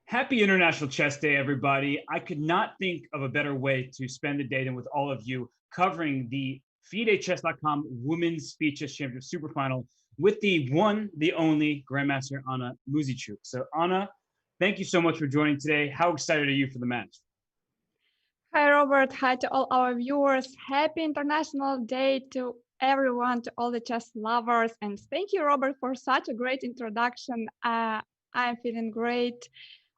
Happy International Chess Day, everybody. I could not think of a better way to spend the day than with all of you covering the FIDE Women's Speed Chess Championship Superfinal with the one, the only Grandmaster Anna Muzychuk. So, Anna, thank you so much for joining today. How excited are you for the match? Hi, Robert. Hi to all our viewers. Happy International Day to everyone, to all the chess lovers. And thank you, Robert, for such a great introduction. I'm feeling great.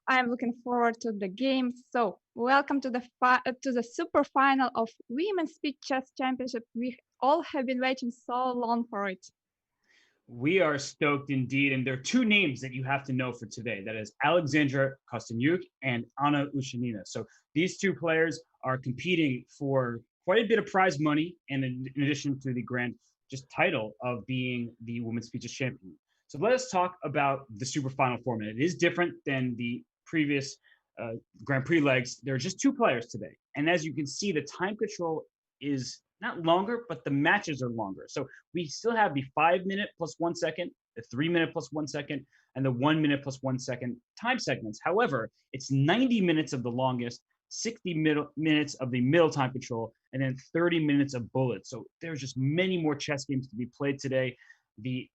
I'm looking forward to the game. So, welcome to the super final of Women's Speed Chess Championship. We all have been waiting so long for it. We are stoked indeed. And there are two names that you have to know for today. That is Alexandra Kosteniuk and Anna Ushenina. So these two players are competing for quite a bit of prize money, and in addition to the grand just title of being the Women's Features Champion. So let us talk about the super final format. It is different than the previous Grand Prix legs. There are just two players today. And as you can see, the time control is not longer, but the matches are longer. So we still have the 5 minute plus 1 second, the 3 minute plus 1 second, and the 1 minute plus 1 second time segments. However, it's 90 minutes of the longest, 60 minutes of the middle time control, and then 30 minutes of bullets. So there's just many more chess games to be played today. The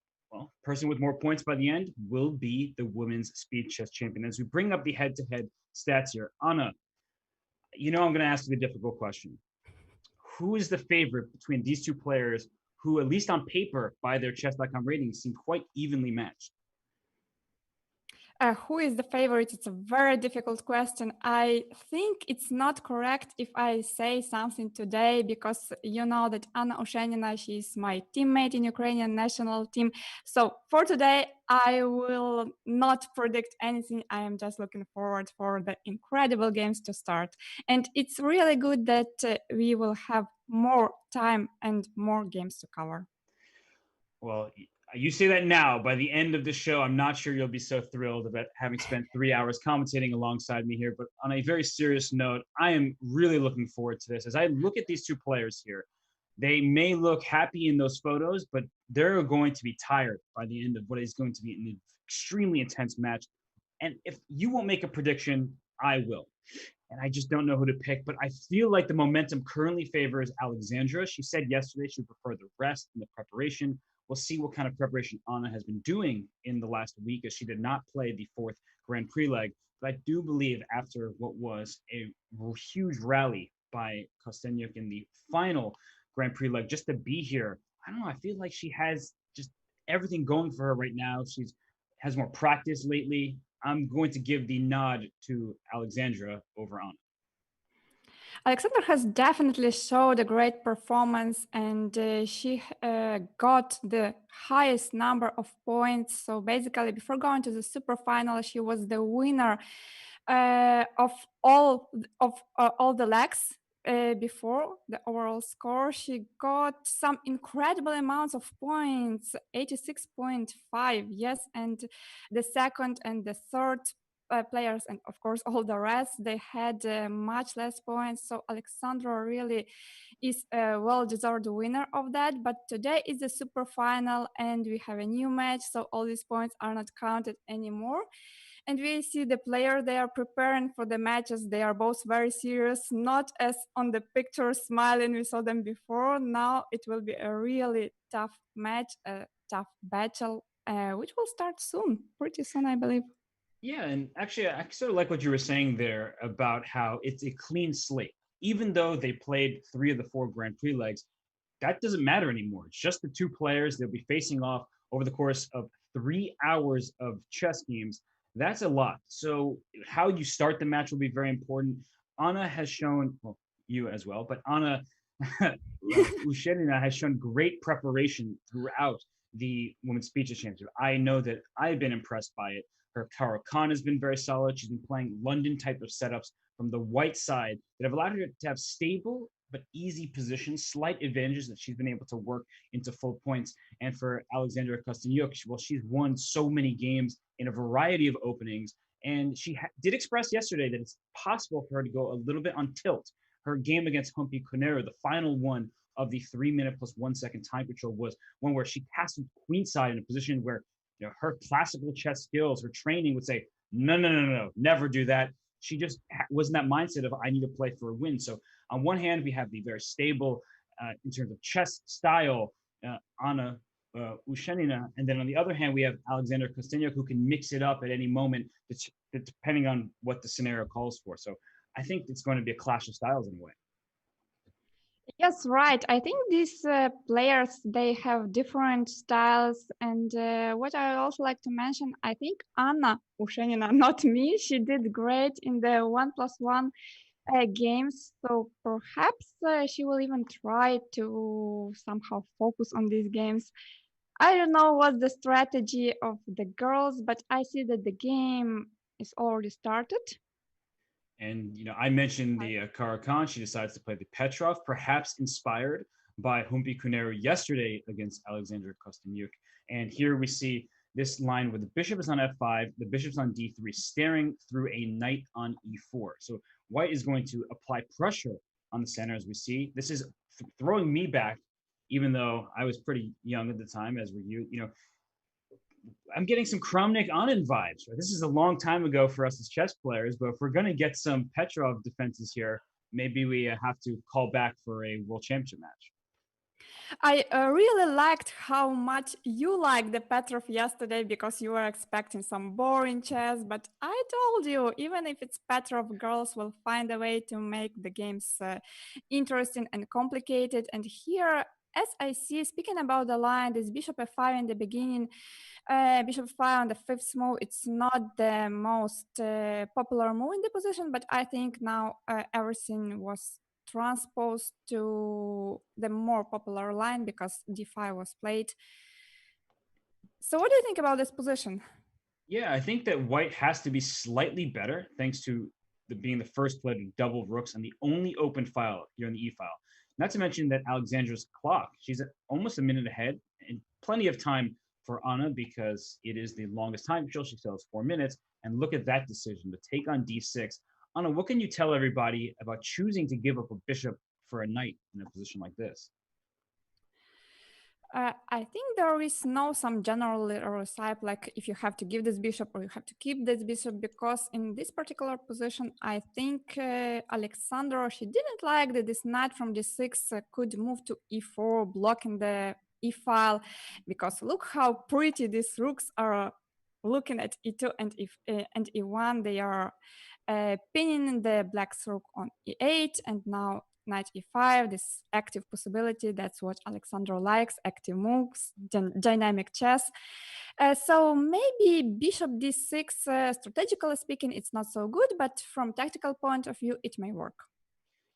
person with more points by the end will be the women's speed chess champion. As we bring up the head-to-head stats here, Anna, I'm going to ask you the difficult question. Who is the favorite between these two players who, at least on paper, by their chess.com ratings, seem quite evenly matched? Who is the favorite? It's a very difficult question. I think it's not correct if I say something today because you know that Anna Ushenina, she's my teammate in Ukrainian national team. So for today, I will not predict anything. I am just looking forward for the incredible games to start. And it's really good that we will have more time and more games to cover. Well, you say that now. By the end of the show, I'm not sure you'll be so thrilled about having spent 3 hours commentating alongside me here. But on a very serious note, I am really looking forward to this. As I look at these two players here, they may look happy in those photos, but they're going to be tired by the end of what is going to be an extremely intense match. And if you won't make a prediction, I will. And I just don't know who to pick. But I feel like the momentum currently favors Alexandra. She said yesterday she would prefer the rest and the preparation. We'll see what kind of preparation Anna has been doing in the last week, as she did not play the fourth Grand Prix leg. But I do believe after what was a huge rally by Kosteniuk in the final Grand Prix leg, just to be here, I don't know. I feel like she has just everything going for her right now. She's has more practice lately. I'm going to give the nod to Alexandra over Anna. Alexandra has definitely showed a great performance, and she got the highest number of points. So basically, before going to the super final, she was the winner of all the legs. Before the overall score, she got some incredible amounts of points, 86.5, yes, and the second and the third players and of course all the rest, they had much less points. So Alexandra really is a well-deserved winner of that. But today is the super final and we have a new match, so all these points are not counted anymore. And we see the player, they are preparing for the matches. They are both very serious, not as on the picture smiling we saw them before. Now it will be a really tough match, a tough battle, which will start soon, pretty soon, I believe. Yeah, and actually, I sort of like what you were saying there about how it's a clean slate. Even though they played 3 of the 4 Grand Prix legs, that doesn't matter anymore. It's just the two players they'll be facing off over the course of 3 hours of chess games. That's a lot. So how you start the match will be very important. Anna has shown, well, you as well, but Anna Ushenina has shown great preparation throughout the Women's Speeches Championship. I know that I've been impressed by it. Her Khan has been very solid. She's been playing London type of setups from the white side that have allowed her to have stable but easy positions, slight advantages that she's been able to work into full points. And for Alexandra Kosteniuk, well, she's won so many games in a variety of openings. And she did express yesterday that it's possible for her to go a little bit on tilt. Her game against Humpy Conero, the final one of the 3 minute plus 1 second time control, was one where she castled queenside in a position where her classical chess skills, her training would say, no, no, no, no, never do that. She just was in that mindset of I need to play for a win. So on one hand, we have the very stable in terms of chess style Anna Ushenina, and then on the other hand, we have Alexandra Kosteniuk who can mix it up at any moment, depending on what the scenario calls for. So I think it's going to be a clash of styles in a way. Yes, right. I think these players, they have different styles. And what I also like to mention, I think Anna Ushenina, not me, she did great in the 1+1 games. So perhaps she will even try to somehow focus on these games. I don't know what's the strategy of the girls, but I see that the game is already started. And I mentioned the Karakan. She decides to play the Petrov, perhaps inspired by Humpi Kuneru yesterday against Alexandra Kosteniuk. And here we see this line where the bishop is on f5, the bishop's on d3, staring through a knight on e4. So white is going to apply pressure on the center, as we see. This is throwing me back, even though I was pretty young at the time, as were you. I'm getting some Kramnik Anand vibes. Right? This is a long time ago for us as chess players, but if we're going to get some Petrov defenses here, maybe we have to call back for a world championship match. I really liked how much you liked the Petrov yesterday because you were expecting some boring chess, but I told you, even if it's Petrov, girls will find a way to make the games interesting and complicated. And here, as I see, speaking about the line, this bishop f5 in the beginning, bishop f5 on the fifth move, it's not the most popular move in the position, but I think now everything was transposed to the more popular line because d5 was played. So what do you think about this position? Yeah, I think that white has to be slightly better thanks to being the first player to double rooks on the only open file here on the e file. Not to mention that Alexandra's clock, she's almost a minute ahead and plenty of time for Anna because it is the longest time. She still has 4 minutes. And look at that decision to take on d6. Anna, what can you tell everybody about choosing to give up a bishop for a knight in a position like this? I think there is no some general recipe like if you have to give this bishop or you have to keep this bishop because in this particular position I think Alexandra, she didn't like that this knight from d6 could move to e4 blocking the e file because look how pretty these rooks are looking at e2 and e1. They are pinning the black's rook on e8 and now knight e5, this active possibility. That's what Alexandra likes, active moves, dynamic chess. So maybe bishop d6, strategically speaking, it's not so good, but from tactical point of view, it may work.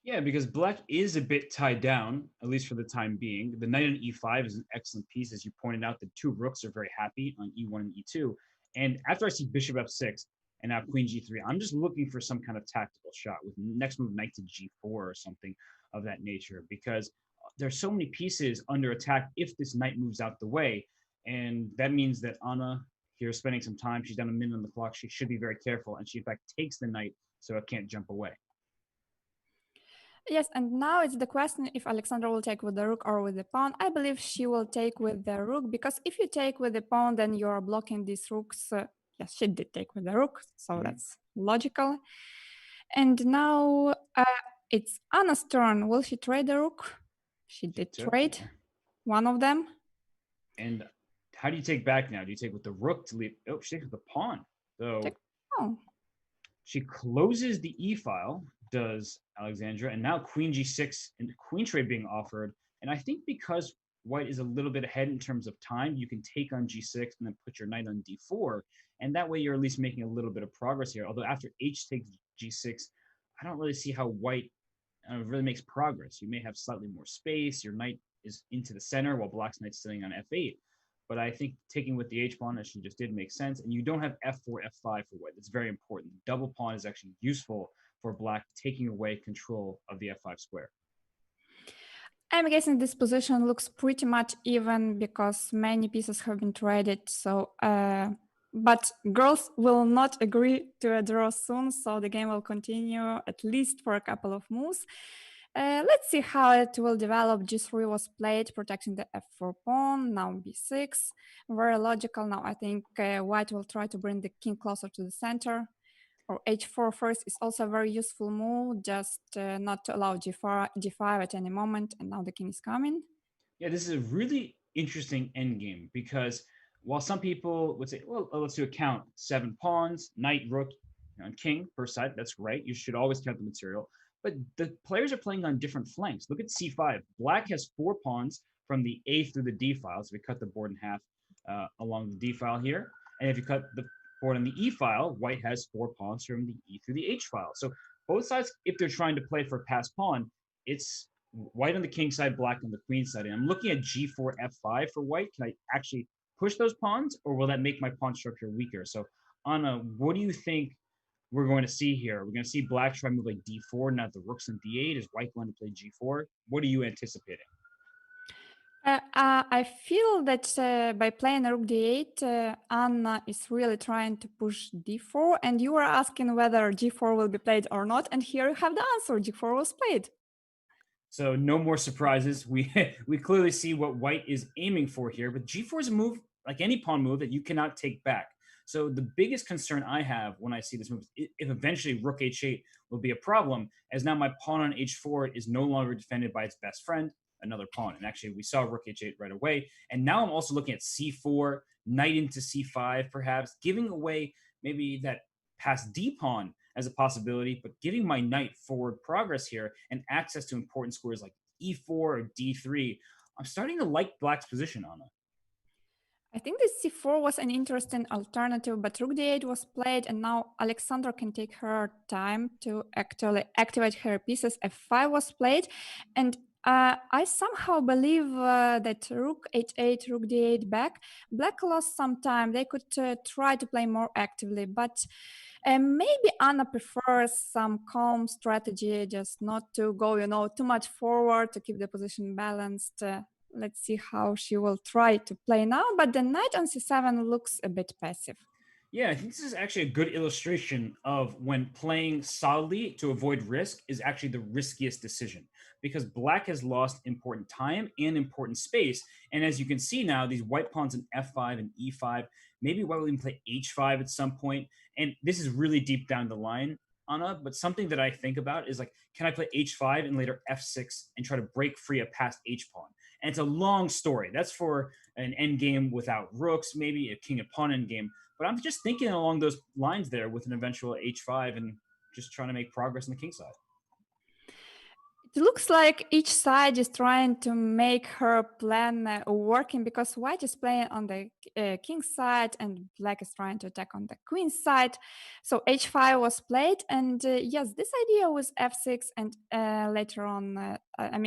Yeah, because black is a bit tied down, at least for the time being. The knight on e5 is an excellent piece. As you pointed out, the two rooks are very happy on e1 and e2. And after I see bishop f6 and now queen g3, I'm just looking for some kind of tactical shot with next move knight to g4 or something of that nature because there's so many pieces under attack if this knight moves out the way. And that means that Anna here is spending some time. She's down a minute on the clock. She should be very careful. And she, in fact, takes the knight so it can't jump away. Yes, and now it's the question if Alexandra will take with the rook or with the pawn. I believe she will take with the rook because if you take with the pawn, then you are blocking these rooks. Yes, she did take with the rook, so that's logical. And now it's Anna's turn. Will she trade the rook? She did trade one of them. And how do you take back now? Do you take with the rook to leave? Oh, she takes with the pawn. So she closes the e file, does Alexandra, and now queen g6 and queen trade being offered. And I think because white is a little bit ahead in terms of time, you can take on g6 and then put your knight on d4. And that way you're at least making a little bit of progress here. Although after h takes g6, I don't really see how white really makes progress. You may have slightly more space. Your knight is into the center while black's knight's sitting on f8. But I think taking with the h-pawn, as she just did, makes sense. And you don't have f4, f5 for white. That's very important. The double pawn is actually useful for black, taking away control of the f5 square. I'm guessing this position looks pretty much even because many pieces have been traded. So, but girls will not agree to a draw soon. So the game will continue at least for a couple of moves. Let's see how it will develop. G3 was played, protecting the f4 pawn. Now b6. Very logical. Now I think white will try to bring the king closer to the center. Or h4 first is also a very useful move, just not to allow g5 at any moment. And now the king is coming. Yeah, this is a really interesting endgame because while some people would say, well, let's do a count 7 pawns, knight, rook, and king per side. That's great. You should always count the material. But the players are playing on different flanks. Look at c5. Black has 4 pawns from the a through the d file. So we cut the board in half along the d file here. And if you cut the board on the e file, white has 4 pawns from the e through the h file. So both sides, if they're trying to play for a pass pawn, it's white on the king side, black on the queen side. And I'm looking at g4, f5 for white. Can I actually push those pawns, or will that make my pawn structure weaker? So, Anna, what do you think we're going to see here? We're going to see black try to move like d4, not the rooks and d8. Is white going to play g4? What are you anticipating? I feel that by playing rook d8, Anna is really trying to push d4, and you were asking whether g4 will be played or not, and here you have the answer. g4 was played. So no more surprises. We clearly see what white is aiming for here, but g4 is a move like any pawn move that you cannot take back. So the biggest concern I have when I see this move is if eventually rook h8 will be a problem, as now my pawn on h4 is no longer defended by its best friend, another pawn. And actually, we saw rook h8 right away. And now I'm also looking at c4, knight into c5, perhaps giving away maybe that past d pawn as a possibility, but giving my knight forward progress here and access to important squares like e4 or d3. I'm starting to like black's position on it. I think this c4 was an interesting alternative, but rook d8 was played, and now Alexandra can take her time to actually activate her pieces. f5 was played, and I somehow believe that rook h8, rook d8 back, black lost some time. They could try to play more actively, but maybe Anna prefers some calm strategy, just not to go, too much forward to keep the position balanced. Let's see how she will try to play now, but the knight on c7 looks a bit passive. Yeah, I think this is actually a good illustration of when playing solidly to avoid risk is actually the riskiest decision because black has lost important time and important space. And as you can see now, these white pawns in f5 and e5, maybe white will even play h5 at some point. And this is really deep down the line, Anna. But something that I think about is like, can I play h5 and later f6 and try to break free a past h pawn? And it's a long story. That's for an endgame without rooks, maybe a king and pawn endgame. But I'm just thinking along those lines there with an eventual h5 and just trying to make progress on the king side. It looks like each side is trying to make her plan working because white is playing on the king side and black is trying to attack on the queen side. So h5 was played, and yes, this idea was f6 and later on,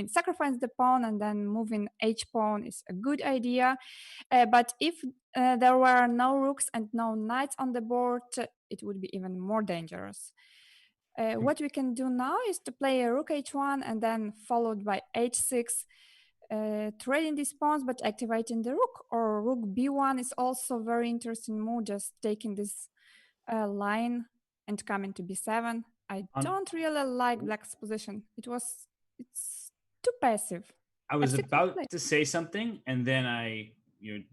sacrifice the pawn and then moving h pawn is a good idea. But if there were no rooks and no knights on the board, it would be even more dangerous. What we can do now is to play a rook h1 and then followed by h6, trading these pawns but activating the rook. Or rook b1 is also very interesting move, just taking this line and coming to b7. I don't really like black's position. It's too passive. I was about to say something and then I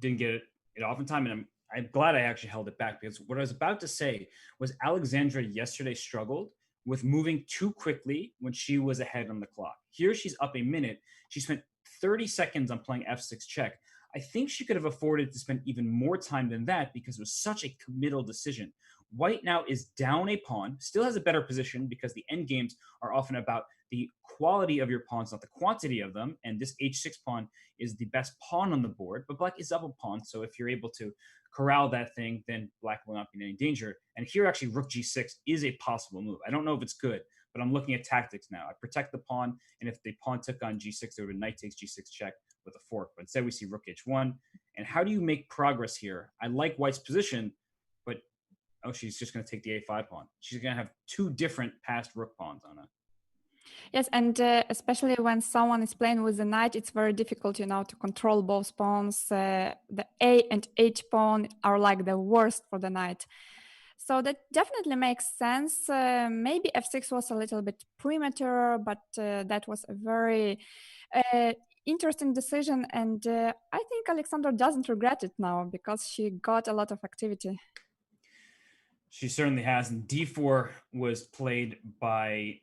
didn't get it off in time, and I'm glad I actually held it back because what I was about to say was Alexandra yesterday struggled with moving too quickly when she was ahead on the clock. Here she's up a minute. She spent 30 seconds on playing f6 check. I think she could have afforded to spend even more time than that because it was such a committal decision. White now is down a pawn, still has a better position because the end games are often about the quality of your pawns, not the quantity of them. And this h6 pawn is the best pawn on the board, but black is up a pawn. So if you're able to corral that thing, then black will not be in any danger. And here actually rook g6 is a possible move. I don't know if it's good, but I'm looking at tactics now. I protect the pawn, and if the pawn took on g6, there would be knight takes g6 check with a fork. But instead we see rook h1. And how do you make progress here? I like white's position, but she's just going to take the a5 pawn. She's going to have two different passed rook pawns on it. Yes, and especially when someone is playing with the knight, it's very difficult, to control both pawns. The A and H pawn are like the worst for the knight. So that definitely makes sense. Maybe f6 was a little bit premature, but that was a very uh, interesting decision. And I think Alexandra doesn't regret it now because she got a lot of activity. She certainly has. And d4 was played by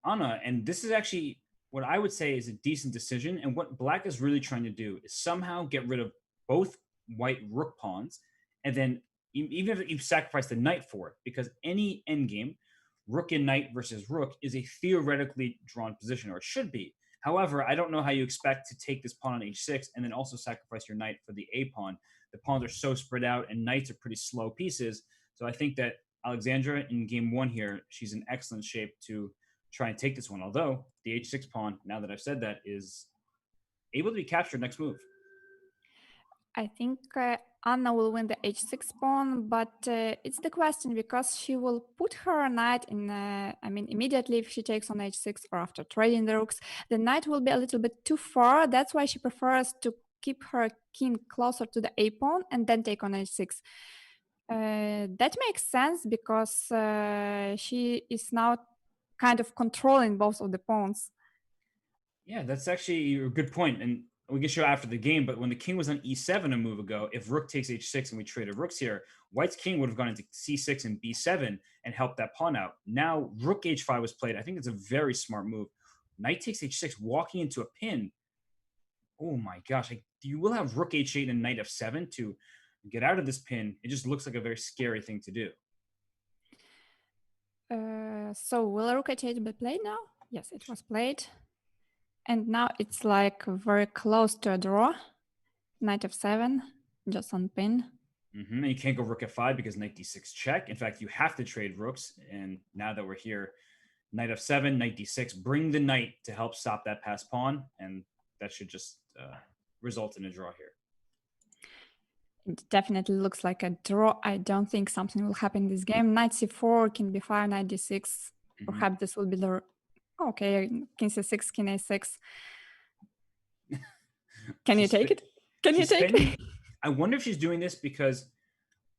Anna. And this is actually what I would say is a decent decision. And what black is really trying to do is somehow get rid of both white rook pawns. And then even if you sacrifice the knight for it, because any endgame, rook and knight versus rook, is a theoretically drawn position, or it should be. However, I don't know how you expect to take this pawn on h6 and then also sacrifice your knight for the a pawn. The pawns are so spread out, and knights are pretty slow pieces. So I think that Alexandra in game one here, she's in excellent shape to try and take this one. Although the h6 pawn, now that I've said that, is able to be captured next move. I think Anna will win the h6 pawn, but it's the question because she will put her knight in, immediately if she takes on h6 or after trading the rooks, the knight will be a little bit too far. That's why she prefers to keep her king closer to the a pawn and then take on h6. That makes sense because she is now kind of controlling both of the pawns. Yeah, that's actually a good point. And we can show after the game, but when the king was on e7 a move ago, if rook takes h6 and we traded rooks here, white's king would have gone into c6 and b7 and helped that pawn out. Now, rook h5 was played. I think it's a very smart move. Knight takes h6, walking into a pin. Oh my gosh, you will have rook h8 and knight f7 to get out of this pin. It just looks like a very scary thing to do. So will rook h8 be played now? Yes, it was played. And now it's like very close to a draw. Knight f7, just on pin. And you can't go rook f5 because knight d6 check. In fact, you have to trade rooks. And now that we're here, knight f7, knight d6, bring the knight to help stop that passed pawn. And that should just result in a draw here. It definitely looks like a draw. I don't think something will happen in this game. Knight c4, king b5, knight d6. Perhaps this will be the... Okay, king c6, king a6. Can you take it? Can you take it? I wonder if she's doing this because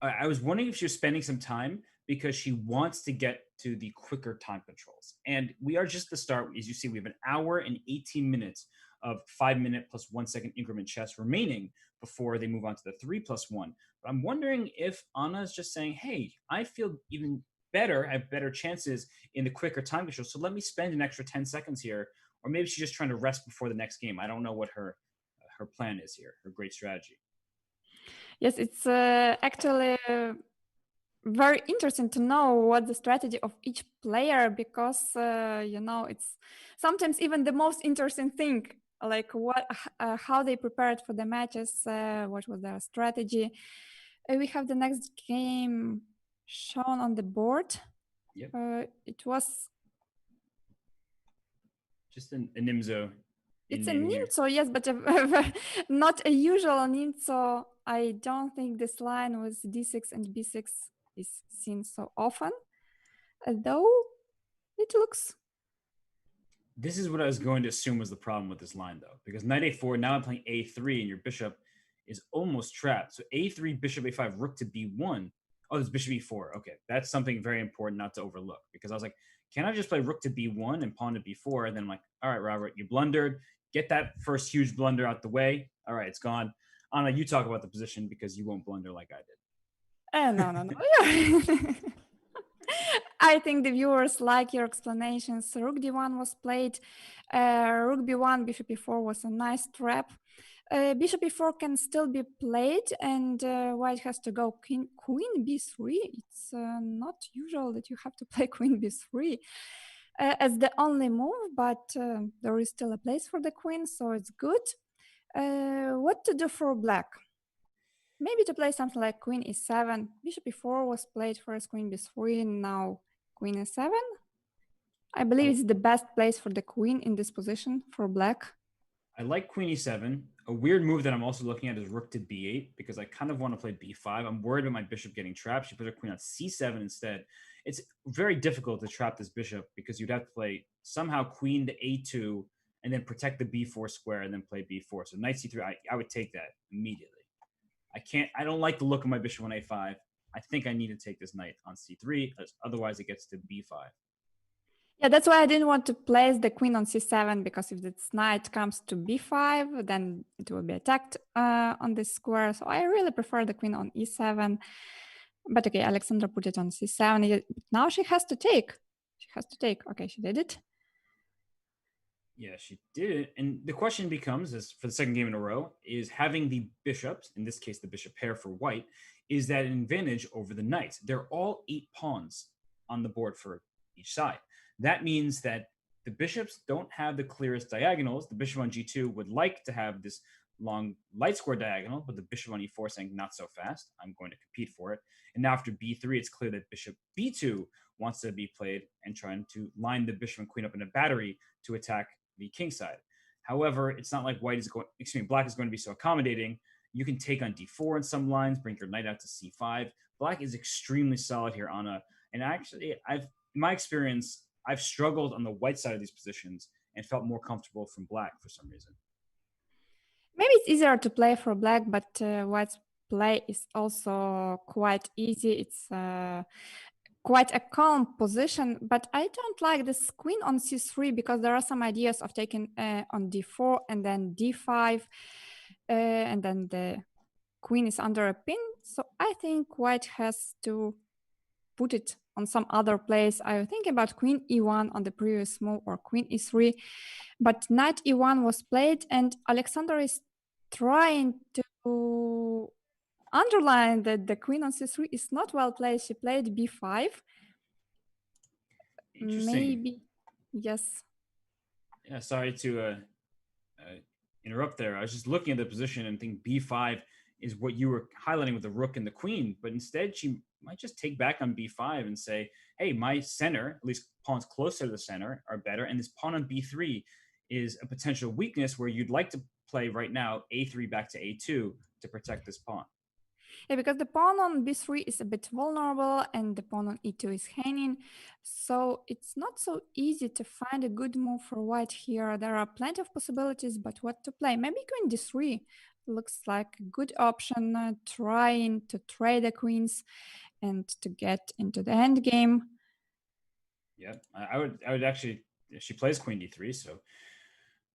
I was wondering if she was spending some time because she wants to get to the quicker time controls. And we are just the start. As you see, we have an hour and 18 minutes of 5-minute plus 1 second increment chess remaining before they move on to the 3+1. But I'm wondering if Anna is just saying, hey, I feel even better, I have better chances in the quicker time control. So let me spend an extra 10 seconds here. Or maybe she's just trying to rest before the next game. I don't know what her plan is here, her great strategy. Yes, it's actually very interesting to know what the strategy of each player because it's sometimes even the most interesting thing, like how they prepared for the matches, what was their strategy. We have the next game shown on the board. Yep. It was just a Nimzo. It's a Nimzo, yes, but not a usual Nimzo. I don't think this line with d6 and b6 is seen so often, though it looks... This is what I was going to assume was the problem with this line, though, because knight a4, now I'm playing a3, and your bishop is almost trapped. So a3, bishop a5, rook to b1. Oh, there's bishop e4. Okay, that's something very important not to overlook, because I was like, can I just play rook to b1 and pawn to b4? And then I'm like, all right, Robert, you blundered. Get that first huge blunder out the way. All right, it's gone. Anna, you talk about the position because you won't blunder like I did. No. I think the viewers like your explanations. Rook d1 was played. Rook b1, bishop e4 was a nice trap. Bishop e4 can still be played, and white has to go queen b3. It's not usual that you have to play queen b3 as the only move, but there is still a place for the queen, so it's good. What to do for black? Maybe to play something like queen e7. Bishop e4 was played first, queen b3, now queen e7. I believe it's the best place for the queen in this position for black. I like queen e7. A weird move that I'm also looking at is rook to b8 because I kind of want to play b5. I'm worried about my bishop getting trapped. She put her queen on c7 instead. It's very difficult to trap this bishop because you'd have to play somehow queen to a2 and then protect the b4 square and then play b4. So knight c3, I would take that immediately. I don't like the look of my bishop on a5. I think I need to take this knight on c3, otherwise it gets to b5. Yeah, that's why I didn't want to place the queen on c7, because if this knight comes to b5, then it will be attacked on this square. So I really prefer the queen on e7. But okay, Alexandra put it on c7. Now she has to take. She has to take. Okay, she did it. Yeah, she did it. And the question becomes, is for the second game in a row, is having the bishops, in this case the bishop pair for white, is that an advantage over the knights? They're all 8 pawns on the board for each side. That means that the bishops don't have the clearest diagonals. The bishop on g2 would like to have this long light square diagonal, but the bishop on e4 saying not so fast. I'm going to compete for it. And now after b3, it's clear that bishop b2 wants to be played and trying to line the bishop and queen up in a battery to attack the king side. However, it's not like black is going to be so accommodating. You can take on d4 in some lines, bring your knight out to c5. Black is extremely solid here, Anna. And actually, in my experience, I've struggled on the white side of these positions and felt more comfortable from black for some reason. Maybe it's easier to play for black, but white's play is also quite easy. It's quite a calm position, but I don't like this queen on c3 because there are some ideas of taking on d4 and then d5, and then the queen is under a pin. So I think white has to put it on some other place. I think about queen e1 on the previous move, or queen e3, but knight e1 was played, and Alexandra is trying to underline that the queen on c3 is not well played. She played b5. Interesting. Maybe, yes. Yeah, sorry to interrupt there. I was just looking at the position and think b5 is what you were highlighting with the rook and the queen, but instead she might just take back on b5 and say, hey, my center, at least pawns closer to the center, are better, and this pawn on b3 is a potential weakness where you'd like to play right now a3 back to a2 to protect this pawn. Yeah, because the pawn on b3 is a bit vulnerable and the pawn on e2 is hanging. So it's not so easy to find a good move for white here. There are plenty of possibilities, but what to play? Maybe queen d3 looks like a good option, trying to trade the queens and to get into the end game. Yeah, I would actually, she plays queen d3, so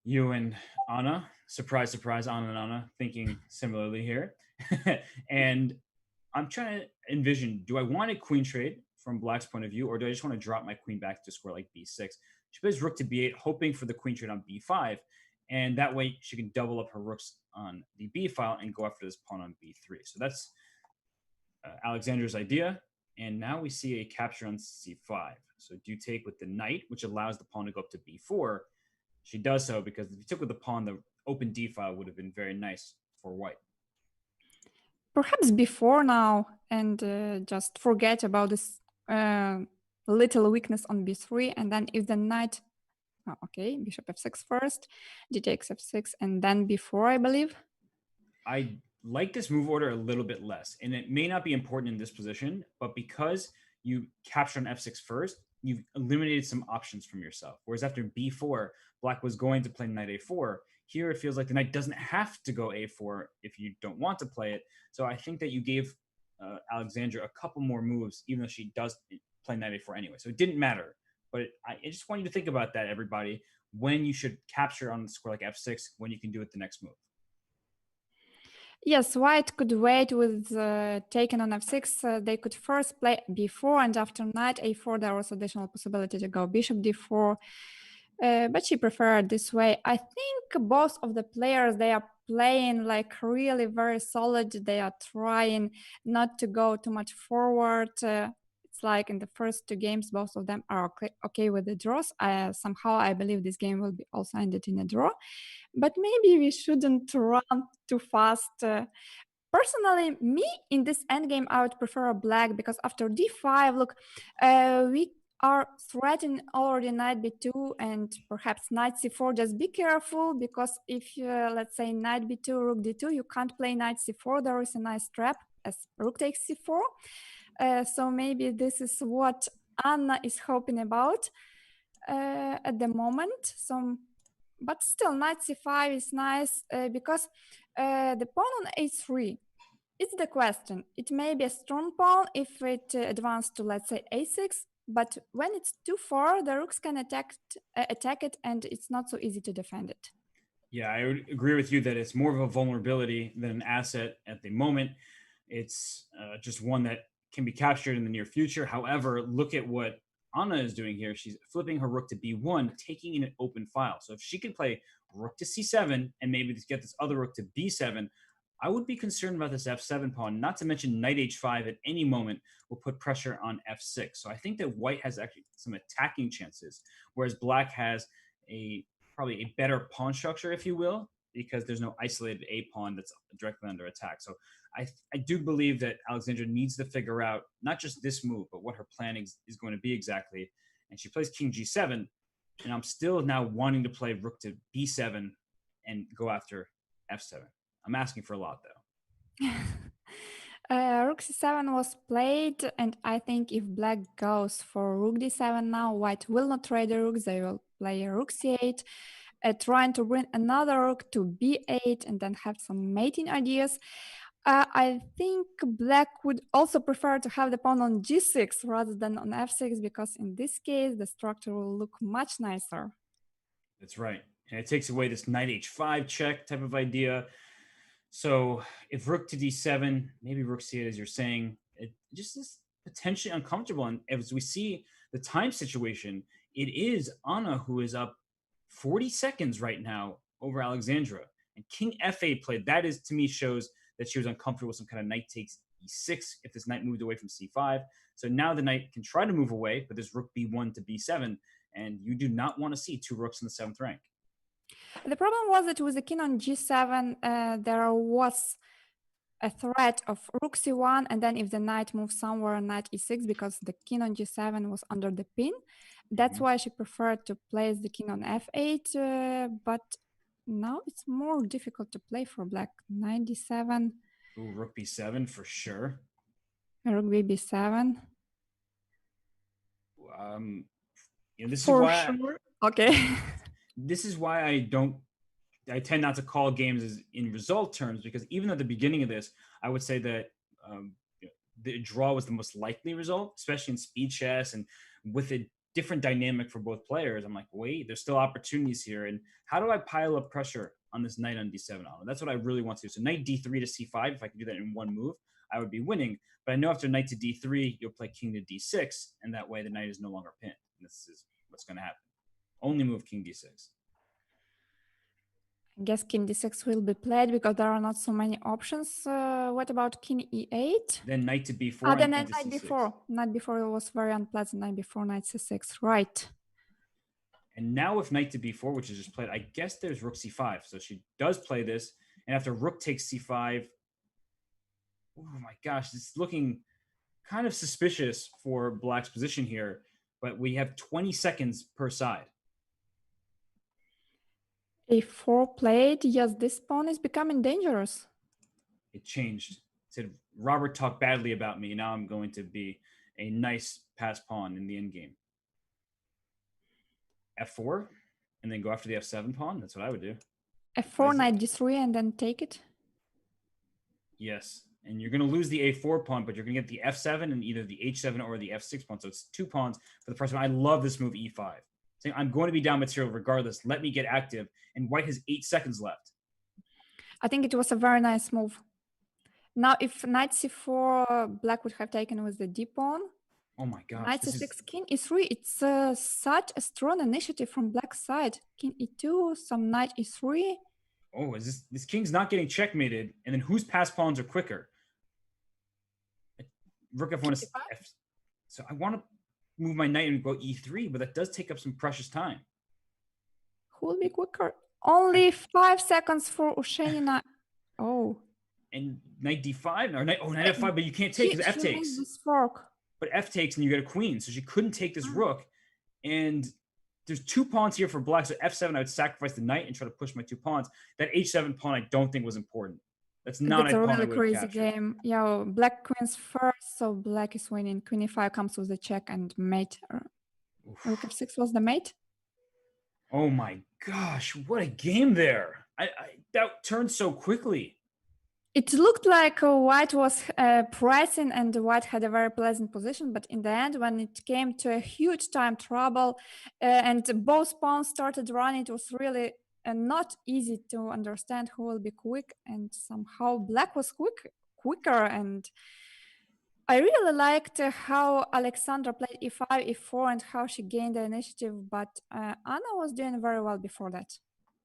you and Anna, surprise, surprise, Anna and Anna thinking similarly here. And I'm trying to envision, do I want a queen trade from black's point of view, or do I just want to drop my queen back to square like b6? She plays rook to b8, hoping for the queen trade on b5, and that way she can double up her rooks on the b file and go after this pawn on b3. So that's Alexandra's idea, and now we see a capture on c5. So do you take with the knight, which allows the pawn to go up to b4? She does so because if you took with the pawn, the open d file would have been very nice for white. Perhaps before now, and just forget about this little weakness on b3, and then if the knight, okay, bishop f6 first, d takes f6, and then b4, I believe. I like this move order a little bit less, and it may not be important in this position, but because you capture on f6 first, you've eliminated some options from yourself. Whereas after b4, black was going to play knight a4. Here it feels like the knight doesn't have to go a4 if you don't want to play it. So I think that you gave Alexandra a couple more moves, even though she does play knight a4 anyway. So it didn't matter. But I just want you to think about that, everybody, when you should capture on the square like f6, when you can do it the next move. Yes, white could wait with taking on f6. They could first play b4, and after knight a4, there was additional possibility to go bishop d4. But she preferred this way. I think both of the players, they are playing like really very solid. They are trying not to go too much forward. It's like in the first two games, both of them are okay with the draws. Somehow I believe this game will be also ended in a draw. But maybe we shouldn't run too fast. Personally, me in this endgame, I would prefer a black, because after d5, look, we are threatening already knight b2 and perhaps knight c4. Just be careful, because if let's say knight b2, rook d2, you can't play knight c4. There is a nice trap as rook takes c4. So maybe this is what Anna is hoping about at the moment. But still, knight c5 is nice because the pawn on a3 It's the question. It may be a strong pawn if it advances to, let's say, a6, but when it's too far, the rooks can attack it, and it's not so easy to defend it. Yeah, I would agree with you that it's more of a vulnerability than an asset at the moment. It's just one that can be captured in the near future. However, look at what Anna is doing here. She's flipping her rook to b1, taking in an open file. So if she can play rook to c7 and maybe get this other rook to b7, I would be concerned about this f7 pawn, not to mention knight h5 at any moment will put pressure on f6. So I think that white has actually some attacking chances, whereas black has a probably a better pawn structure, if you will, because there's no isolated a pawn that's directly under attack. So I do believe that Alexandra needs to figure out not just this move, but what her plan is going to be exactly. And she plays king g7, and I'm still now wanting to play rook to b7 and go after f7. I'm asking for a lot, though. Rook c7 was played, and I think if black goes for rook d7 now, white will not trade the rooks. They will play rook c8, trying to bring another rook to b8 and then have some mating ideas. I think black would also prefer to have the pawn on g6 rather than on f6, because in this case, the structure will look much nicer. That's right. And it takes away this knight h5 check type of idea. So if rook to d7, maybe rook c8, as you're saying, it just is potentially uncomfortable. And as we see the time situation, it is Anna who is up 40 seconds right now over Alexandra. And king f8 played. That is, to me, shows that she was uncomfortable with some kind of knight takes e6 if this knight moved away from c5. So now the knight can try to move away, but there's rook b1 to b7, and you do not want to see two rooks in the 7th rank. The problem was that with the king on g7, there was a threat of rook c1, and then if the knight moves somewhere, knight e6, because the king on g7 was under the pin. That's why she preferred to place the king on f8, but now it's more difficult to play for black. Knight d7. Ooh, rook b7 for sure. Rook b7. This for is why sure. Okay. This is why I tend not to call games as in result terms, because even at the beginning of this, I would say that the draw was the most likely result, especially in speed chess and with a different dynamic for both players. I'm like, wait, there's still opportunities here. And how do I pile up pressure on this knight on d7? That's what I really want to do. So knight d3 to c5, if I can do that in one move, I would be winning. But I know after knight to d3, you'll play king to d6, and that way the knight is no longer pinned. And this is what's going to happen. Only move king d6. I guess king d6 will be played because there are not so many options. What about king e8? Then knight to b4 Then and knight king to c6. before. Knight before it was very unpleasant. Knight before, knight c6. Right. And now with knight to b4, which is just played, I guess there's rook c5. So she does play this. And after rook takes c5, oh my gosh, this is looking kind of suspicious for black's position here. But we have 20 seconds per side. a4 played. Yes, this pawn is becoming dangerous. It changed. It said, Robert talked badly about me. Now I'm going to be a nice pass pawn in the endgame. f4, and then go after the f7 pawn. That's what I would do. f4, knight d3, and then take it. Yes. And you're going to lose the a4 pawn, but you're going to get the f7 and either the h7 or the f6 pawn. So it's 2 pawns for the first one. I love this move, e5. Saying, I'm going to be down material regardless. Let me get active. And white has 8 seconds left. I think it was a very nice move. Now, if knight c4, black would have taken with the d pawn. Oh my gosh. Knight c6, king e3. It's such a strong initiative from black's side. King e2, some knight e3. Oh, is this king's not getting checkmated? And then whose pass pawns are quicker? Rook f1 is f. So I want to move my knight and go e3, but that does take up some precious time. Who will be quicker? Only 5 seconds for Ushenina. Oh. And knight d5 or knight f5, but you can't take because f takes. This fork. But f takes and you get a queen, so she couldn't take this rook. And there's 2 pawns here for black, so f7 I would sacrifice the knight and try to push my 2 pawns. That h7 pawn I don't think was important. That's not a really crazy game. Yeah, black queens first, so black is winning. Queen e5 comes with the check and mate. Rook f6 was the mate. Oh my gosh, what a game there! That turned so quickly. It looked like white was pressing and white had a very pleasant position, but in the end, when it came to a huge time trouble and both pawns started running, it was really not easy to understand who will be quick, and somehow black was quicker. And I really liked how Alexandra played e5, e4, and how she gained the initiative, but Anna was doing very well before that.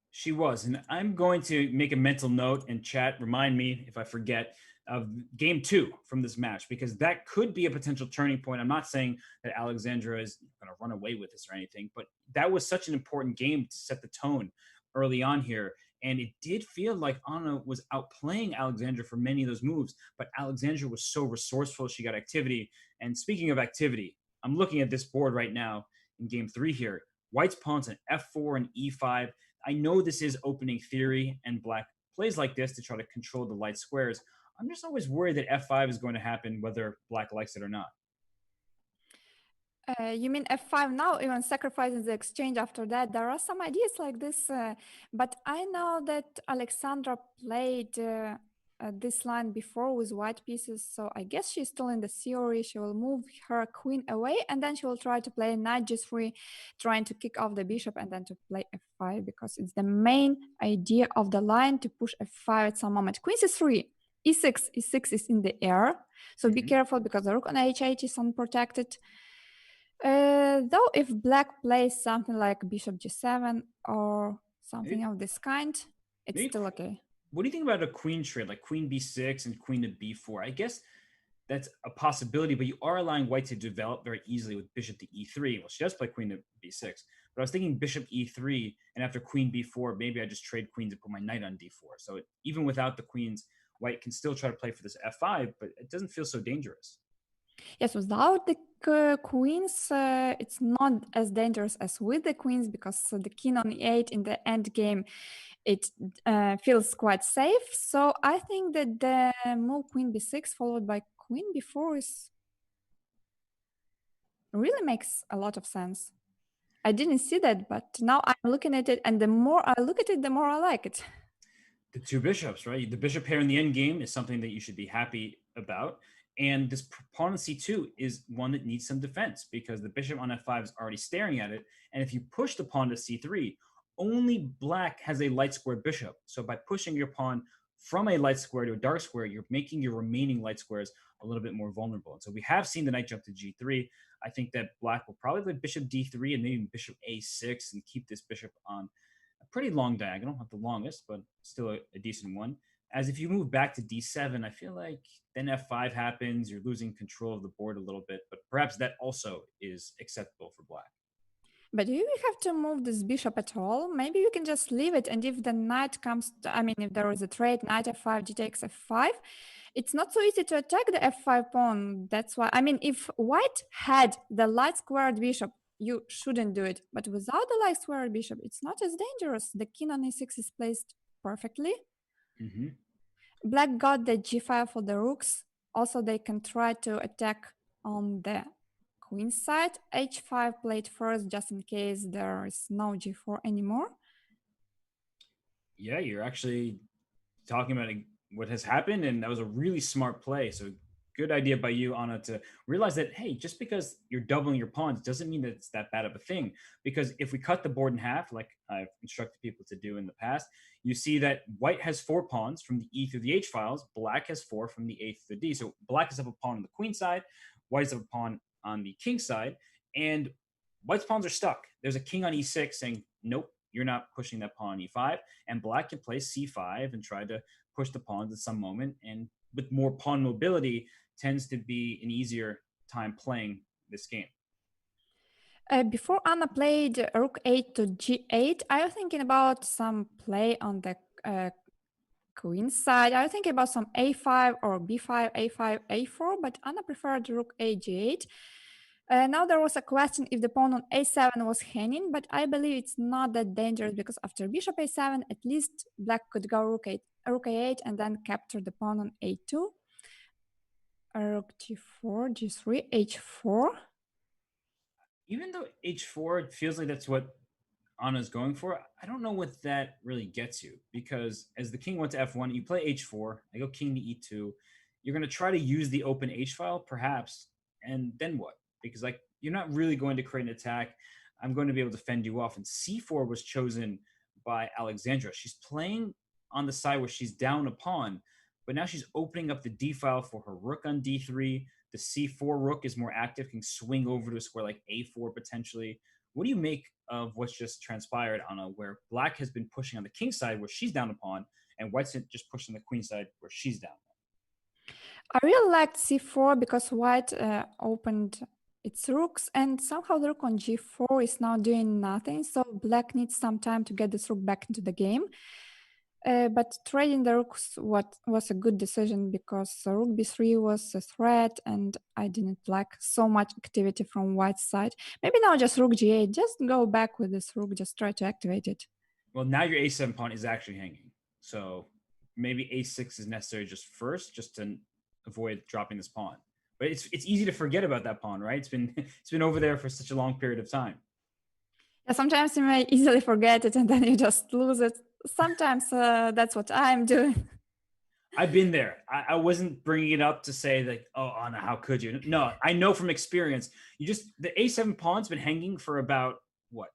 She was, and I'm going to make a mental note in chat. Remind me if I forget of game two from this match, because that could be a potential turning point. I'm not saying that Alexandra is going to run away with this or anything, but that was such an important game to set the tone early on here. And it did feel like Anna was outplaying Alexandra for many of those moves, but Alexandra was so resourceful. She got activity. And speaking of activity, I'm looking at this board right now in game three here. White's pawns on f4 and e5. I know this is opening theory, and black plays like this to try to control the light squares. I'm just always worried that f5 is going to happen whether black likes it or not. You mean f5 now, even sacrificing the exchange after that? There are some ideas like this, but I know that Alexandra played this line before with white pieces, so I guess she's still in the theory. She will move her queen away, and then she will try to play knight g3, trying to kick off the bishop, and then to play f5, because it's the main idea of the line to push f5 at some moment. Queen c3, e6 is in the air, so be careful because the rook on h8 is unprotected. Though if black plays something like bishop g7 or something of this kind, it's Maybe, still okay. what do you think about a queen trade, like queen b6 and queen to b4? I guess that's a possibility, but you are allowing white to develop very easily with bishop to e3. Well, she does play queen to b6, but I was thinking bishop e3, and after queen b4, maybe I just trade queens and put my knight on d4. So even without the queens, white can still try to play for this f5, but it doesn't feel so dangerous. Yes, without the queens, it's not as dangerous as with the queens, because the king on e8 in the end game, it feels quite safe. So I think that the move queen b6 followed by queen b4 is really makes a lot of sense. I didn't see that, but now I'm looking at it, and the more I look at it, the more I like it. The two bishops, right? The bishop pair in the end game is something that you should be happy about. And this pawn on c2 is one that needs some defense because the bishop on f5 is already staring at it. And if you push the pawn to c3, only black has a light squared bishop. So by pushing your pawn from a light square to a dark square, you're making your remaining light squares a little bit more vulnerable. And so we have seen the knight jump to g3. I think that black will probably play bishop d3 and maybe bishop a6 and keep this bishop on a pretty long diagonal, not the longest, but still a decent one. As if you move back to d7, I feel like then f5 happens, you're losing control of the board a little bit, but perhaps that also is acceptable for black. But do you have to move this bishop at all? Maybe you can just leave it, and if the knight comes, I mean, if there is a trade, knight f5, d takes f5, it's not so easy to attack the f5 pawn. That's why, I mean, if white had the light squared bishop, you shouldn't do it. But without the light squared bishop, it's not as dangerous. The king on e6 is placed perfectly. Mm-hmm. Black got the g5 for the rooks. Also, they can try to attack on the queen side. h5 played first just in case there is no g4 anymore. Yeah, you're actually talking about what has happened, and that was a really smart play. So good idea by you, Anna, to realize that, hey, just because you're doubling your pawns doesn't mean that it's that bad of a thing. Because if we cut the board in half, like I've instructed people to do in the past, you see that white has 4 pawns from the E through the H files, black has 4 from the A through the D. So black is up a pawn on the queen side, white is up a pawn on the king side, and white's pawns are stuck. There's a king on E6 saying, nope, you're not pushing that pawn on E5, and black can play C5 and try to push the pawns at some moment, and with more pawn mobility tends to be an easier time playing this game. Before Anna played rook 8 to g8, I was thinking about some play on the queen side. I was thinking about some a5 or b5, a5, a4, but Anna preferred rook 8, g8. Now there was a question if the pawn on a7 was hanging, but I believe it's not that dangerous because after bishop a7, at least black could go rook a8 and then capture the pawn on a2. Rook g4, g3, h4. Even though H4 feels like that's what Anna's going for, I don't know what that really gets you because as the king went to f1, you play h4, I go king to e2. You're going to try to use the open h file, perhaps, and then what? Because like you're not really going to create an attack. I'm going to be able to fend you off. And c4 was chosen by Alexandra. She's playing on the side where she's down a pawn, but now she's opening up the d file for her rook on d3. The c4 rook is more active, can swing over to a square like a4 potentially. What do you make of what's just transpired, Anna, where black has been pushing on the king side where she's down a pawn, and white's just pushing the queen side where she's down? I really liked c4 because white opened its rooks, and somehow the rook on g4 is now doing nothing, so black needs some time to get this rook back into the game. But trading the rooks was a good decision because rook b3 was a threat, and I didn't like so much activity from white's side. Maybe now just rook g8, just go back with this rook, just try to activate it. Well, now your a7 pawn is actually hanging, so maybe a6 is necessary just first, just to avoid dropping this pawn. But it's easy to forget about that pawn, right? It's been over there for such a long period of time. Yeah, sometimes you may easily forget it and then you just lose it. Sometimes that's what I'm doing. I've been there. I wasn't bringing it up to say like, oh, Anna, how could you? No, I know from experience. The a7 pawn's been hanging for about what,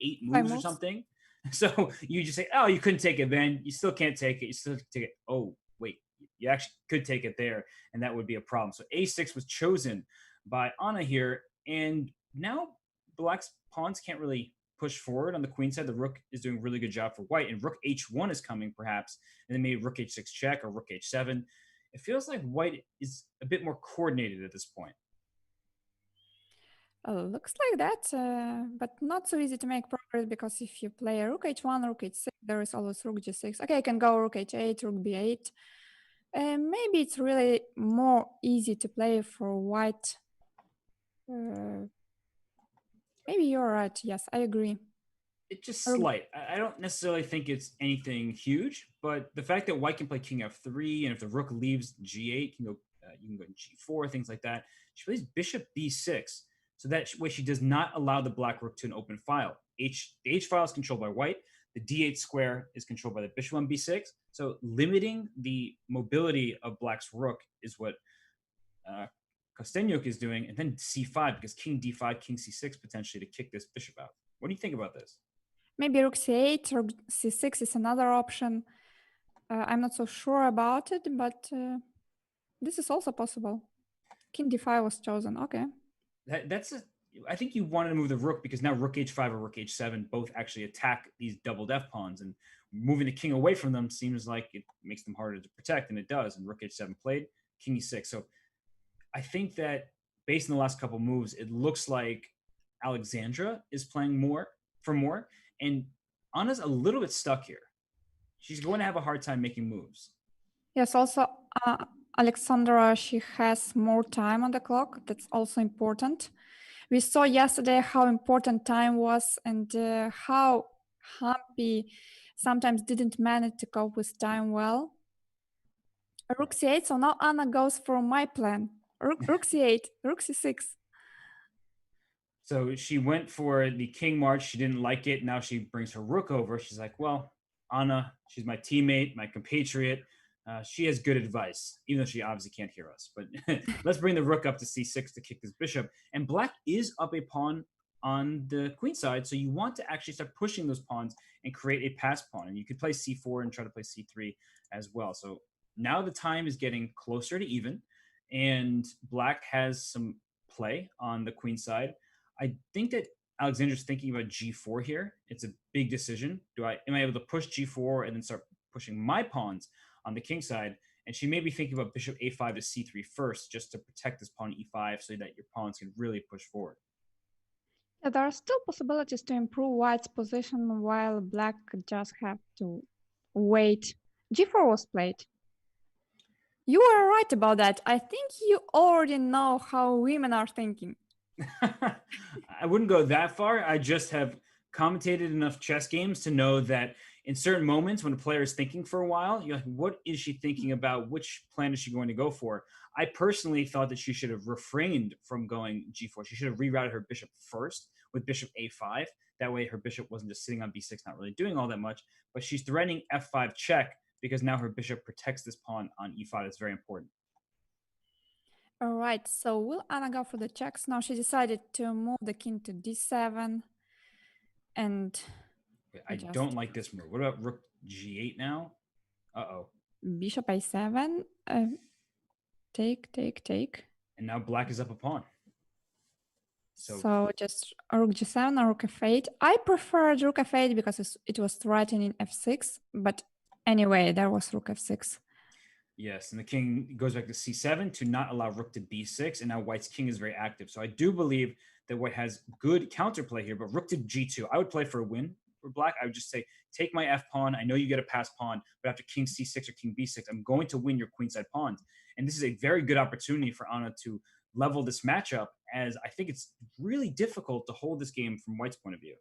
8 moves or something. So you just say, oh, you couldn't take it then. You still can't take it. You still take it. Oh, wait, you actually could take it there, and that would be a problem. So a6 was chosen by Anna here, and now black's pawns can't really push forward on the queen side. The rook is doing a really good job for white, and rook h1 is coming perhaps, and then maybe rook h6 check or rook h7. It feels like white is a bit more coordinated at this point. Looks like that, but not so easy to make progress because if you play rook h1, rook h6, there is always rook g6. Okay, I can go rook h8, rook b8. Maybe it's really more easy to play for white. Maybe you're right. Yes, I agree. It's just slight. I don't necessarily think it's anything huge, but the fact that white can play king f3, and if the rook leaves g8, you can go g4, things like that. She plays bishop b6, so that way she does not allow the black rook to an open file. The h file is controlled by white. The d8 square is controlled by the bishop on b6. So limiting the mobility of black's rook is what Kosteniuk is doing, and then c5 because king d5, king c6 potentially to kick this bishop out. What do you think about this? Maybe rook c8, rook c6 is another option. I'm not so sure about it, but this is also possible. King d5 was chosen. Okay. I think you wanted to move the rook because now rook h5 or rook h7 both actually attack these doubled f pawns, and moving the king away from them seems like it makes them harder to protect, and it does. And rook h7 played, king e6. So I think that based on the last couple moves, it looks like Alexandra is playing more, and Anna's a little bit stuck here. She's going to have a hard time making moves. Yes, also Alexandra, she has more time on the clock. That's also important. We saw yesterday how important time was and how Humpy sometimes didn't manage to cope with time well. Rook c8, so now Anna goes for my plan. Rook c8, rook c6. So she went for the king march. She didn't like it. Now she brings her rook over. She's like, well, Anna, she's my teammate, my compatriot. She has good advice, even though she obviously can't hear us. But let's bring the rook up to c6 to kick this bishop. And black is up a pawn on the queen side, so you want to actually start pushing those pawns and create a pass pawn. And you could play c4 and try to play c3 as well. So now the time is getting closer to even, and black has some play on the queen side. I think that Alexandra's thinking about g4 here. It's a big decision. Am I able to push g4 and then start pushing my pawns on the king side? And she may be thinking about bishop a5 to c3 first, just to protect this pawn e5 so that your pawns can really push forward. Yeah, there are still possibilities to improve white's position while black just have to wait. g4 was played. You are right about that. I think you already know how women are thinking. I wouldn't go that far. I just have commentated enough chess games to know that in certain moments when a player is thinking for a while, you're like, what is she thinking about? Which plan is she going to go for? I personally thought that she should have refrained from going g4. She should have rerouted her bishop first with bishop a5. That way her bishop wasn't just sitting on b6, not really doing all that much. But she's threatening f5 check because now her bishop protects this pawn on e5. That's very important. All right, so will Anna go for the checks? No, she decided to move the king to d7. And I don't like this move. What about rook g8 now? Uh-oh. Bishop a7. Take. And now black is up a pawn. So just rook g7 or rook f8. I preferred rook f8 because it was threatening f6. But anyway, there was rook f6. Yes, and the king goes back to c7 to not allow rook to b6, and now white's king is very active. So I do believe that white has good counterplay here, but rook to g2, I would play for a win for black. I would just say, take my f pawn. I know you get a pass pawn, but after king c6 or king b6, I'm going to win your queenside pawns. And this is a very good opportunity for Anna to level this matchup, as I think it's really difficult to hold this game from white's point of view.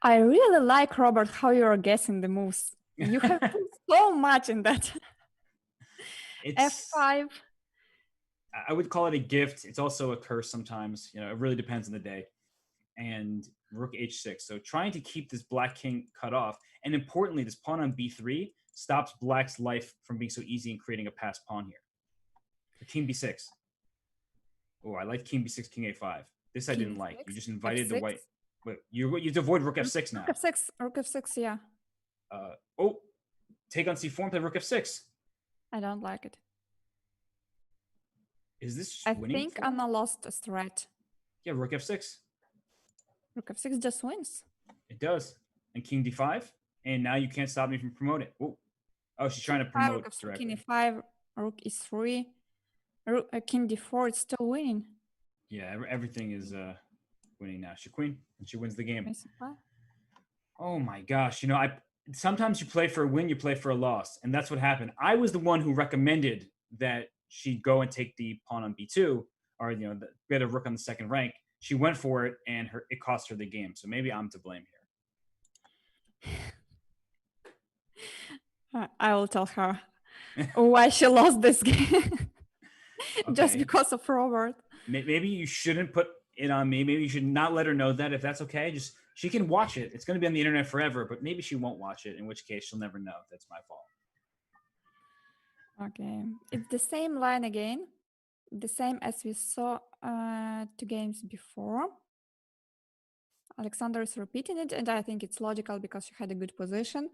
I really like, Robert, how you are guessing the moves. You have put so much in that. F5. I would call it a gift. It's also a curse sometimes. You know, it really depends on the day. And rook h6. So trying to keep this black king cut off. And importantly, this pawn on b3 stops black's life from being so easy in creating a passed pawn here. So king b6. Oh, I like king b6, king a5. This I didn't like. You just invited the white. Wait, you have to avoid rook f6 now. Rook f6, yeah. Oh, take on c4 and play rook f6. I don't like it. Is this winning? I think Anna lost a threat. Yeah, rook f6. Rook f6 just wins. It does. And king d5. And now you can't stop me from promoting. Oh, she's trying to promote directly. King e5, rook e3, king d4, it's still winning. Yeah, everything is winning now. She queen, and she wins the game. Oh my gosh. You know, sometimes you play for a win, you play for a loss. And that's what happened. I was the one who recommended that she go and take the pawn on b2, or, you know, get a rook on the second rank. She went for it, and it cost her the game. So maybe I'm to blame here. I will tell her why she lost this game. Okay. Just because of Robert. Maybe you shouldn't put it on me. Maybe you should not let her know that, if that's okay. Just, she can watch it. It's going to be on the internet forever, but maybe she won't watch it, in which case she'll never know. That's my fault. Okay. It's the same line again. The same as we saw 2 games before. Alexandra is repeating it, and I think it's logical because she had a good position.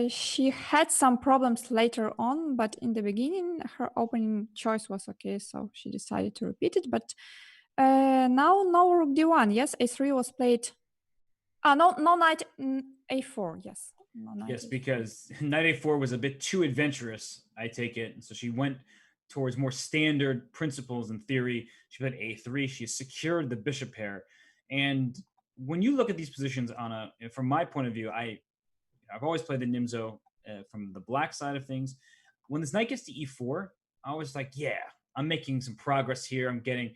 She had some problems later on, but in the beginning, her opening choice was okay, so she decided to repeat it. But now, no rook d1. Yes, a3 was played. No knight a4. Yes. No knight yes, a4. because knight a4 was a bit too adventurous, I take it. So she went towards more standard principles in theory. She played a3. She secured the bishop pair. And when you look at these positions, Anna, from my point of view, I've always played the Nimzo from the black side of things. When this knight gets to e4, I was like, yeah, I'm making some progress here. I'm getting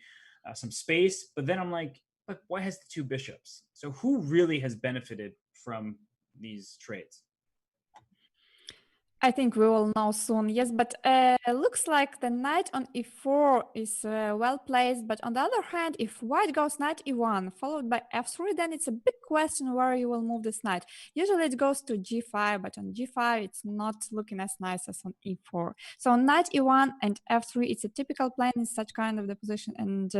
some space. But then I'm like, but white has the 2 bishops. So who really has benefited from these trades? I think we will know soon, yes, but looks like the knight on e4 is well placed, but on the other hand, if white goes knight e1 followed by f3, then it's a big question where you will move this knight. Usually it goes to g5, but on g5 it's not looking as nice as on e4. So on knight e1 and f3, it's a typical plan in such kind of the position, and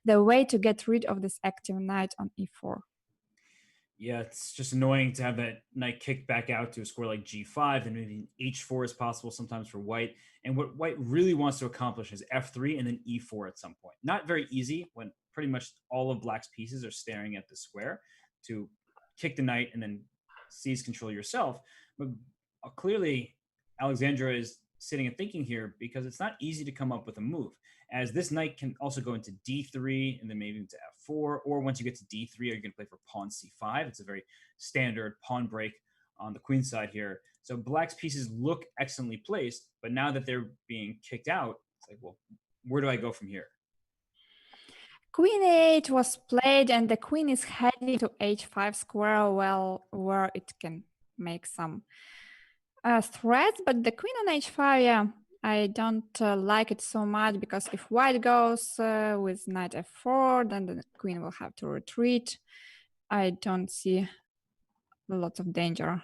the way to get rid of this active knight on e4. Yeah, it's just annoying to have that knight kicked back out to a square like g5, and maybe h4 is possible sometimes for white. And what white really wants to accomplish is f3 and then e4 at some point. Not very easy when pretty much all of black's pieces are staring at the square to kick the knight and then seize control yourself. But clearly, Alexandra is sitting and thinking here, because it's not easy to come up with a move, as this knight can also go into d3 and then maybe into f4, or once you get to d3, are you going to play for pawn c5? It's a very standard pawn break on the queen side here. So black's pieces look excellently placed, but now that they're being kicked out, it's like, well, where do I go from here? Queen a8 was played, and the queen is heading to h5 square, well, where it can make some threats. But the queen on h5, yeah, I don't like it so much, because if white goes with knight f4, then the queen will have to retreat. I don't see a lot of danger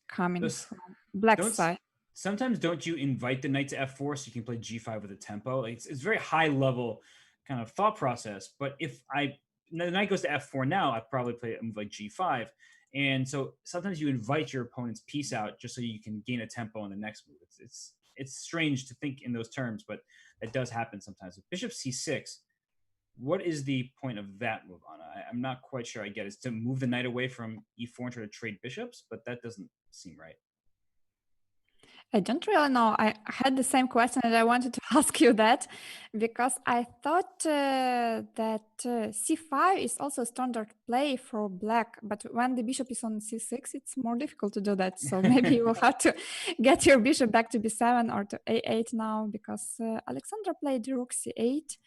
coming from black Don't side. sometimes don't you invite the knight to f4 so you can play g5 with a tempo? Like it's very high level kind of thought process. But if the knight goes to f4 now, I probably play a move like g5. And so sometimes you invite your opponent's piece out just so you can gain a tempo in the next move. It's strange to think in those terms, but that does happen sometimes. With bishop c6, what is the point of that move, Anna? I'm not quite sure I get it. It's to move the knight away from e4 and try to trade bishops, but that doesn't seem right. I don't really know. I had the same question and I wanted to ask you that, because I thought that c5 is also standard play for black, but when the bishop is on c6, it's more difficult to do that. So maybe you will have to get your bishop back to b7 or to a8 now, because Alexandra played rook c8.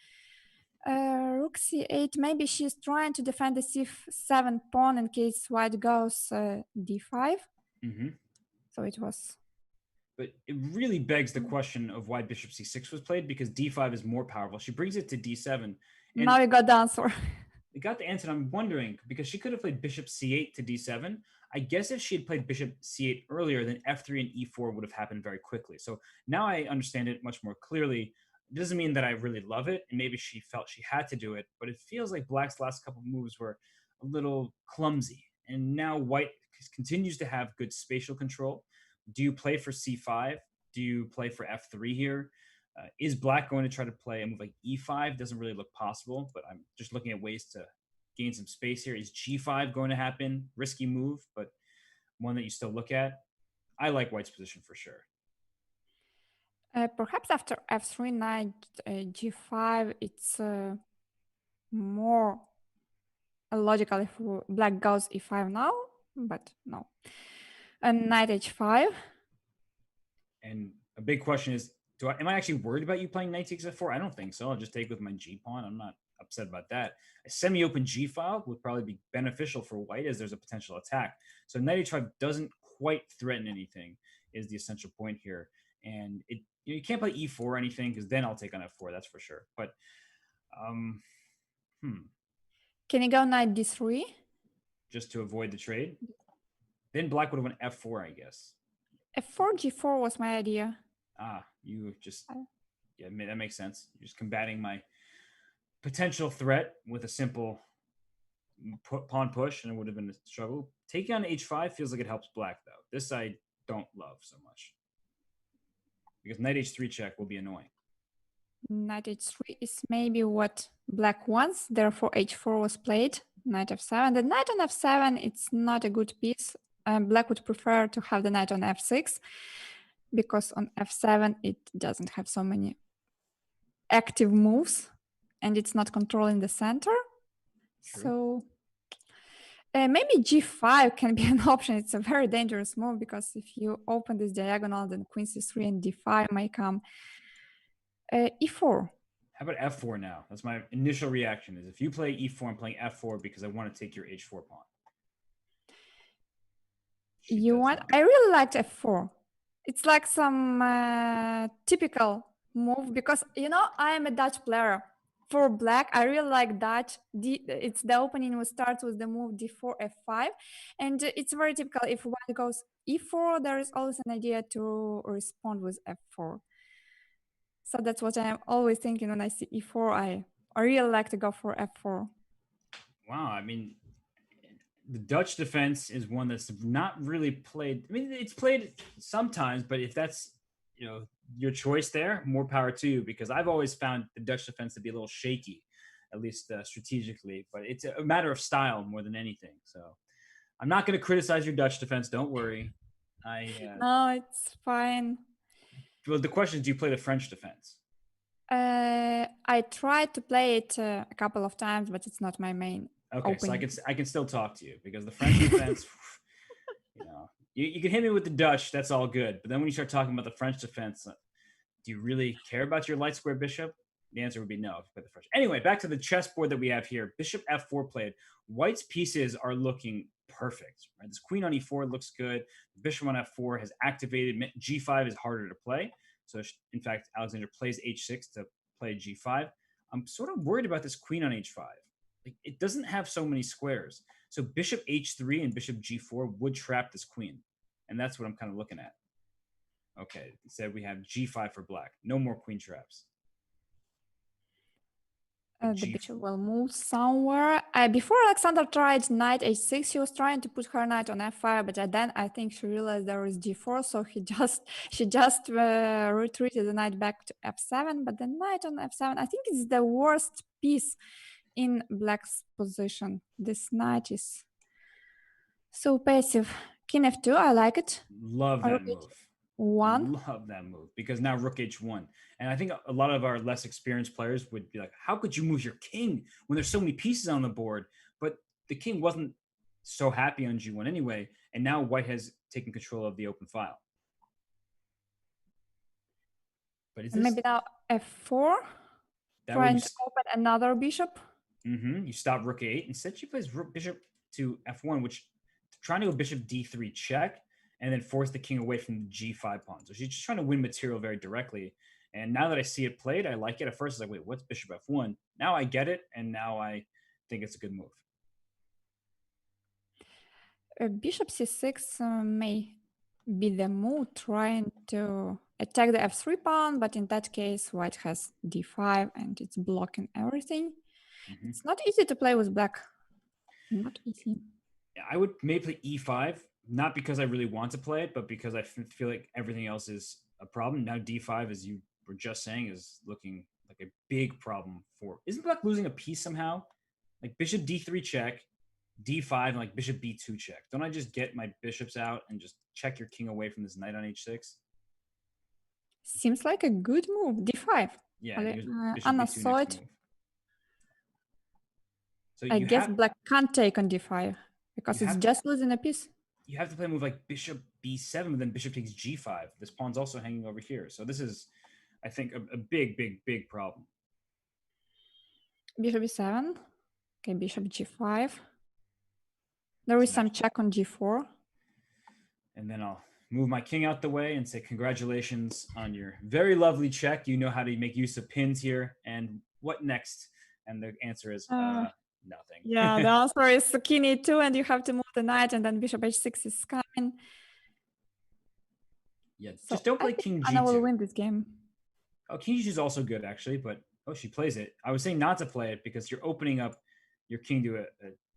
Rook c8, maybe she's trying to defend the c7 pawn in case white goes d5. Mm-hmm. So it was... But it really begs the question of why bishop c6 was played, because d5 is more powerful. She brings it to d7. And now we got the answer. we got the answer. And I'm wondering, because she could have played bishop c8 to d7. I guess if she had played bishop c8 earlier, then f3 and e4 would have happened very quickly. So now I understand it much more clearly. It doesn't mean that I really love it, and maybe she felt she had to do it, but it feels like black's last couple of moves were a little clumsy. And now white continues to have good spatial control. Do you play for c5? Do you play for f3 here? Is black going to try to play a move like e5? Doesn't really look possible, but I'm just looking at ways to gain some space here. Is g5 going to happen? Risky move, but one that you still look at. I like white's position for sure. Perhaps after f3, knight g5, it's more logical if black goes e5 now, but no. And knight h5. And a big question is, am I actually worried about you playing knight takes f4? I don't think so. I'll just take with my g pawn. I'm not upset about that. A semi-open g file would probably be beneficial for white, as there's a potential attack. So knight h5 doesn't quite threaten anything, is the essential point here. And you can't play e4 or anything, because then I'll take on f4, that's for sure. But Can you go knight d3? Just to avoid the trade? Then black would have went f4, I guess. f4, g4 was my idea. You just... Yeah, that makes sense. You're just combating my potential threat with a simple pawn push, and it would have been a struggle. Taking on h5 feels like it helps black, though. This I don't love so much, because knight h3 check will be annoying. Knight h3 is maybe what black wants, therefore h4 was played. Knight f7. The knight on f7, it's not a good piece. Black would prefer to have the knight on f6, because on f7 it doesn't have so many active moves, and it's not controlling the center. True. So maybe g5 can be an option. It's a very dangerous move, because if you open this diagonal, then queen c3 and d5 may come. E4. How about f4 now? That's my initial reaction, is if you play e4, I'm playing f4 because I want to take your h4 pawn. I really liked f4. It's like some typical move, because, I am a Dutch player. For black, I really like Dutch. It's the opening starts with the move d4, f5. And it's very typical. If white goes e4, there is always an idea to respond with f4. So that's what I'm always thinking when I see e4. I really like to go for f4. Wow, I mean, the Dutch defense is one that's not really played. I mean, it's played sometimes, but if that's your choice there, more power to you, because I've always found the Dutch defense to be a little shaky, at least strategically. But it's a matter of style more than anything. So I'm not going to criticize your Dutch defense. Don't worry. No, it's fine. Well, the question is, do you play the French defense? I tried to play it a couple of times, but it's not my main. Okay, opening. So I can still talk to you, because the French defense, you can hit me with the Dutch, that's all good. But then when you start talking about the French defense, do you really care about your light square bishop? The answer would be no if you play the French. Anyway, back to the chessboard that we have here. Bishop f4 played. White's pieces are looking perfect, right? This queen on e4 looks good. Bishop on f4 has activated. G5 is harder to play. So in fact, Alexandra plays h6 to play g5. I'm sort of worried about this queen on h5. Like, it doesn't have so many squares. So bishop h3 and bishop g4 would trap this queen. And that's what I'm kind of looking at. Okay, instead we have g5 for black. No more queen traps. The bishop will move somewhere. Before Alexandra tried knight h6, she was trying to put her knight on f5, but then I think she realized there is d4, so she just retreated the knight back to f7. But the knight on f7, I think, is the worst piece in black's position. This knight is so passive. King f2, I like it. Love that move. Love that move, because now rook h1. And I think a lot of our less experienced players would be like, how could you move your king when there's so many pieces on the board? But the king wasn't so happy on g1 anyway, and now white has taken control of the open file. But is this... Maybe now f4, trying to open another bishop. You stop rook a8. Instead, she plays rook bishop to f1, which trying to go bishop d3 check, and then force the king away from the g5 pawn. So she's just trying to win material very directly. And now that I see it played, I like it. At first, I was like, wait, what's bishop f1? Now I get it, and now I think it's a good move. Bishop c6 may be the move, trying to attack the f3 pawn, but in that case, white has d5, and it's blocking everything. It's not easy to play with black. Not easy. I would maybe play e5, not because I really want to play it, but because I feel like everything else is a problem. Now d5, as you were just saying, is looking like a big problem for... Isn't black losing a piece somehow? Like bishop d3 check, d5, and like bishop b2 check. Don't I just get my bishops out and just check your king away from this knight on h6? Seems like a good move. d5. Yeah, bishop Anna b2 saw next it. move. So I guess black can't take on d5 because it's just losing a piece. You have to play a move like bishop b7, but then bishop takes g5. This pawn's also hanging over here. So this is, I think, a big, big, big problem. Bishop b7. Okay, bishop g5. There is some check on g4. And then I'll move my king out the way and say congratulations on your very lovely check. You know how to make use of pins here. And what next? And the answer is nothing. Yeah, the answer is king e2, and you have to move the knight, and then bishop h6 is coming. Yeah, so just don't play king g2. Anna will win this game. Oh, king g2 is also good, actually, but she plays it. I was saying not to play it because you're opening up your king to a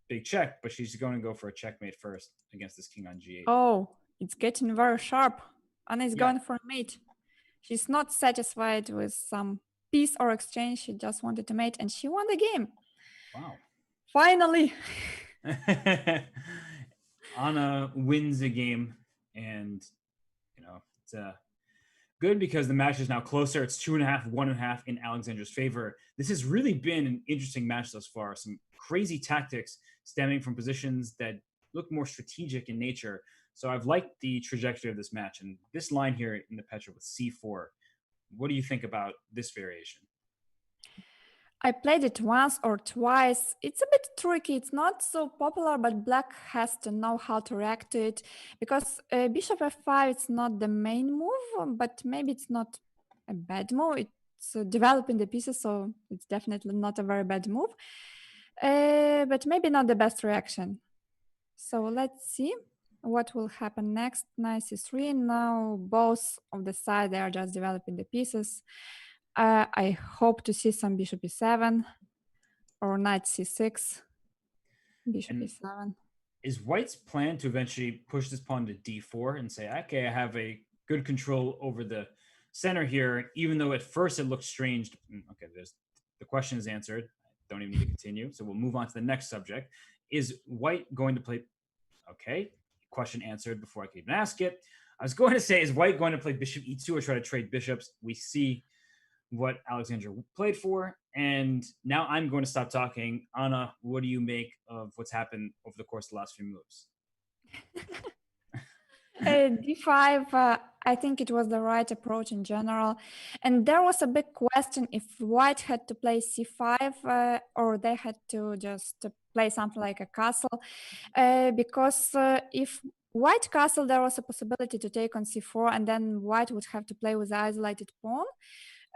big check, but she's going to go for a checkmate first against this king on g8. Oh, it's getting very sharp. Anna is going for a mate. She's not satisfied with some piece or exchange. She just wanted to mate, and she won the game. Wow. Finally. Anna wins the game, and it's good because the match is now closer. It's 2.5, 1.5 in Alexandra's favor. This has really been an interesting match thus far. Some crazy tactics stemming from positions that look more strategic in nature. So I've liked the trajectory of this match. And this line here in the Petra with c4, what do you think about this variation? I played it once or twice. It's a bit tricky. It's not so popular, but black has to know how to react to it, because bishop f5, it's not the main move, but maybe it's not a bad move. It's developing the pieces, so it's definitely not a very bad move, but maybe not the best reaction. So let's see what will happen next. Knight c3. Now both of the sides, they are just developing the pieces. I hope to see some bishop e7 or knight c6, bishop e7. Is white's plan to eventually push this pawn to d4 and say, okay, I have a good control over the center here, even though at first it looks strange? Okay, the question is answered. I don't even need to continue. So we'll move on to the next subject. Is white going to play... Okay, question answered before I could even ask it. I was going to say, is white going to play bishop e2 or try to trade bishops? We see what Alexandra played for, and now I'm going to stop talking. Anna, what do you make of what's happened over the course of the last few moves? d5, I think it was the right approach in general, and there was a big question if white had to play c5 or they had to just play something like a castle, because if white castle, there was a possibility to take on c4, and then white would have to play with the isolated pawn.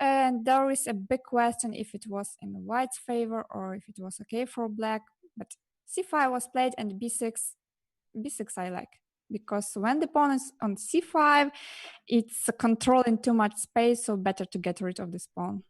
And there is a big question if it was in white's favor or if it was okay for black. But c5 was played, and b6 I like, because when the pawn is on c5, it's controlling too much space, so better to get rid of this pawn.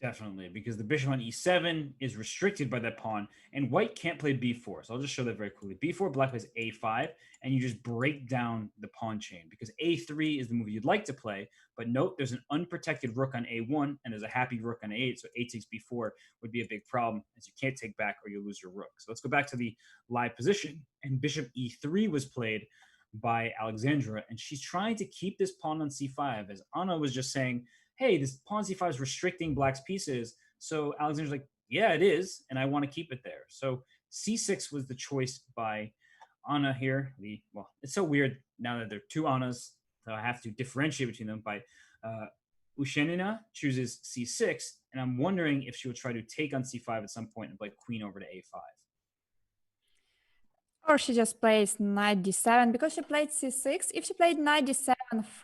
Definitely, because the bishop on e7 is restricted by that pawn, and white can't play b4. So I'll just show that very quickly. b4, black plays a5, and you just break down the pawn chain, because a3 is the move you'd like to play, but note there's an unprotected rook on a1, and there's a happy rook on a8, so a takes b4 would be a big problem, as you can't take back or you lose your rook. So let's go back to the live position, and bishop e3 was played by Alexandra, and she's trying to keep this pawn on c5, as Anna was just saying, hey, this pawn c5 is restricting black's pieces. So Alexander's like, yeah, it is, and I want to keep it there. So c6 was the choice by Anna here. Well, it's so weird now that there are two Annas, so I have to differentiate between them. By Ushenina chooses c6, and I'm wondering if she will try to take on c5 at some point and play queen over to a5. Or she just plays knight d7, because she played c6. If she played knight d7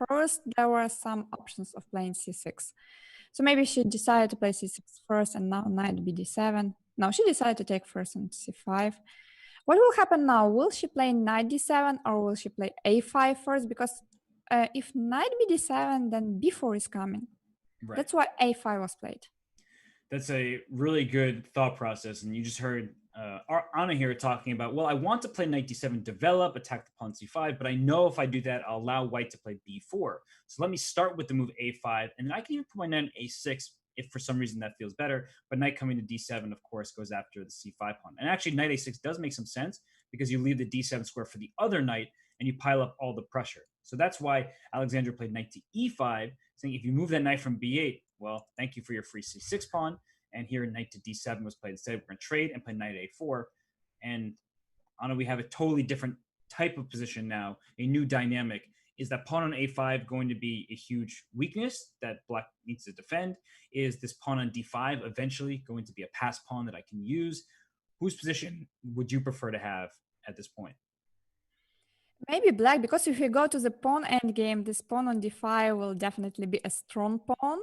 first, there were some options of playing c6. So maybe she decided to play c6 first, and now knight bd7. No, she decided to take first on c5. What will happen now? Will she play knight d7, or will she play a5 first? Because if knight bd7, then b4 is coming. Right. That's why a5 was played. That's a really good thought process. And you just heard Anna here talking about, well, I want to play knight d7, develop, attack the pawn c5, but I know if I do that, I'll allow white to play b4. So let me start with the move a5, and then I can even put my knight on a6 if for some reason that feels better. But knight coming to d7, of course, goes after the c5 pawn. And actually, knight a6 does make some sense, because you leave the d7 square for the other knight, and you pile up all the pressure. So that's why Alexandra played knight to e5, saying if you move that knight from b8, well, thank you for your free c6 pawn. And here knight to d7 was played instead. We're going to trade and play knight a4. And Anna, we have a totally different type of position now, a new dynamic. Is that pawn on a5 going to be a huge weakness that black needs to defend? Is this pawn on d5 eventually going to be a pass pawn that I can use? Whose position would you prefer to have at this point? Maybe black, because if you go to the pawn endgame, this pawn on d5 will definitely be a strong pawn.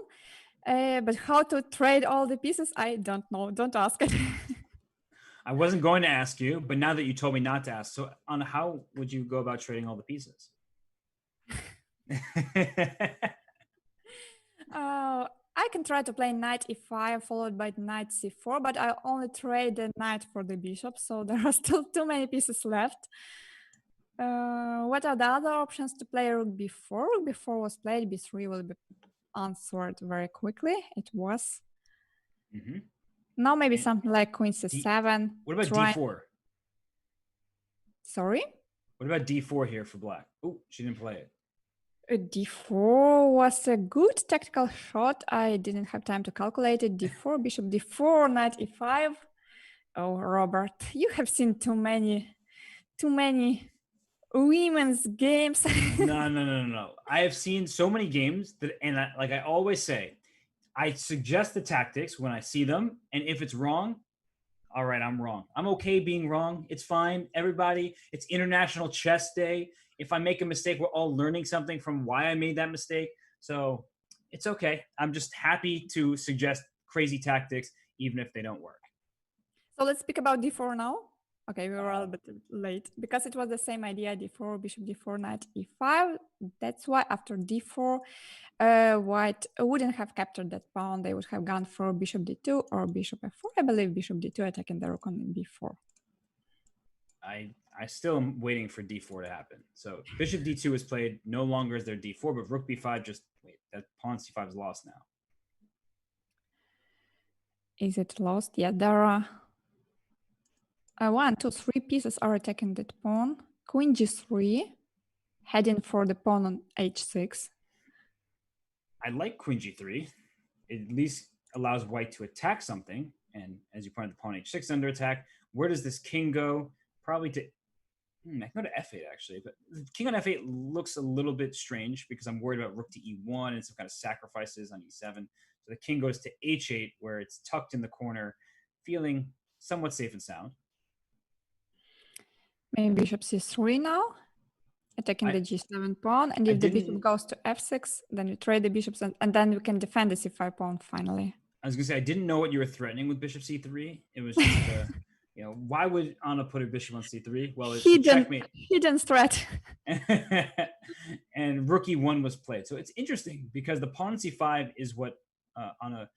But how to trade all the pieces, I don't know. Don't ask it. I wasn't going to ask you, but now that you told me not to ask, so Anna, how would you go about trading all the pieces? I can try to play knight e5 followed by knight c4, but I only trade the knight for the bishop, so there are still too many pieces left. What are the other options to play? Rook b4. Rook b4 was played. b3 will be answered very quickly. It was. Mm-hmm. Now maybe something like queen c7. What about d4? Sorry? What about d4 here for black? Oh, she didn't play it. d4 was a good tactical shot. I didn't have time to calculate it. d4, bishop d4, knight e5. Oh, Robert, you have seen too many women's games. No. I have seen so many games that, and like I always say, I suggest the tactics when I see them, and if it's wrong, all right, I'm wrong. I'm okay being wrong. It's fine. Everybody, it's International Chess Day. If I make a mistake, we're all learning something from why I made that mistake. So it's okay. I'm just happy to suggest crazy tactics, even if they don't work. So let's speak about d4 now. Okay, we were a little bit late because it was the same idea, d4, bishop d4, knight e5. That's why after d4, white wouldn't have captured that pawn. They would have gone for bishop d2 or bishop f4. I believe bishop d2 attacking the rook on b4. I still am waiting for d4 to happen. So bishop d2 is played. No longer is there d4, but rook b5 just, wait, that pawn c5 is lost now. Is it lost? Yeah, there are 1, 2, 3 pieces are attacking that pawn. Queen g3, heading for the pawn on h6. I like queen g3. It at least allows white to attack something. And as you pointed, the pawn h6 under attack. Where does this king go? Probably to I can go to f8 actually, but king on f8 looks a little bit strange because I'm worried about rook to e1 and some kind of sacrifices on e7. So the king goes to h8 where it's tucked in the corner, feeling somewhat safe and sound. Maybe bishop c3 now, attacking the g7 pawn. And if the bishop goes to f6, then you trade the bishops, and then we can defend the c5 pawn finally. I was going to say, I didn't know what you were threatening with bishop c3. It was just, why would Anna put a bishop on c3? Well, it's a checkmate. Hidden threat. And rook e1 was played. So it's interesting because the pawn on c5 is what Anna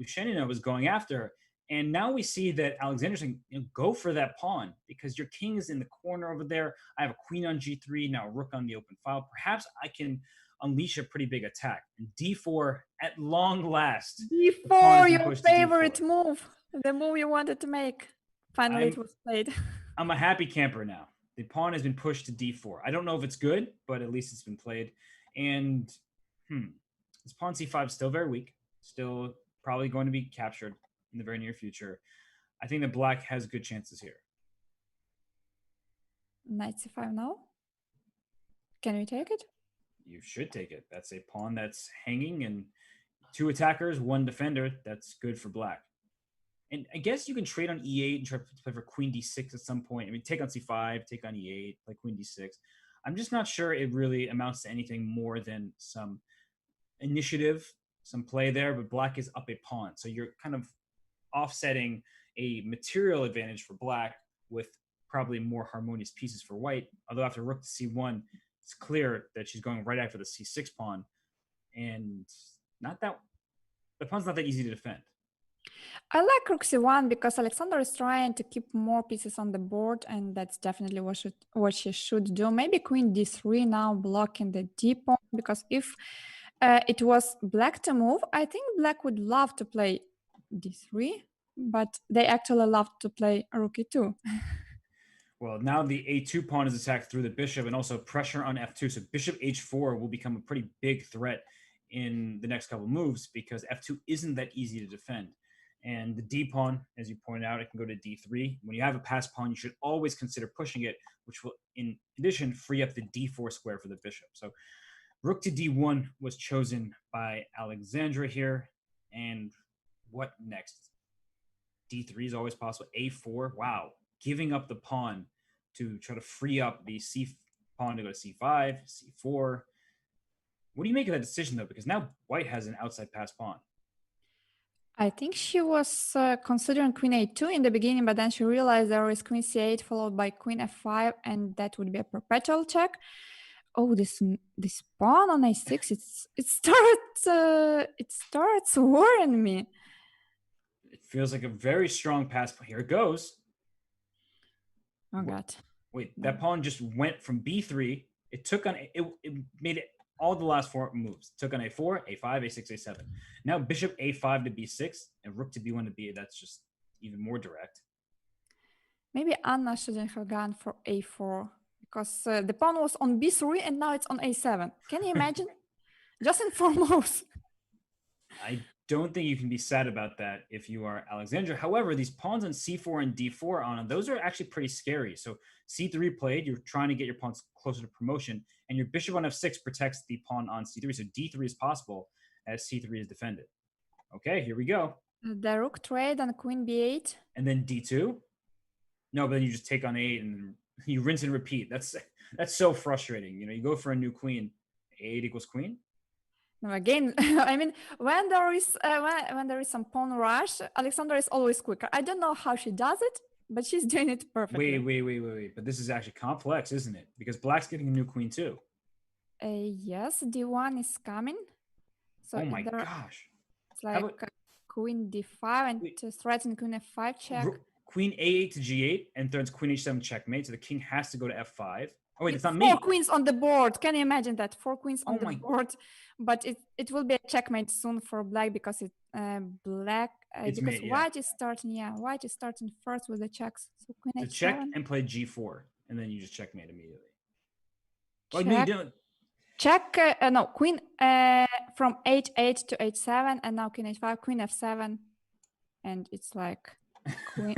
Ushenina was going after. And now we see that Alexandra's saying, go for that pawn because your king is in the corner over there. I have a queen on g3, now a rook on the open file. Perhaps I can unleash a pretty big attack. And d4, at long last. d4, your favorite move. The move you wanted to make. Finally, it was played. I'm a happy camper now. The pawn has been pushed to d4. I don't know if it's good, but at least it's been played. And this pawn c5 is still very weak. Still probably going to be captured in the very near future. I think that black has good chances here. Knight c5 now? Can we take it? You should take it. That's a pawn that's hanging and 2 attackers, 1 defender. That's good for black. And I guess you can trade on e8 and try to play for queen d6 at some point. I mean, take on c5, take on e8, play queen d6. I'm just not sure it really amounts to anything more than some initiative, some play there, but black is up a pawn. So you're kind of offsetting a material advantage for black with probably more harmonious pieces for white. Although after rook to c1, it's clear that she's going right after the c6 pawn. And the pawn's not that easy to defend. I like rook c1 because Alexandra is trying to keep more pieces on the board, and that's definitely what she should do. Maybe queen d3 now, blocking the d pawn, because if it was black to move, I think black would love to play d3, but they actually love to play rook e2. Well, now the a2 pawn is attacked through the bishop and also pressure on f2. So bishop h4 will become a pretty big threat in the next couple of moves because f2 isn't that easy to defend. And the d pawn, as you pointed out, it can go to d3. When you have a passed pawn, you should always consider pushing it, which will, in addition, free up the d4 square for the bishop. So rook to d1 was chosen by Alexandra here. And what next? d3 is always possible. a4, wow. Giving up the pawn to try to free up the c pawn to go to c5, c4. What do you make of that decision, though? Because now white has an outside pass pawn. I think she was considering queen a2 in the beginning, but then she realized there is queen c8 followed by queen f5, and that would be a perpetual check. Oh, this pawn on a6, it starts worrying me. It feels like a very strong pass. Here it goes. Oh God! Wait, that pawn just went from b3. It took on it made it all the last 4 moves. It took on a4, a5, a6, a7. Now bishop a5 to b6 and rook to b1 to b8. That's just even more direct. Maybe Anna shouldn't have gone for a4 because the pawn was on b3 and now it's on a7. Can you imagine? Just in 4 moves. I don't think you can be sad about that if you are Alexandra. However, these pawns on c4 and d4 on those are actually pretty scary. So c3 played, you're trying to get your pawns closer to promotion, and your bishop on f6 protects the pawn on c3. So d3 is possible as c3 is defended. Okay, here we go. The rook trade on queen b8. And then d2. No, but then you just take on 8 and you rinse and repeat. That's so frustrating. You go for a new queen. 8 equals queen. No, again, I mean, when there is some pawn rush, Alexandra is always quicker. I don't know how she does it, but she's doing it perfectly. Wait. But this is actually complex, isn't it? Because black's getting a new queen too. Yes, d1 is coming. So oh my gosh. It's like queen d5 and to threaten queen f5 check. Queen a8 to g8 and threatens queen h7 checkmate. So the king has to go to f5. Oh, wait, it's not me. 4 queens on the board. Can you imagine that? 4 queens on the board. But it will be a checkmate soon for black because white is starting. Yeah, white is starting first with the checks. So queen h7. Check and play g4, and then you just checkmate immediately. Check. Oh, no, you don't. Check. No, queen from h8 to h7, and now queen h5, queen f7, and it's like queen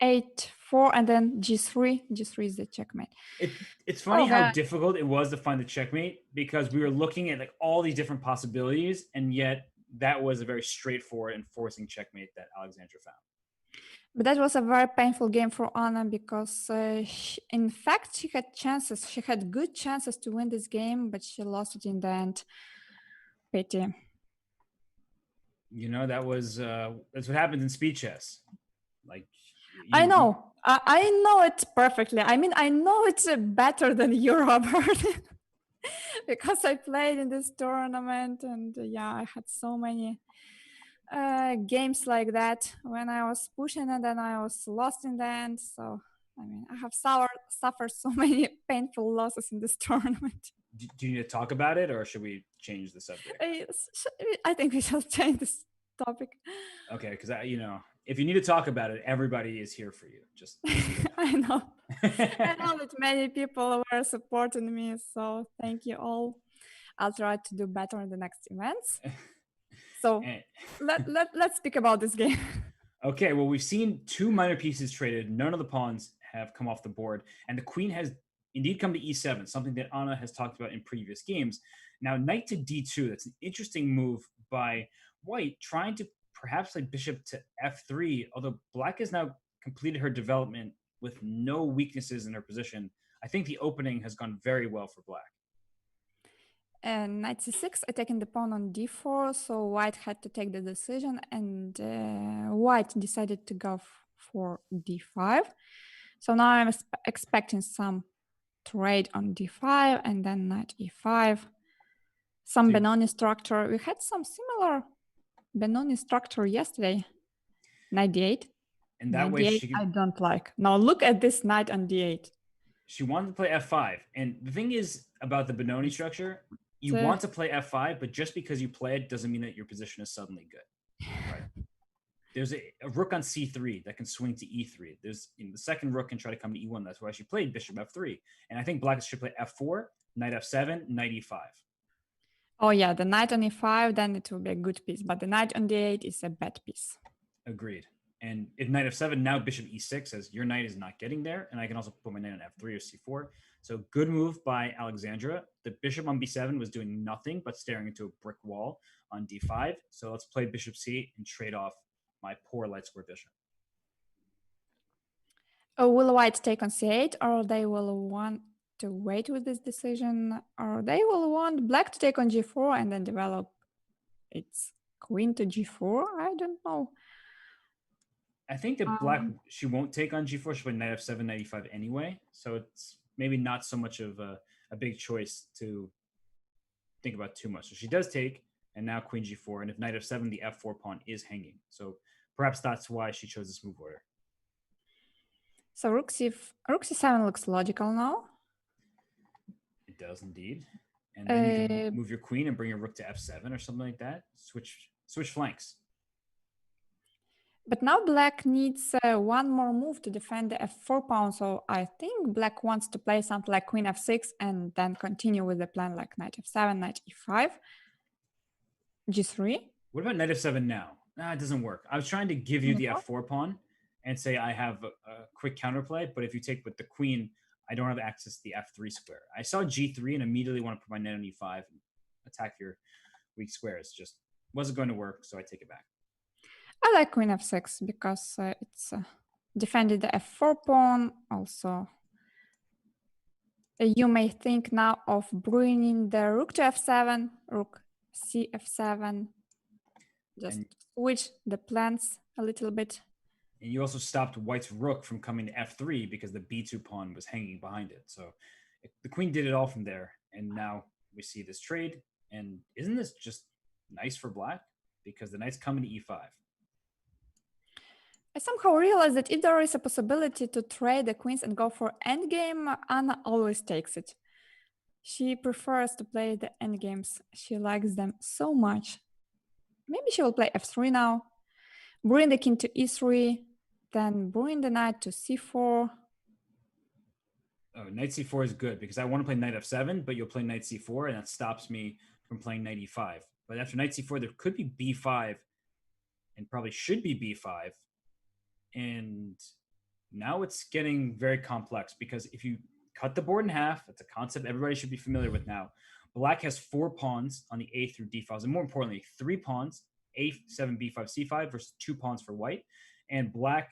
h4 and then g3. G3 is the checkmate. It's funny how difficult it was to find the checkmate because we were looking at like all these different possibilities, and yet that was a very straightforward and forcing checkmate that Alexandra found. But that was a very painful game for Anna because, in fact, she had chances. She had good chances to win this game, but she lost it in the end. Pity. You know, that's what happens in speed chess. Like I you, you know. I know it perfectly. I mean, I know it's better than you, Robert, because I played in this tournament, and yeah, I had so many games like that when I was pushing and then I was lost in the end. So, I mean, I have suffered so many painful losses in this tournament. do you need to talk about it, or should we change the subject? I think we shall change this topic. Okay, because if you need to talk about it, everybody is here for you. Just so you know. I know. I know that many people were supporting me, so thank you all. I'll try to do better in the next events. So And- let's speak about this game. okay, well, we've seen two minor pieces traded. None of the pawns have come off the board, and the queen has indeed come to e7, something that Anna has talked about in previous games. Now, knight to d2, that's an interesting move by white, trying to perhaps play bishop to f3, although black has now completed her development with no weaknesses in her position. I think the opening has gone very well for black. And knight c6, attacking the pawn on d4, so white had to take the decision, and white decided to go for d5. So now I'm expecting some trade on d5 and then knight e5. Some Benoni structure. We had some similar Benoni structure yesterday. Knight d8. And that Knight way d8 I don't like. Now look at this knight on d8. She wanted to play f5. And the thing is about the Benoni structure, you want to play f5, but just because you play it doesn't mean that your position is suddenly good. Right? There's a rook on c3 that can swing to e3. There's the second rook can try to come to e1. That's why she played bishop f3. And I think black should play f4, knight f7, knight e5. Oh yeah, the knight on e5, then it will be a good piece. But the knight on d8 is a bad piece. Agreed. And if knight f7, now bishop e6 says your knight is not getting there. And I can also put my knight on f3 or c4. So good move by Alexandra. The bishop on b7 was doing nothing but staring into a brick wall on d5. So let's play bishop c and trade off my poor light square bishop. Oh, will white take on c8, or they will want to wait with this decision, or they will want black to take on g4 and then develop its queen to g4? I don't know. I think that black, she won't take on g4. She'll play knight f7, knight e5 anyway. So it's maybe not so much of a big choice to think about too much. So she does take, and now queen g4. And if knight f7, the f4 pawn is hanging. So perhaps that's why she chose this move order. So rook c7 looks logical now. It does indeed. And then you can move your queen and bring your rook to f7 or something like that. Switch flanks. But now black needs one more move to defend the f4 pawn. So I think black wants to play something like queen f6 and then continue with the plan like knight f7, knight e5, g3. What about knight f7 now? Nah, it doesn't work. I was trying to give you the f4 pawn and say I have a quick counterplay, but if you take with the queen, I don't have access to the f3 square. I saw g3 and immediately want to put my knight on e5 and attack your weak squares. Just wasn't going to work, so I take it back. I like queen f6 because it's defended the f4 pawn. Also, you may think now of bringing the rook to f7, rook cf7. Just switch the plans a little bit. And you also stopped white's rook from coming to f3 because the b2 pawn was hanging behind it. So the queen did it all from there. And now we see this trade. And isn't this just nice for black? Because the knight's coming to e5. I somehow realized that if there is a possibility to trade the queens and go for endgame, Anna always takes it. She prefers to play the endgames. She likes them so much. Maybe she will play f3 now, bring the king to e3, then bring the knight to c4. Oh, knight c4 is good because I want to play knight f7, but you'll play knight c4, and that stops me from playing knight e5. But after knight c4, there could be b5, and probably should be b5. And now it's getting very complex because if you cut the board in half, it's a concept everybody should be familiar with now. Black has 4 pawns on the a through d files, and more importantly, 3 pawns, a7, b5, c5 versus 2 pawns for white. And black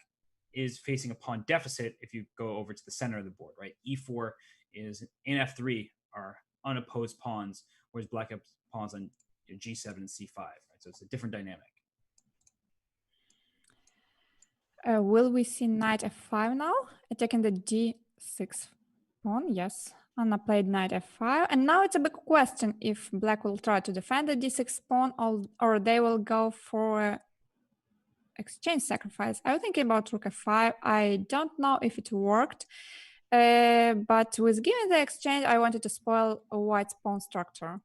is facing a pawn deficit if you go over to the center of the board, right? E4 is in F3 are unopposed pawns, whereas black has pawns on G7 and C5, right? So it's a different dynamic. Will we see knight f5 now? Attacking the d6 pawn, yes. Anna played knight f5, and now it's a big question if black will try to defend the d6 pawn or they will go for exchange sacrifice. I was thinking about rook f5. I don't know if it worked, but with giving the exchange, I wanted to spoil a white's pawn structure.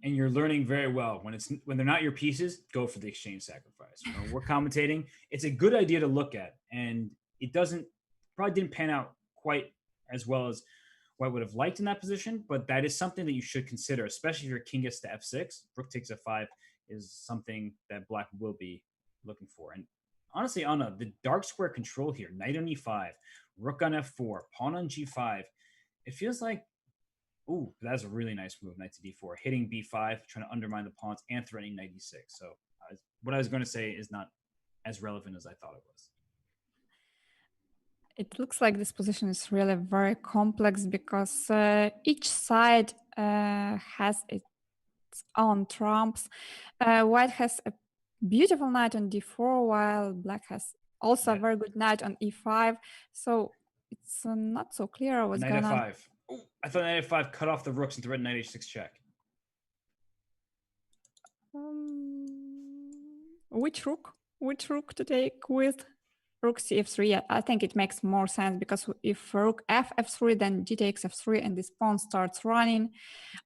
And you're learning very well when they're not your pieces, go for the exchange sacrifice. When we're commentating, it's a good idea to look at, and it probably didn't pan out quite as well as White would have liked in that position, but that is something that you should consider, especially if your king gets to f6. Rook takes f5 is something that black will be looking for. And honestly, Anna, the dark square control here, knight on e5, rook on f4, pawn on g5, it feels like, ooh, that's a really nice move, knight to d4, hitting b5, trying to undermine the pawns and threatening knight e6. So what I was going to say is not as relevant as I thought it was. It looks like this position is really very complex because each side has its own trumps. White has a beautiful knight on d4, while black has also a very good knight on e5. So it's not so clear what's going on. Knight f5. Oh, I thought knight f5 cut off the rooks and threatened knight h6 check. Which rook? Which rook to take with? Rook c3. I think it makes more sense because if rook f3, then d takes f3 and this pawn starts running.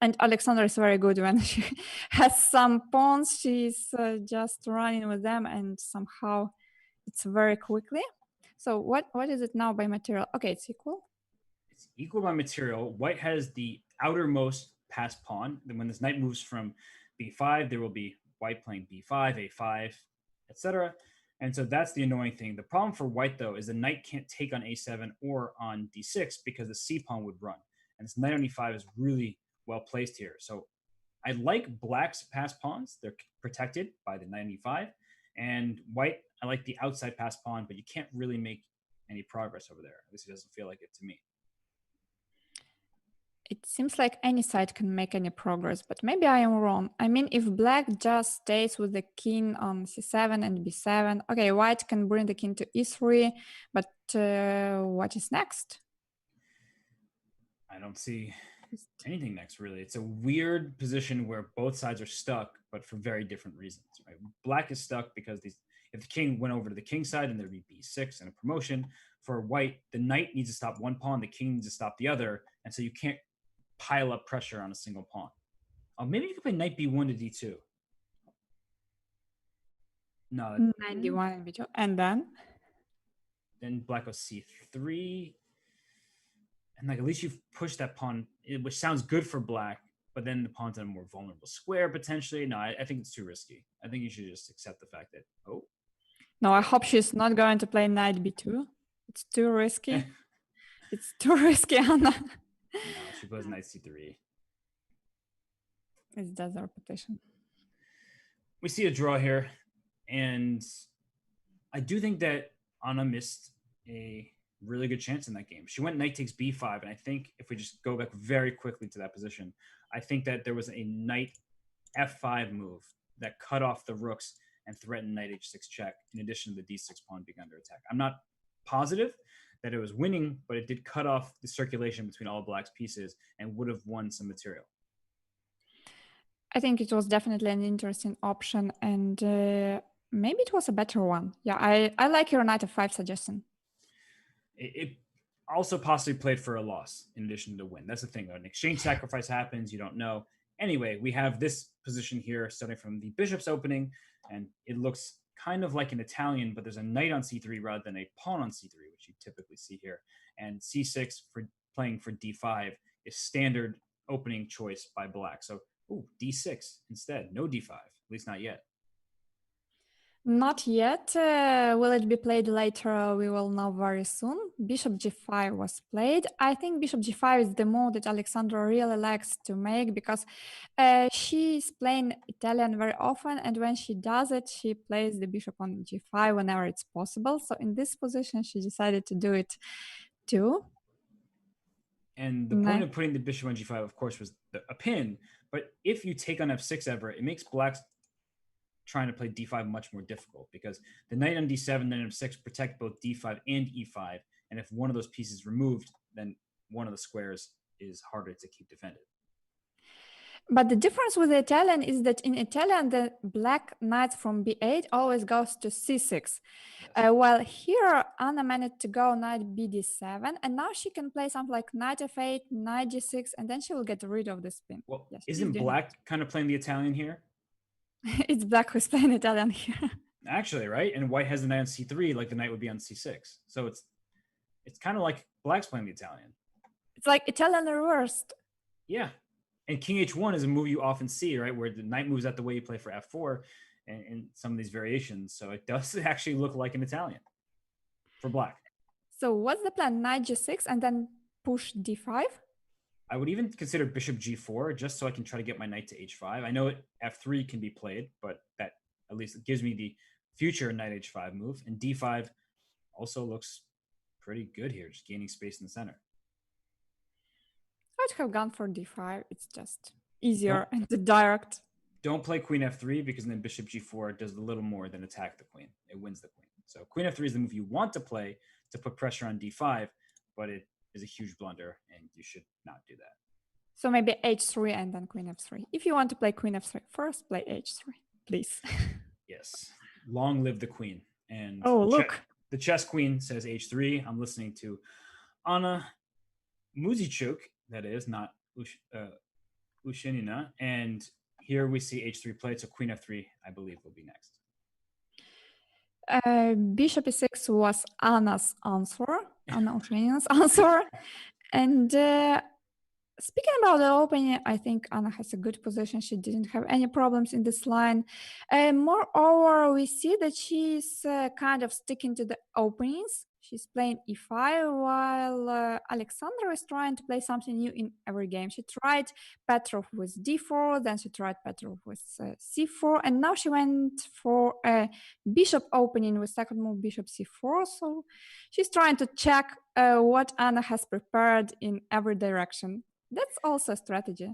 And Alexandra is very good when she has some pawns. She's just running with them and somehow it's very quickly. So what is it now by material? Okay, it's equal. It's equal by material. White has the outermost passed pawn. Then when this knight moves from b5, there will be white playing b5, a5, etc. And so that's the annoying thing. The problem for white, though, is the knight can't take on a7 or on d6 because the c pawn would run. And this knight on e5 is really well placed here. So I like black's passed pawns. They're protected by the knight on e5. And white, I like the outside passed pawn, but you can't really make any progress over there. At least it doesn't feel like it to me. It seems like any side can make any progress, but maybe I am wrong. I mean, if black just stays with the king on c7 and b7, okay, white can bring the king to e3, but what is next? I don't see anything next, really. It's a weird position where both sides are stuck, but for very different reasons. Right? Black is stuck because if the king went over to the king side, then there'd be b6 and a promotion. For white, the knight needs to stop one pawn, the king needs to stop the other, and so you can't pile up pressure on a single pawn. Maybe you could play knight b1 to d2. No. Knight d1 and b2. And then black goes c3. And like at least you've pushed that pawn, which sounds good for black, but then the pawn's in a more vulnerable square potentially. No, I think it's too risky. I think you should just accept the fact that, No, I hope she's not going to play knight b2. It's too risky. It's too risky, Anna. No, she plays knight c3. It does the repetition. We see a draw here, and I do think that Anna missed a really good chance in that game. She went knight takes b5, and I think if we just go back very quickly to that position, I think that there was a knight f5 move that cut off the rooks and threatened knight h6 check, in addition to the d6 pawn being under attack. I'm not positive that it was winning, but it did cut off the circulation between all black's pieces and would have won some material. I think it was definitely an interesting option, and maybe it was a better one. Yeah, I like your knight f5 suggestion. It also possibly played for a loss in addition to win. That's the thing. An exchange sacrifice happens, you don't know. Anyway, we have this position here starting from the bishop's opening, and it looks kind of like an Italian, but there's a knight on c3 rather than a pawn on c3, which you typically see here. And c6 for playing for d5 is standard opening choice by black. So, d6 instead, no d5, at least not yet. Not yet. Will it be played later? We will know very soon. Bishop g5 was played. I think bishop g5 is the move that Alexandra really likes to make because she's playing Italian very often, and when she does it, she plays the bishop on g5 whenever it's possible. So in this position, she decided to do it too. And the point of putting the bishop on g5, of course, was a pin. But if you take on f6 ever, it makes black's trying to play d5 much more difficult because the knight on d7, knight on f6 protect both d5 and e5. And if one of those pieces is removed, then one of the squares is harder to keep defended. But the difference with the Italian is that in Italian, the black knight from b8 always goes to c6. Yes. While here, Anna managed to go knight bd7, and now she can play something like knight f8, knight g6, and then she will get rid of the spin. Well, yes, isn't black kind of playing the Italian here? It's black who's playing Italian here. Actually, right? And white has the knight on c3, like the knight would be on c6. So it's kind of like black's playing the Italian. It's like Italian reversed. Yeah. And king h1 is a move you often see, right? Where the knight moves out the way you play for f4 and some of these variations. So it does actually look like an Italian for black. So what's the plan? Knight g6 and then push d5? I would even consider bishop g4 just so I can try to get my knight to h5. I know f3 can be played, but that at least gives me the future knight h5 move. And d5 also looks pretty good here, just gaining space in the center. I'd have gone for d5. It's just easier and direct. Don't play queen f3 because then bishop g4 does a little more than attack the queen. It wins the queen. So queen f3 is the move you want to play to put pressure on d5, but it is a huge blunder and you should not do that. So maybe h3 and then queen f3. If you want to play queen f3 first, play h3, please. Yes. Long live the queen. And look. The chess queen says h3. I'm listening to Anna Muzychuk, that is, not Ushenina. And here we see h3 played, so queen f3, I believe, will be next. Bishop e6 was Anna's answer, Anna Ushenina's answer. And speaking about the opening, I think Anna has a good position. She didn't have any problems in this line. Moreover, we see that she's kind of sticking to the openings. She's playing e5 while Alexandra is trying to play something new in every game. She tried Petrov with d4, then she tried Petrov with c4, and now she went for a bishop opening with second move bishop c4. So she's trying to check what Anna has prepared in every direction. That's also a strategy.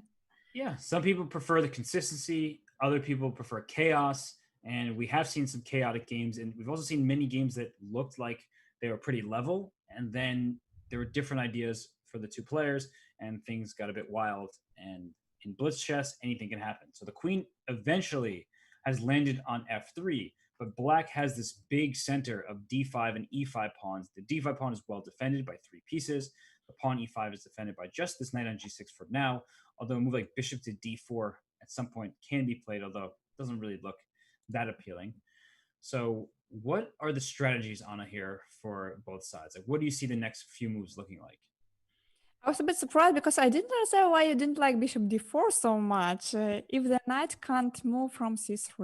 Yeah, some people prefer the consistency, other people prefer chaos, and we have seen some chaotic games, and we've also seen many games that looked like they were pretty level, and then there were different ideas for the two players, and things got a bit wild. And in blitz chess, anything can happen. So the queen eventually has landed on f3, but black has this big center of d5 and e5 pawns. The d5 pawn is well defended by 3 pieces. The pawn e5 is defended by just this knight on g6 for now, although a move like bishop to d4 at some point can be played, although it doesn't really look that appealing. So what are the strategies, Anna, here for both sides? Like, what do you see the next few moves looking like? I was a bit surprised because I didn't understand why you didn't like bishop d4 so much. If the knight can't move from c3,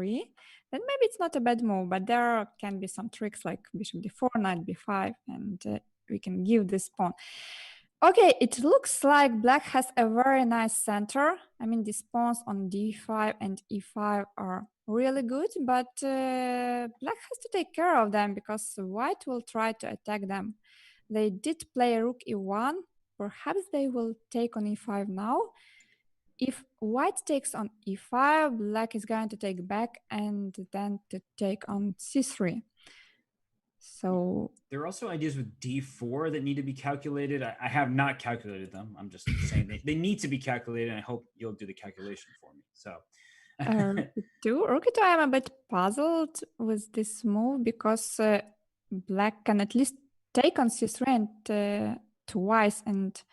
then maybe it's not a bad move, but there can be some tricks like bishop d4, knight b5, and we can give this pawn. Okay, it looks like black has a very nice center. I mean, these pawns on d5 and e5 are really good, but black has to take care of them because white will try to attack them. They did play rook e1. Perhaps they will take on e5 now. If white takes on e5, black is going to take back and then to take on c3. So there are also ideas with d4 that need to be calculated. I have not calculated them. I'm just saying they need to be calculated, and I hope you'll do the calculation for me. So rook e2, I'm a bit puzzled with this move because black can at least take on c3 and twice and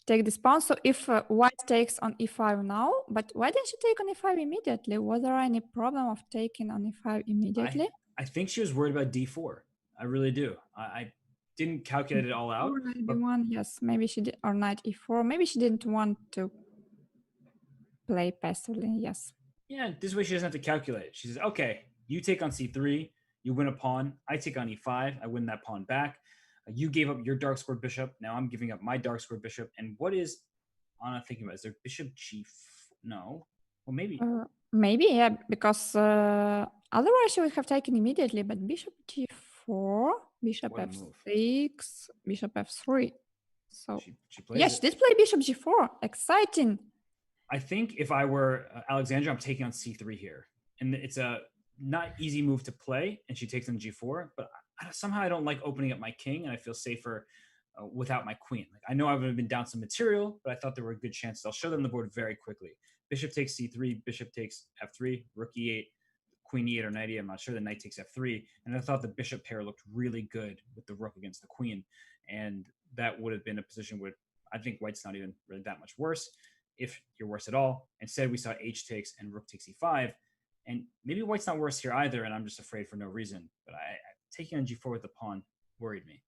take this pawn. So if white takes on e5 now, but why didn't she take on e5 immediately? Was there any problem of taking on e5 immediately? I think she was worried about d4. I really do. I didn't calculate it all out. Knight b1, yes, maybe she did, or knight e4. Maybe she didn't want to play passively, yes. Yeah, this way she doesn't have to calculate it. She says, okay, you take on c3, You win a pawn. I take on e5. I win that pawn back. You gave up your dark squared bishop. Now I'm giving up my dark squared bishop. And what is Anna thinking about? Is there bishop g4? No. Well, maybe. Maybe, yeah, because otherwise she would have taken immediately, but bishop g4, bishop What a move. f6, bishop f3. So, She plays yeah, it. she did play bishop g4. Exciting. I think if I were Alexandra, I'm taking on c3 here. And it's a not easy move to play, and she takes on g4, but somehow I don't like opening up my king, and I feel safer without my queen. Like I know I would have been down some material, but I thought there were good chances. I'll show them the board very quickly. Bishop takes c3, bishop takes f3, rook e8, queen e8 or knight e8. I'm not sure. The knight takes f3, and I thought the bishop pair looked really good with the rook against the queen, and that would have been a position where I think white's not even really that much worse, if you're worse at all. Instead, we saw h takes and rook takes e5, and maybe white's not worse here either, and I'm just afraid for no reason. But taking on g4 with the pawn worried me.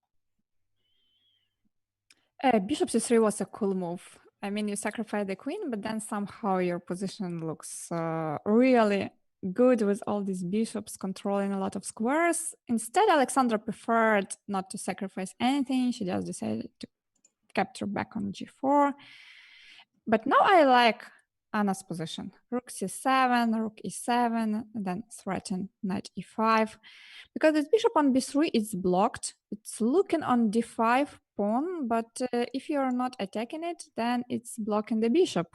Bishop c3 was a cool move. I mean, you sacrifice the queen, but then somehow your position looks really good with all these bishops controlling a lot of squares. Instead, Alexandra preferred not to sacrifice anything. She just decided to capture back on g4. But now I like Anna's position. Rook c7, rook e7, then threaten knight e5. Because this bishop on b3 is blocked. It's looking on d5 pawn, but if you're not attacking it, then it's blocking the bishop.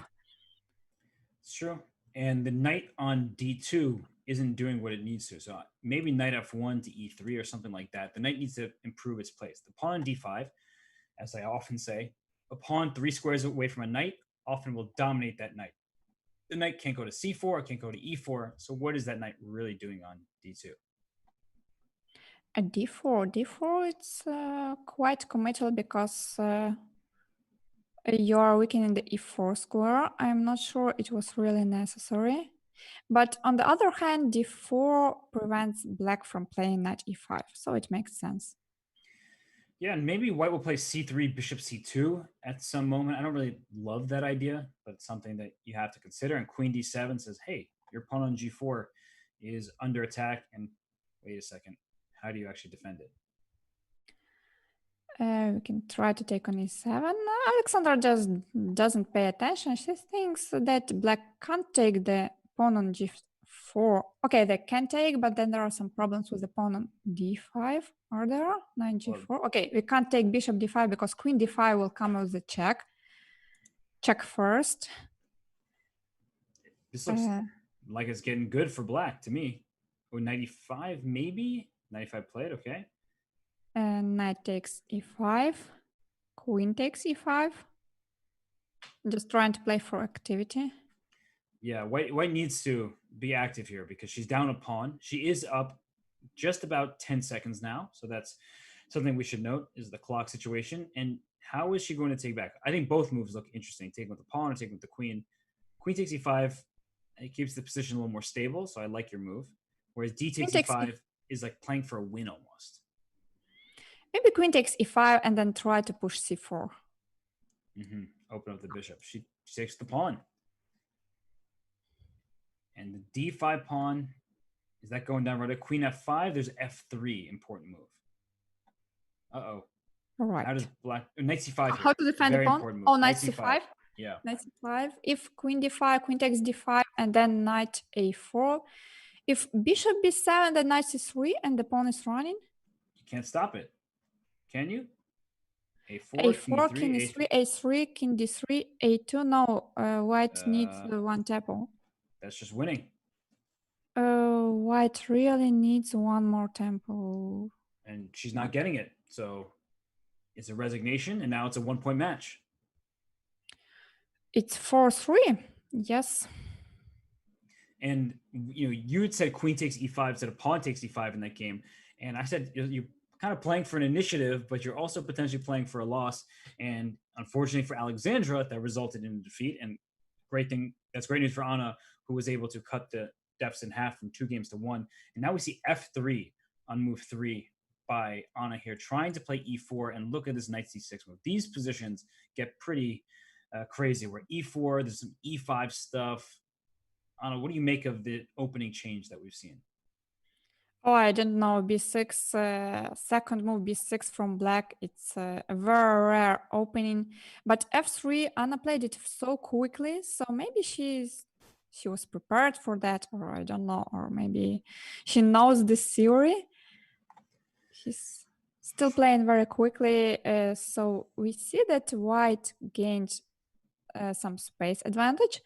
It's true. And the knight on d2 isn't doing what it needs to. So maybe knight f1 to e3 or something like that. The knight needs to improve its place. The pawn on d5, as I often say, a pawn 3 squares away from a knight often will dominate that knight. The knight can't go to c4, it can't go to e4. So what is that knight really doing on d2? At d4, it's quite committal because you're weakening the e4 square. I'm not sure it was really necessary. But on the other hand, d4 prevents black from playing knight e5, so it makes sense. Yeah, and maybe white will play c3, bishop c2 at some moment. I don't really love that idea, but it's something that you have to consider. And queen d7 says, hey, your pawn on g4 is under attack. And wait a second, how do you actually defend it? We can try to take on e7. Alexandra just doesn't pay attention. She thinks that black can't take the pawn on g4. Okay, they can take, but then there are some problems with the pawn on d5. Are there? Knight g4. Okay, we can't take bishop d5 because queen d5 will come with the check. Check first. This looks like it's getting good for black to me. Oh, 95 maybe? 95 played, okay. Knight takes e5. Queen takes e5. Just trying to play for activity. Yeah, white needs to be active here because she's down a pawn. She is up just about 10 seconds now. So that's something we should note is the clock situation. And how is she going to take back? I think both moves look interesting. Taking with the pawn or taking with the queen. Queen takes e5. It keeps the position a little more stable. So I like your move. Whereas d takes e5 is like playing for a win almost. Maybe queen takes e5 and then try to push c4. Open up the bishop. She takes the pawn. And the d5 pawn, is that going down right? Queen f5, there's f3, important move. Uh-oh. All right. How does black... Knight c5 here. How to defend Very the pawn? important move. Oh, knight c5? Yeah. Knight c5. If queen d5, queen takes d5, and then knight a4. If bishop b7, then knight c3, and the pawn is running. You can't stop it. Can you? a4, king e3, a3, king d3, a2. No, white needs one tempo. That's just winning. White really needs one more tempo. And she's not getting it. So it's a resignation, and now it's a 1-point match. It's 4-3. Yes. And you had said queen takes e5 instead of pawn takes e5 in that game. And I said you're kind of playing for an initiative, but you're also potentially playing for a loss. And unfortunately for Alexandra, that resulted in a defeat. And that's great news for Anna, who was able to cut the deficit in half from 2 games to 1. And now we see f3 on move 3 by Anna here, trying to play e4. And look at this knight c6 move. These positions get pretty crazy, where e4, there's some e5 stuff. Anna, what do you make of the opening change that we've seen? Oh, I didn't know b6. Second move b6 from black. It's a very rare opening. But f3, Anna played it so quickly, so maybe she was prepared for that, or I don't know, or maybe she knows this theory. He's still playing very quickly, so we see that white gained some space advantage.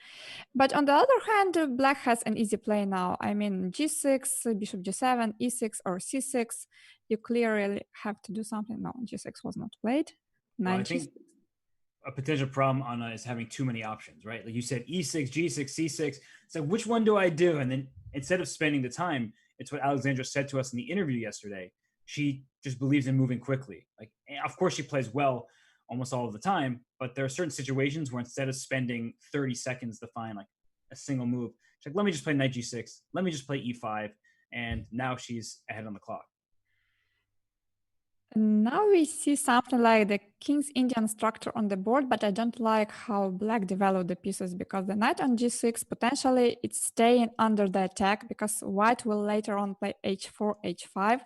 But on the other hand, black has an easy play now. I mean, g6, bishop g7, e6, or c6. You clearly have to do something. No, g6 was not played. Well, I Knight g6. think a potential problem on is having too many options, right? Like you said, E6, G6, C6. It's like, which one do I do? And then instead of spending the time, it's what Alexandra said to us in the interview yesterday. She just believes in moving quickly. Like, of course, she plays well almost all of the time, but there are certain situations where instead of spending 30 seconds to find like a single move, she's like, let me just play Knight G6. Let me just play E5. And now she's ahead on the clock. Now we see something like the king's Indian structure on the board, but I don't like how black developed the pieces because the knight on g6 potentially it's staying under the attack because white will later on play h4, h5.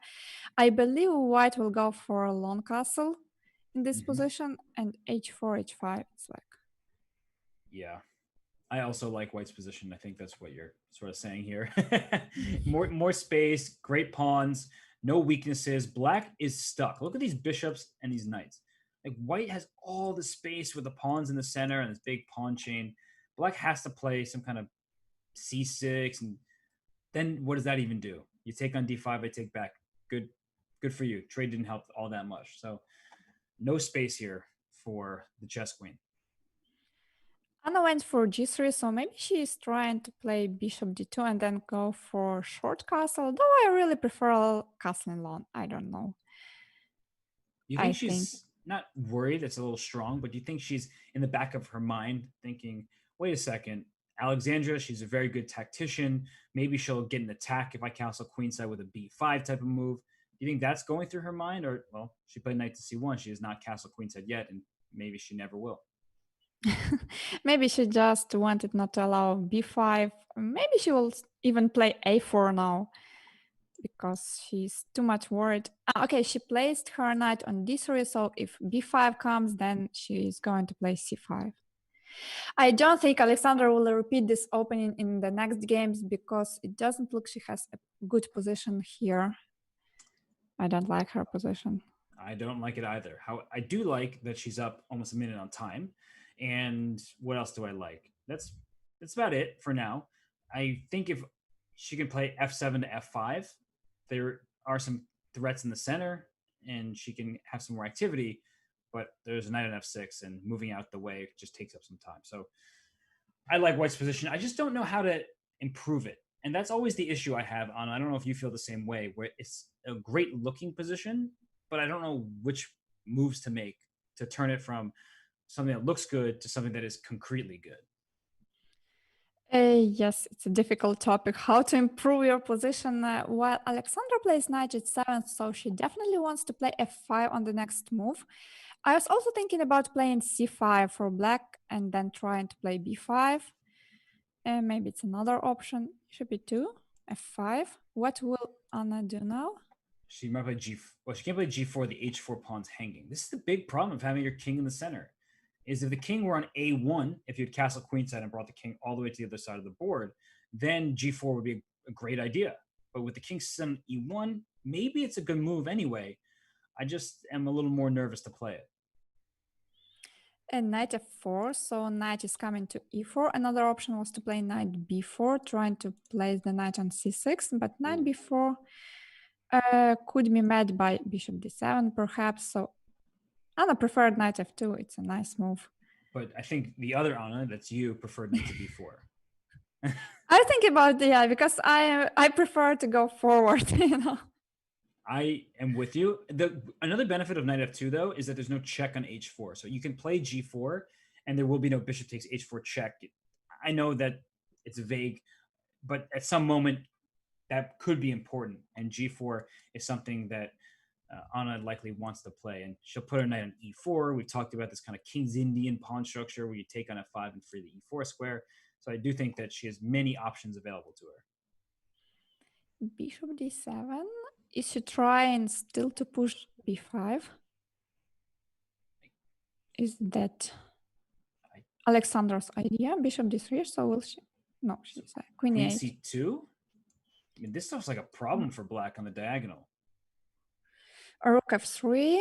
I believe white will go for a long castle in this position and h4, h5. It's like Yeah. I also like White's position. I think that's what you're sort of saying here. more space, great pawns, no weaknesses. Black is stuck. Look at these bishops and these knights. Like White has all the space with the pawns in the center and this big pawn chain. Black has to play some kind of c6, and then what does that even do? You take on d5, I take back. Good for you. Trade didn't help all that much. So no space here for the chess queen. Anna went for g3, so maybe she is trying to play bishop d2 and then go for short castle, though I really prefer castling long. I don't know. You I think think. she's not worried? That's a little strong, but do you think she's in the back of her mind thinking, wait a second, Alexandra, she's a very good tactician. Maybe she'll get an attack if I castle queenside with a b5 type of move. Do you think that's going through her mind? Or, well, she played knight to c1. She has not castle queenside yet, and maybe she never will. Maybe she just wanted not to allow b5. Maybe she will even play a4 now because she's too much worried. Okay, she placed her knight on d3, so if b5 comes, then she is going to play c5. I don't think Alexandra will repeat this opening in the next games because it doesn't look she has a good position here. I don't like her position. I don't like it either. How I do like that she's up almost a minute on time. And what else do I like? That's about it for now. I think if she can play f7 to f5, there are some threats in the center, and she can have some more activity. But there's a knight on f6, and moving out the way just takes up some time. So I like White's position. I just don't know how to improve it. And that's always the issue I have on. I don't know if you feel the same way, where it's a great looking position, but I don't know which moves to make to turn it from something that looks good to something that is concretely good. Yes, it's a difficult topic. How to improve your position? While Alexandra plays knight h7, so she definitely wants to play f5 on the next move. I was also thinking about playing c5 for black and then trying to play b5. And maybe it's another option. Bishop e2, f5. What will Anna do now? She might play g. Well, she can't play g4. The h4 pawn's hanging. This is the big problem of having your king in the center. Is if the king were on a1, if you had castle queenside and brought the king all the way to the other side of the board, then g4 would be a great idea. But with the king on e1, maybe it's a good move anyway. I just am a little more nervous to play it. And knight f4, so knight is coming to e4. Another option was to play knight b4, trying to place the knight on c6, but knight b4 could be met by bishop d7 perhaps, so Anna preferred knight f2, it's a nice move. But I think the other Anna, that's you, preferred knight to b4. I think about, yeah, because I prefer to go forward, you know. I am with you. Another benefit of knight f2 though is that there's no check on h4, so you can play g4, and there will be no bishop takes h4 check. I know that it's vague, but at some moment that could be important, and g4 is something that Anna likely wants to play, and she'll put her knight on e4. We've talked about this kind of King's Indian pawn structure where you take on f5 and free the e4 square. So I do think that she has many options available to her. Bishop d7. Is she trying still to push b5? Is that Alexandra's idea? Bishop d3, so will she? No, she decided. Queen Queen e8. c2? I mean, this stuff's like a problem for black on the diagonal. Rook f3.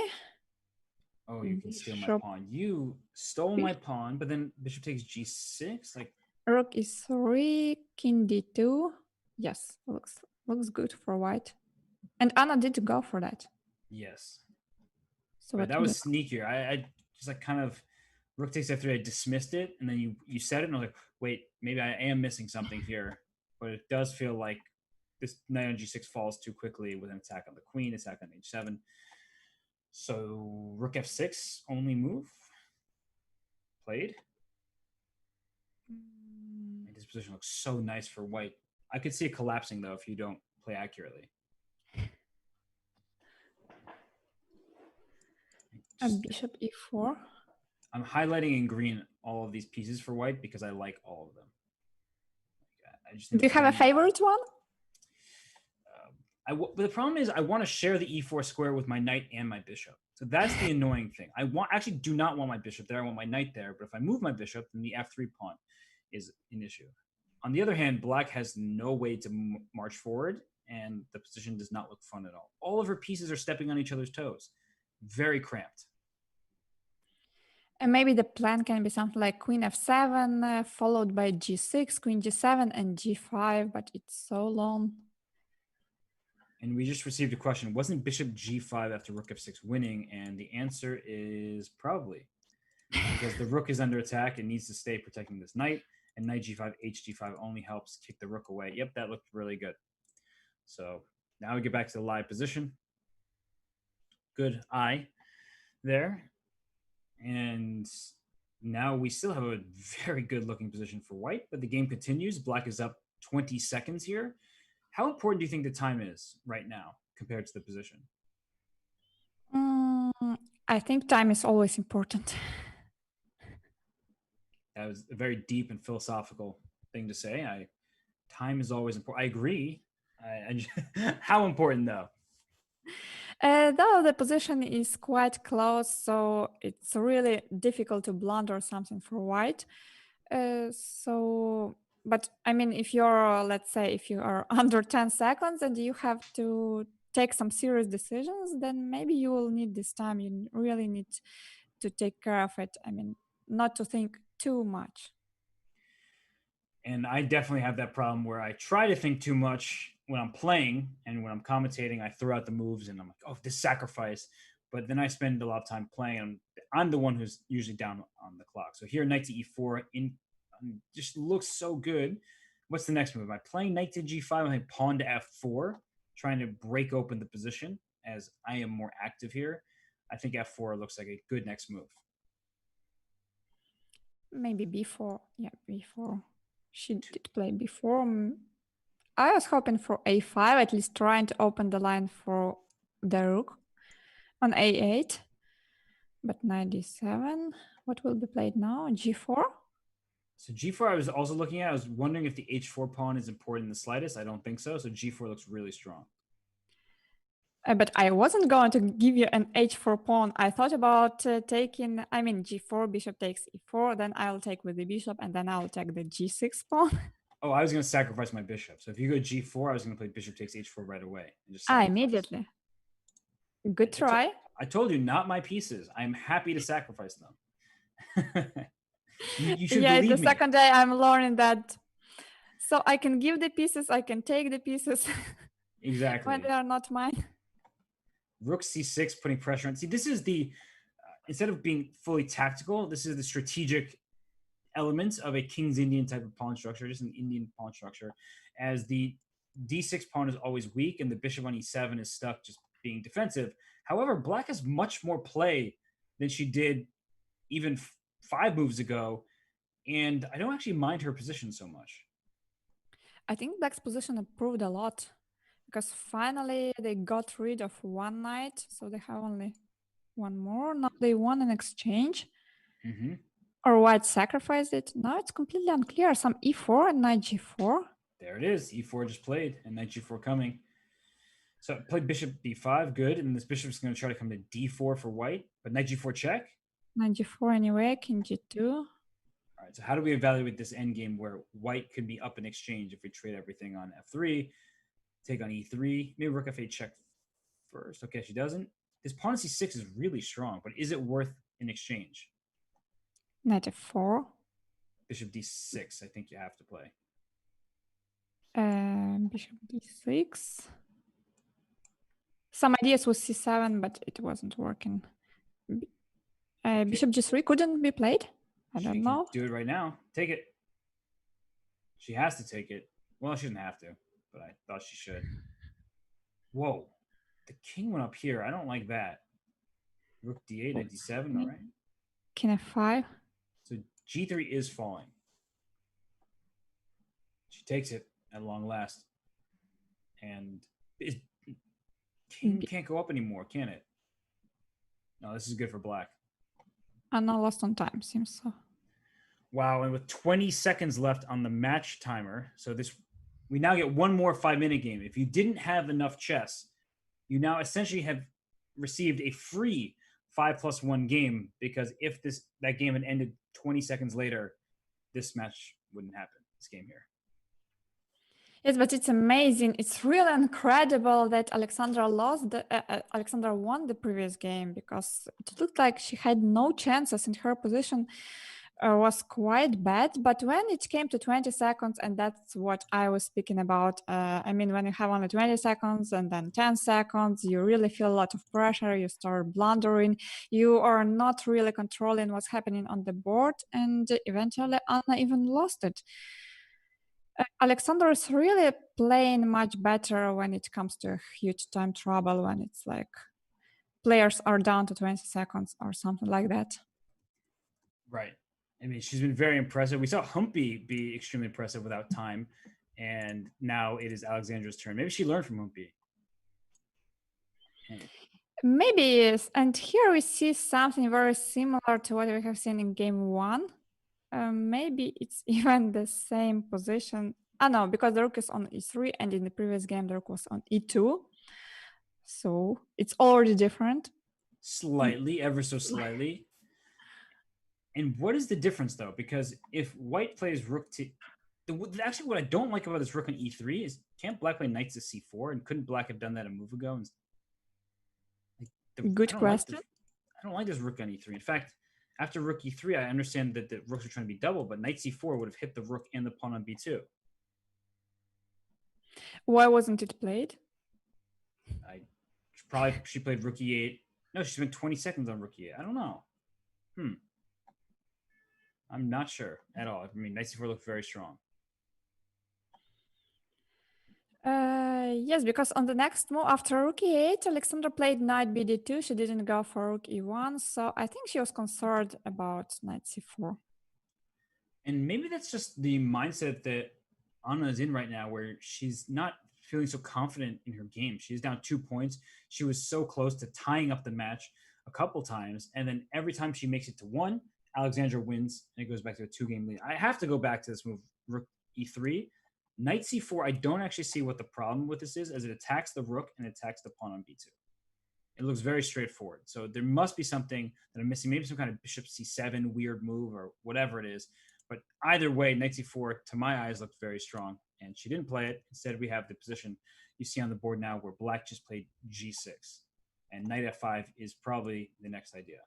Oh, you can steal my Bishop. pawn. You stole my pawn, but then bishop takes g6? Like, Rook e3, king d2. Yes, looks good for white. And Anna did go for that. yes. So Right, that was sneakier. I just like kind of rook takes f3. I dismissed it, and then you said it, and I was like, wait, maybe I am missing something here. But it does feel like this knight on g6 falls too quickly with an attack on the queen, attack on h7. So rook f6 only move played. And this position looks so nice for white. I could see it collapsing though if you don't play accurately. Bishop e4. I'm highlighting in green all of these pieces for white because I like all of them. I just think Do you have a favorite one? But the problem is I want to share the e4 square with my knight and my bishop. So that's the annoying thing. I actually do not want my bishop there. I want my knight there. But if I move my bishop, then the f3 pawn is an issue. On the other hand, black has no way to march forward, and the position does not look fun at all. All of her pieces are stepping on each other's toes. Very cramped. And maybe the plan can be something like queen f7, followed by g6, queen g7, and g5, but it's so long. And we just received a question. Wasn't bishop g5 after rook f6 winning? And the answer is probably. Because the rook is under attack and needs to stay protecting this knight. And knight g5, hg5 only helps kick the rook away. Yep, that looked really good. So now we get back to the live position. Good eye there. And now we still have a very good looking position for white, but the game continues. Black is up 20 seconds here. How important do you think the time is right now compared to the position? I think time is always important. That was a very deep and philosophical thing to say. Time is always important. I agree. How important though? Though the position is quite close, so it's really difficult to blunder something for white. But I mean, if you're, let's say, if you are under 10 seconds and you have to take some serious decisions, then maybe you will need this time. You really need to take care of it. I mean, not to think too much. And I definitely have that problem where I try to think too much when I'm playing, and when I'm commentating, I throw out the moves and I'm like, oh, this sacrifice. But then I spend a lot of time playing, and I'm the one who's usually down on the clock. So here, knight to e4 just looks so good. What's the next move? Am I playing knight to g5? I'm pawn to f4, trying to break open the position as I am more active here. I think f4 looks like a good next move. Maybe b4. Yeah, b4. She did play b4. I was hoping for a5, at least trying to open the line for the rook on a8. But knight d7. What will be played now? g4? So g4 I was also looking at. I was wondering if the h4 pawn is important in the slightest. I don't think so. So g4 looks really strong. But I wasn't going to give you an h4 pawn. I thought about taking, I mean, g4, bishop takes e4, then I'll take with the bishop, and then I'll take the g6 pawn. Oh, I was going to sacrifice my bishop. So if you go g4, I was going to play bishop takes h4 right away. And just immediately. Good try. I told you, not my pieces. I'm happy to sacrifice them. you should believe me. The second day I'm learning that. So I can give the pieces, I can take the pieces. Exactly. When they are not mine. Rook c6, putting pressure on. See, this is the, instead of being fully tactical, this is the strategic elements of a King's Indian type of pawn structure, just an Indian pawn structure, as the d6 pawn is always weak and the bishop on e7 is stuck just being defensive. However, black has much more play than she did even 5 moves ago, and I don't actually mind her position so much. I think black's position improved a lot, because finally they got rid of one knight, so they have only one more. Now they won an exchange. Or white sacrificed it. Now it's completely unclear. Some e4 and knight g4. There it is. E4 just played, and knight g4 coming. So I played bishop b5, good, and this bishop's going to try to come to d4 for white, but knight g4 check. Knight g4 anyway, king g2. All right, so how do we evaluate this endgame where white could be up in exchange if we trade everything on f3, take on e3, maybe rook f8 check first. Okay, she doesn't. This pawn on c6 is really strong, but is it worth an exchange? Knight f4. Bishop d6, I think you have to play. Bishop d6. Some ideas with c7, but it wasn't working. Bishop g3 couldn't be played. I don't know. Do it right now. Take it. She has to take it. Well, she doesn't have to, but I thought she should. Whoa. The king went up here. I don't like that. Rook d8, knight d7, all right. King f5. So g3 is falling. She takes it at long last. And king can't go up anymore, can it? No, this is good for black. And now lost on time, seems so. Wow, and with 20 seconds left on the match timer, so we now get one more 5-minute game. If you didn't have enough chess, you now essentially have received a free 5+1 game, because if that game had ended 20 seconds later, this match wouldn't happen, this game here. Yes, but it's amazing. It's really incredible that Alexandra won the previous game, because it looked like she had no chances and her position was quite bad. But when it came to 20 seconds, and that's what I was speaking about, I mean, when you have only 20 seconds and then 10 seconds, you really feel a lot of pressure. You start blundering. You are not really controlling what's happening on the board. And eventually, Anna even lost it. Alexandra is really playing much better when it comes to huge time trouble, when it's like players are down to 20 seconds or something like that. Right. I mean, she's been very impressive. We saw Humpy be extremely impressive without time, and now it is Alexandra's turn. Maybe she learned from Humpy. Maybe yes. And here we see something very similar to what we have seen in game one. Maybe it's even the same position. No, because the rook is on e3, and in the previous game the rook was on e2. So it's already different. Slightly, ever so slightly. And what is the difference, though? Because if white plays rook to... Actually, what I don't like about this rook on e3 is, can't black play knight to c4? And couldn't black have done that a move ago? Good question. I don't like this rook on e3. In fact, after rook e3, I understand that the rooks are trying to be double, but knight c4 would have hit the rook and the pawn on b2. Why wasn't it played? She played rook e8. No, she spent 20 seconds on rook e8. I don't know. I'm not sure at all. I mean, knight c4 looked very strong. Yes, because on the next move after rook e8, Alexandra played knight bd2. She didn't go for rook e1, so I think she was concerned about knight c4. And maybe that's just the mindset that Anna is in right now, where she's not feeling so confident in her game. She's down 2 points. She was so close to tying up the match a couple times, and then every time she makes it to 1, Alexandra wins, and it goes back to a 2-game lead. I have to go back to this move, rook e3. Knight c4, I don't actually see what the problem with this is, as it attacks the rook and attacks the pawn on b2. It looks very straightforward. So there must be something that I'm missing, maybe some kind of bishop c7 weird move or whatever it is. But either way, knight c4, to my eyes, looked very strong, and she didn't play it. Instead, we have the position you see on the board now where black just played g6, and knight f5 is probably the next idea.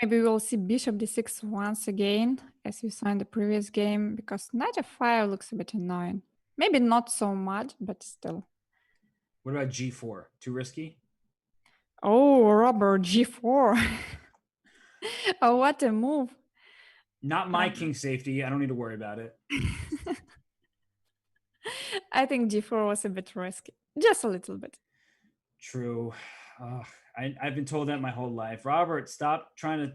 Maybe we'll see bishop d6 once again, as we saw in the previous game, because knight f5 looks a bit annoying. Maybe not so much, but still. What about g4? Too risky? Oh, Robert, g4. Oh, what a move. Not my king safety. I don't need to worry about it. I think g4 was a bit risky. Just a little bit. True. I've been told that my whole life. Robert, stop trying to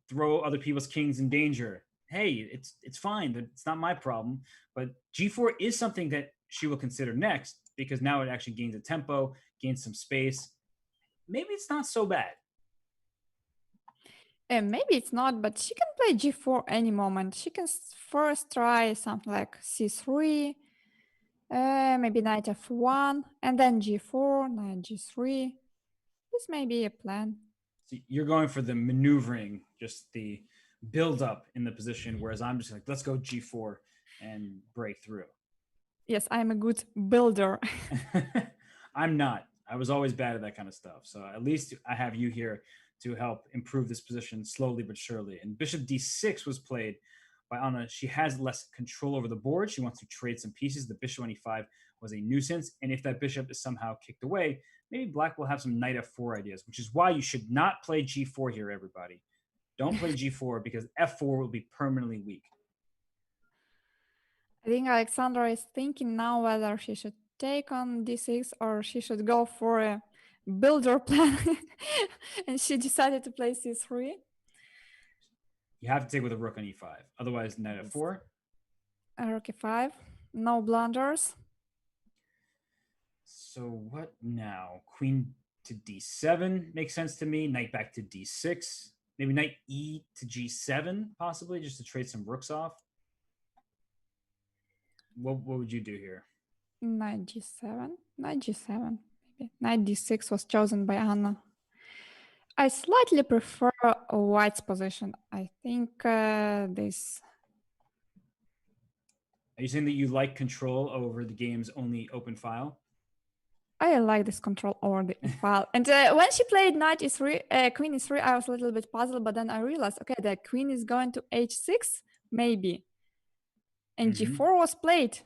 throw other people's kings in danger. Hey, it's fine. It's not my problem. But g4 is something that she will consider next, because now it actually gains a tempo, gains some space. Maybe it's not so bad. Maybe it's not, but she can play g4 any moment. She can first try something like c3, maybe knight f1, and then g4, knight g3. This may be a plan. So you're going for the maneuvering, just the build up in the position, whereas I'm just like, let's go g4 and break through. Yes, I'm a good builder. I'm not. I was always bad at that kind of stuff. So at least I have you here to help improve this position slowly but surely. And bishop d6 was played by Anna. She has less control over the board. She wants to trade some pieces. The bishop on e5 was a nuisance. And if that bishop is somehow kicked away, maybe black will have some knight f4 ideas, which is why you should not play g4 here, everybody. Don't play g4 because f4 will be permanently weak. I think Alexandra is thinking now whether she should take on d6 or she should go for a builder plan. And she decided to play c3. You have to take with a rook on e5. Otherwise, knight f4. Rook e5. No blunders. So what now? Queen to d7 makes sense to me. Knight back to d6. Maybe knight e to g7, possibly, just to trade some rooks off. What would you do here? Knight g7. Knight g7. Maybe. Knight d6 was chosen by Anna. I slightly prefer white's position. I think this. Are you saying that you like control over the game's only open file? I like this control over the file. And when she played knight e3, queen e3, I was a little bit puzzled, but then I realized, okay, the queen is going to h6, maybe. And g4 was played.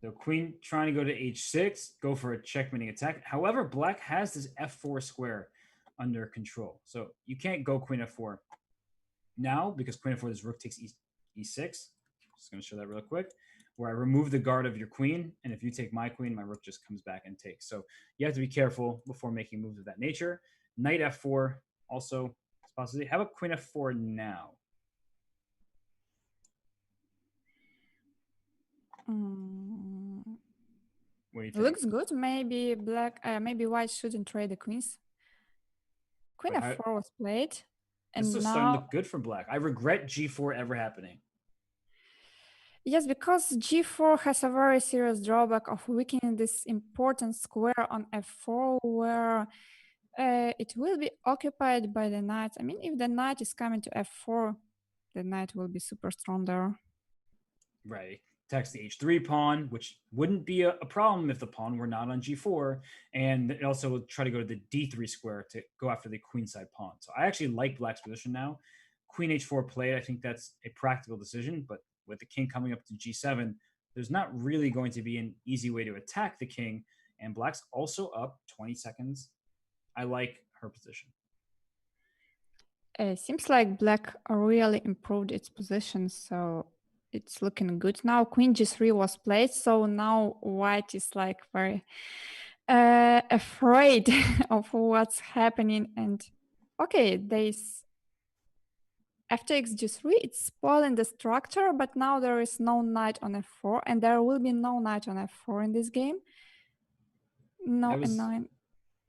The queen trying to go to h6, go for a checkmating attack. However, black has this f4 square under control. So you can't go queen f4 now because queen f4, this rook takes e6. Just going to show that real quick, where I remove the guard of your queen, and if you take my queen, my rook just comes back and takes. So you have to be careful before making moves of that nature. Knight f4 also possibly. How about queen f4 now? What do you think? Looks good. Maybe maybe white shouldn't trade the queens. Queen f4 was played. And this is now starting to look good for black. I regret g4 ever happening. Yes, because g4 has a very serious drawback of weakening this important square on f4, where it will be occupied by the knight. I mean, if the knight is coming to f4, the knight will be super strong there. Right. Attacks the h3 pawn, which wouldn't be a problem if the pawn were not on g4. And it also will try to go to the d3 square to go after the queenside pawn. So I actually like black's position now. Queen h4 played, I think that's a practical decision, but with the king coming up to g7, there's not really going to be an easy way to attack the king. And black's also up 20 seconds. I like her position. Seems like black really improved its position, so it's looking good now. Queen g3 was played, so now white is like very afraid of what's happening. And okay, there's ftx g3, it's spoiling the structure, but now there is no knight on f4, and there will be no knight on f4 in this game. No n9.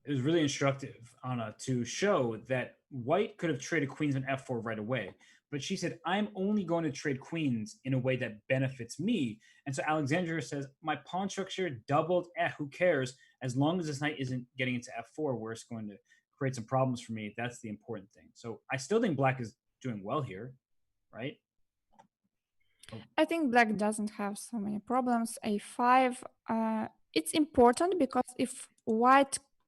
It was really instructive, Anna, to show that white could have traded queens on f4 right away. But she said, I'm only going to trade queens in a way that benefits me. And so Alexandra says, my pawn structure doubled. Who cares? As long as this knight isn't getting into f4, where it's going to create some problems for me, that's the important thing. So I still think black is doing well here, right? I think black doesn't have so many problems. a5, it's important because if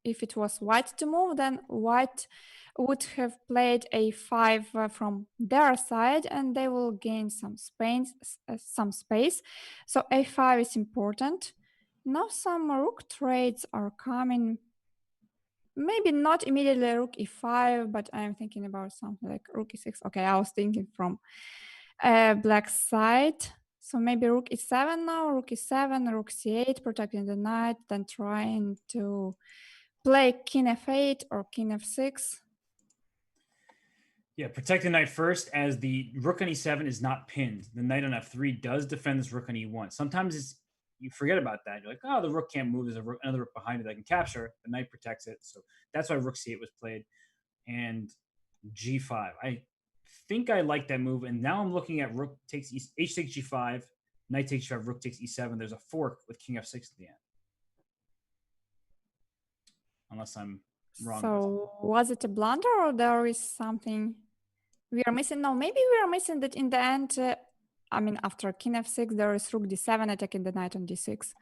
it was white to move, then white would have played a5 from their side, and they will gain some space. So a5 is important. Now some rook trades are coming. Maybe not immediately rook e5, but I'm thinking about something like rook e6. Okay, I was thinking from black side. So maybe rook e7 now, rook e7, rook c8, protecting the knight, then trying to play king f8 or king f6. Yeah, protect the knight first, as the rook on e7 is not pinned. The knight on f3 does defend this rook on e1. Sometimes you forget about that. You're like, oh, the rook can't move. There's another rook behind it that can capture. The knight protects it. So that's why rook c8 was played. And G5. I think I like that move, and now I'm looking at rook takes h takes G5, knight takes G5, rook takes E7. There's a fork with king F6 at the end, unless I'm wrong about So was it a blunder or there is something we are missing? No, maybe we are missing that in the end. I mean, after king f6, there is rook d7 attacking the knight on d6.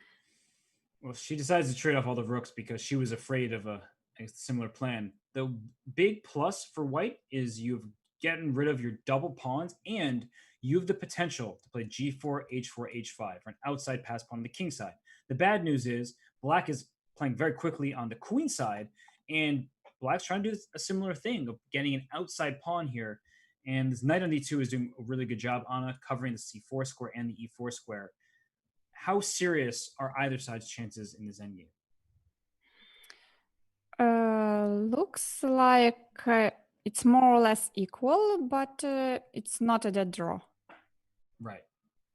Well, she decides to trade off all the rooks because she was afraid of a similar plan. The big plus for white is you've gotten rid of your double pawns and you have the potential to play g4, h4, h5 for an outside pass pawn on the king side. The bad news is black is playing very quickly on the queen side, and black's trying to do a similar thing of getting an outside pawn here. And this knight on d2 is doing a really good job, Anna, covering the c4 square and the e4 square. How serious are either side's chances in this endgame? Looks like it's more or less equal, but it's not a dead draw. Right.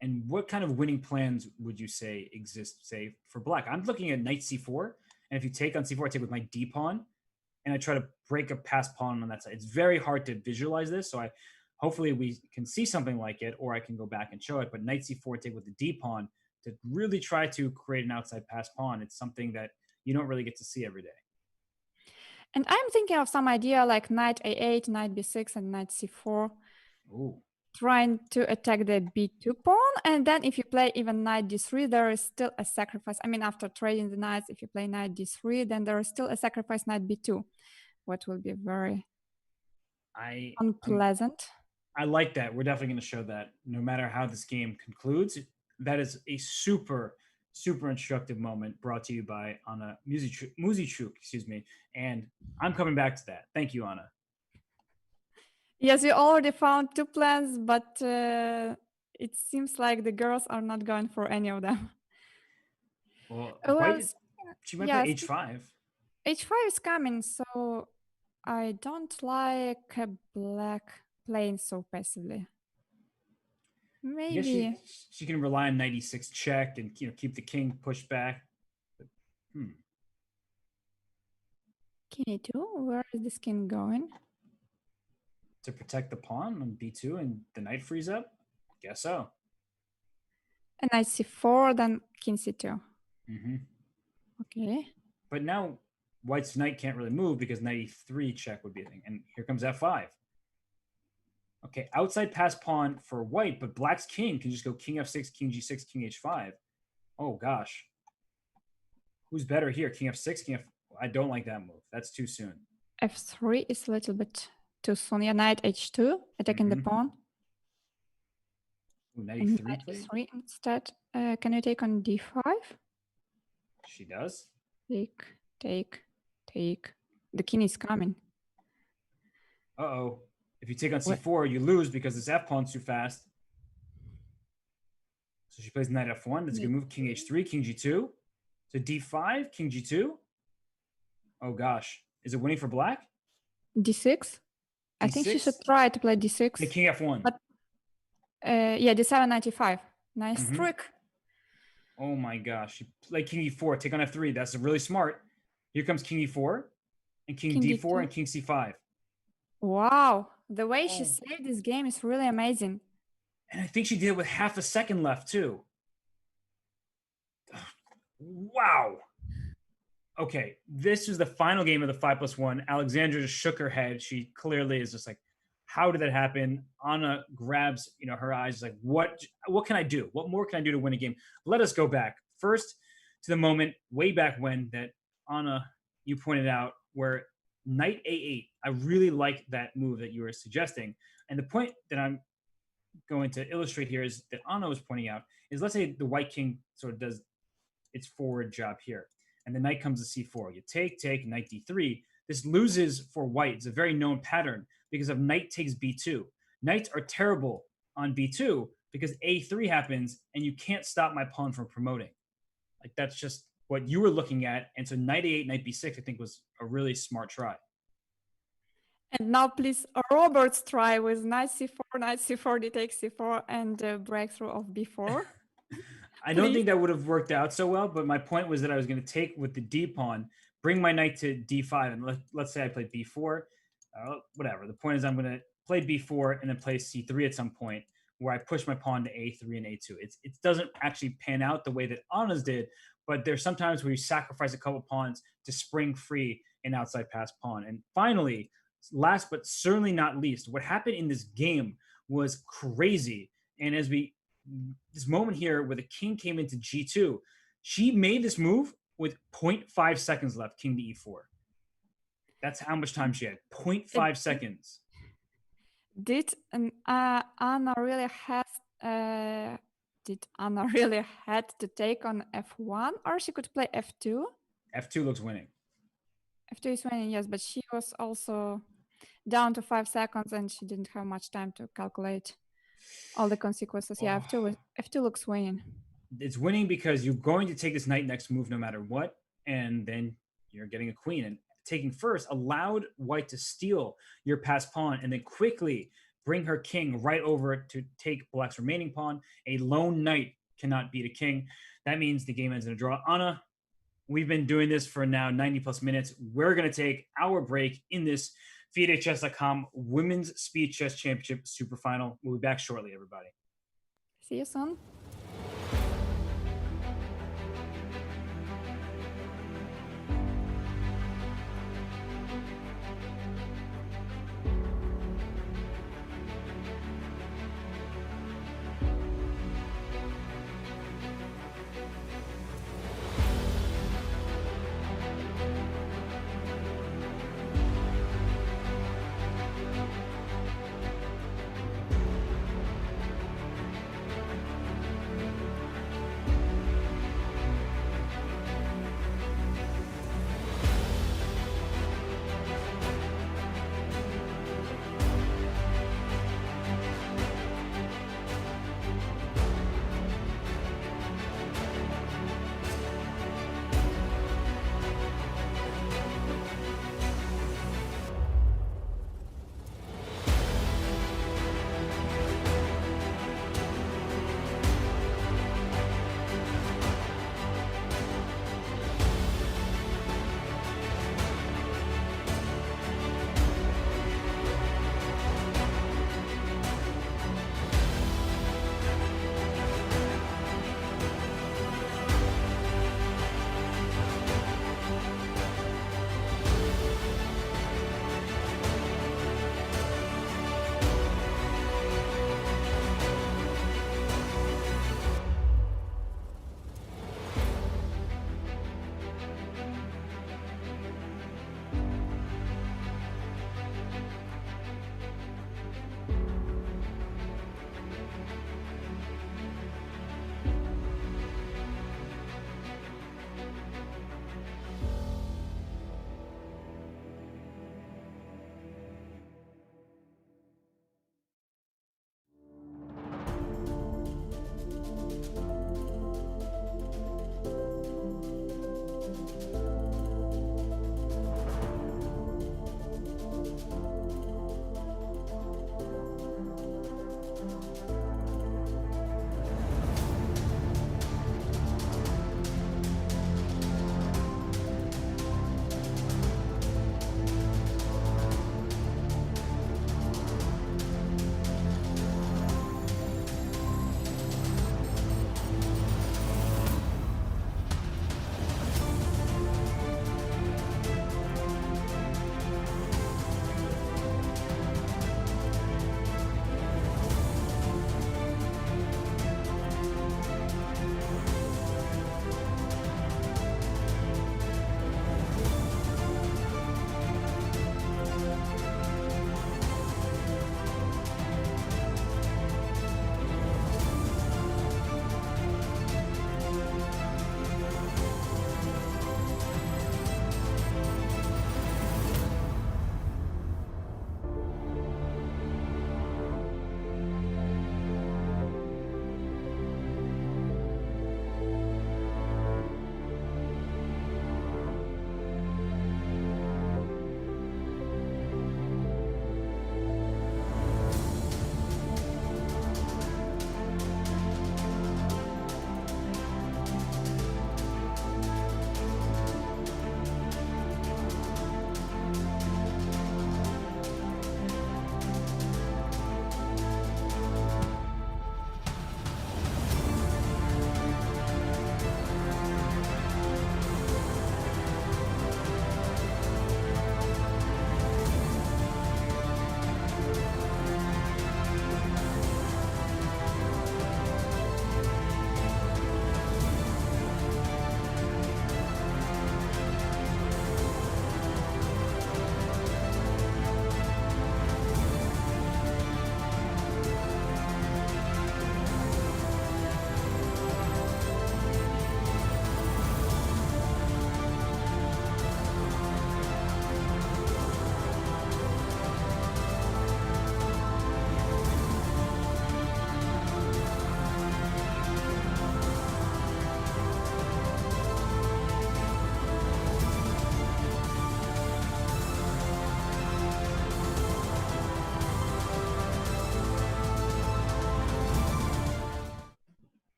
And what kind of winning plans would you say exist, say, for black? I'm looking at knight c4, and if you take on c4, I take with my d pawn, and I try to break a passed pawn on that side. It's very hard to visualize this, so hopefully we can see something like it, or I can go back and show it. But knight c4, take with the d pawn to really try to create an outside passed pawn. It's something that you don't really get to see every day. And I'm thinking of some idea like knight a8, knight b6, and knight c4. Ooh. Trying to attack the b2 pawn, and then if you play even knight d3, there is still a sacrifice. I mean, after trading the knights, if you play knight d3, then there is still a sacrifice knight b2, what will be very unpleasant. I like that. We're definitely going to show that no matter how this game concludes. That is a super, super instructive moment brought to you by Anna Muzychuk, excuse me. And I'm coming back to that. Thank you, Anna. Yes, we already found two plans, but it seems like the girls are not going for any of them. Well, Well, she might play h5. H5 is coming, so I don't like a black playing so passively. Maybe. I guess she can rely on knight e6 check and keep the king pushed back. But, King e2? Where is this king going? To protect the pawn on b2 and the knight frees up? Guess so. And knight c4, then king c2. Mm-hmm. Okay. But now white's knight can't really move because knight e3 check would be a thing. And here comes f5. Okay, outside pass pawn for white, but black's king can just go king f6, king g6, king h5. Oh, gosh. Who's better here? King f6, king f... I don't like that move. That's too soon. f3 is a little bit too soon. Yeah, knight h2, attacking the pawn. Ooh, knight e3 knight e3 instead. Can you take on d5? She does. Take. The king is coming. Uh-oh. If you take on c4, you lose because this f pawn's too fast. So she plays knight f1. That's a good move. King h3, king g2. So d5, king g2. Oh, gosh. Is it winning for black? d6? I think she should try to play d6. The king f1. But, yeah, d7, 95. Nice trick. Oh, my gosh. She played king e4. Take on f3. That's really smart. Here comes king e4 and king d4 D2. And king c5. Wow. The way she saved this game is really amazing. And I think she did it with half a second left, too. Wow. Okay, this was the final game of the 5+1. Alexandra just shook her head. She clearly is just like, how did that happen? Anna grabs, her eyes, like, what can I do? What more can I do to win a game? Let us go back first to the moment way back when that Anna, you pointed out, where knight a8. I really like that move that you were suggesting. And the point that I'm going to illustrate here is that Anna was pointing out is, let's say the white king sort of does its forward job here, and the knight comes to c4. You take, knight d3. This loses for white. It's a very known pattern because of knight takes b2. Knights are terrible on b2 because a3 happens, and you can't stop my pawn from promoting. Like, that's just what you were looking at. And so knight a8, knight b6, I think was a really smart try. And now please Robert's try with knight c4, d takes c4, and breakthrough of b4. I don't think that would have worked out so well, but my point was that I was going to take with the d pawn, bring my knight to d5, and let's say I played b4. whatever. The point is, I'm going to play b4 and then play c3 at some point where I push my pawn to a3 and a2. It doesn't actually pan out the way that Anna's did, but there's sometimes where you sacrifice a couple pawns to spring free an outside pass pawn. And finally, last but certainly not least, what happened in this game was crazy. And as we this moment here where the king came into g2, she made this move with 0.5 seconds left, king to e4. That's how much time she had. 0.5 seconds. Did Anna really had to take on f1, or she could play f2? F2 looks winning. F2 is winning, yes, but she was also down to 5 seconds and she didn't have much time to calculate all the consequences. Yeah, F2 looks winning. It's winning because you're going to take this knight next move no matter what, and then you're getting a queen. And taking first allowed white to steal your passed pawn and then quickly bring her king right over to take black's remaining pawn. A lone knight cannot beat a king. That means the game ends in a draw. Anna, we've been doing this for now 90 plus minutes. We're going to take our break in this FIDEChess.com Women's Speed Chess Championship Superfinal. We'll be back shortly, everybody. See you soon.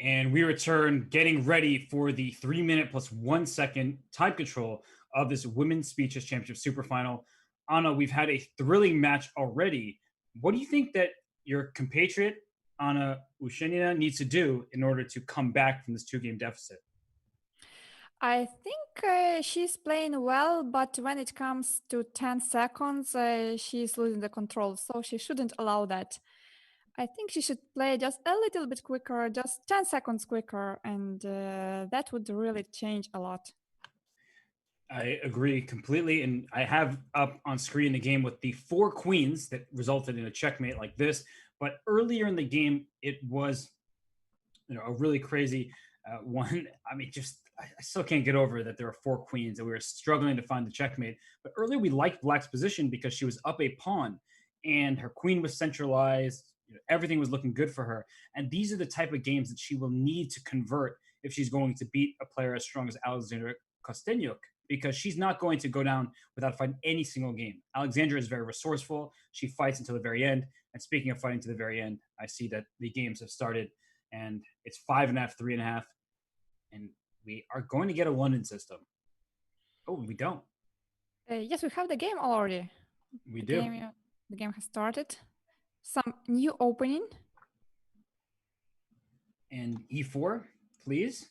And we return getting ready for the 3 minute plus 1 second time control of this Women's Speeches Championship Superfinal. Anna, we've had a thrilling match already. What do you think that your compatriot, Anna Ushenina, needs to do in order to come back from this 2-game deficit? I think she's playing well, but when it comes to 10 seconds, she's losing the control, so she shouldn't allow that. I think she should play just a little bit quicker, just 10 seconds quicker, and that would really change a lot. I agree completely. And I have up on screen the game with the 4 queens that resulted in a checkmate like this. But earlier in the game, it was a really crazy one. I mean, just I still can't get over that there are 4 queens and we were struggling to find the checkmate. But earlier we liked Black's position because she was up a pawn and her queen was centralized. Everything was looking good for her. And these are the type of games that she will need to convert if she's going to beat a player as strong as Alexandra Kosteniuk, because she's not going to go down without fighting any single game. Alexandra is very resourceful. She fights until the very end. And speaking of fighting to the very end, I see that the games have started and it's 5.5, 3.5, and we are going to get a London system. Oh, we don't. Yes, we have the game already. We do. The game has started. Some new opening. And e4, please.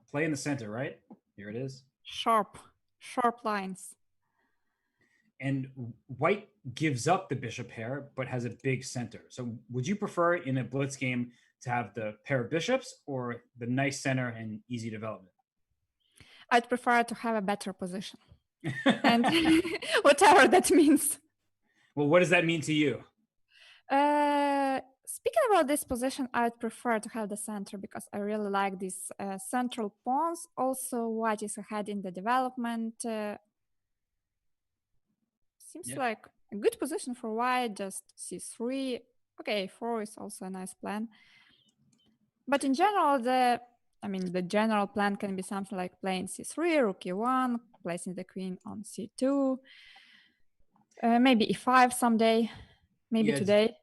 Play in the center, right? Here it is. Sharp lines. And white gives up the bishop pair, but has a big center. So would you prefer in a blitz game to have the pair of bishops or the nice center and easy development? I'd prefer to have a better position. And whatever that means. Well, what does that mean to you? Speaking about this position, I'd prefer to have the center because I really like these central pawns. Also, white is ahead in the development. Seems like a good position for white, just c3. Okay, 4 is also a nice plan. But in general, the general plan can be something like playing c3, rook e1, placing the queen on c2, maybe e5 someday, maybe today.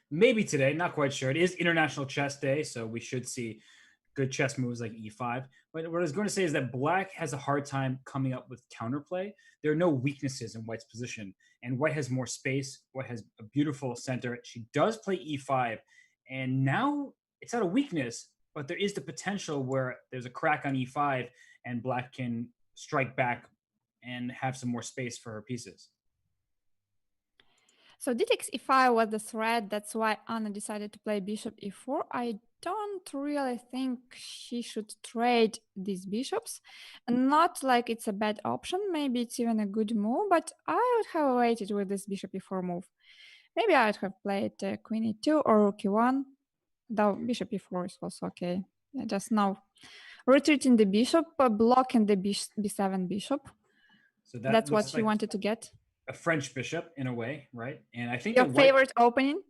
Maybe today, not quite sure. It is International Chess Day, so we should see good chess moves like e5. But what I was going to say is that black has a hard time coming up with counterplay. There are no weaknesses in white's position, and white has more space. White has a beautiful center. She does play e5, and now it's not a weakness, but there is the potential where there's a crack on e5, and black can strike back and have some more space for her pieces. So d takes e5 was the threat. That's why Anna decided to play bishop e4. I don't really think she should trade these bishops. Not like it's a bad option. Maybe it's even a good move, but I would have waited with this bishop e4 move. Maybe I would have played queen e2 or rook e1, though bishop e4 is also okay. Just now retreating the bishop, blocking the b7 bishop. So that's what she wanted to get. A French bishop in a way, right? And I think your favorite opening.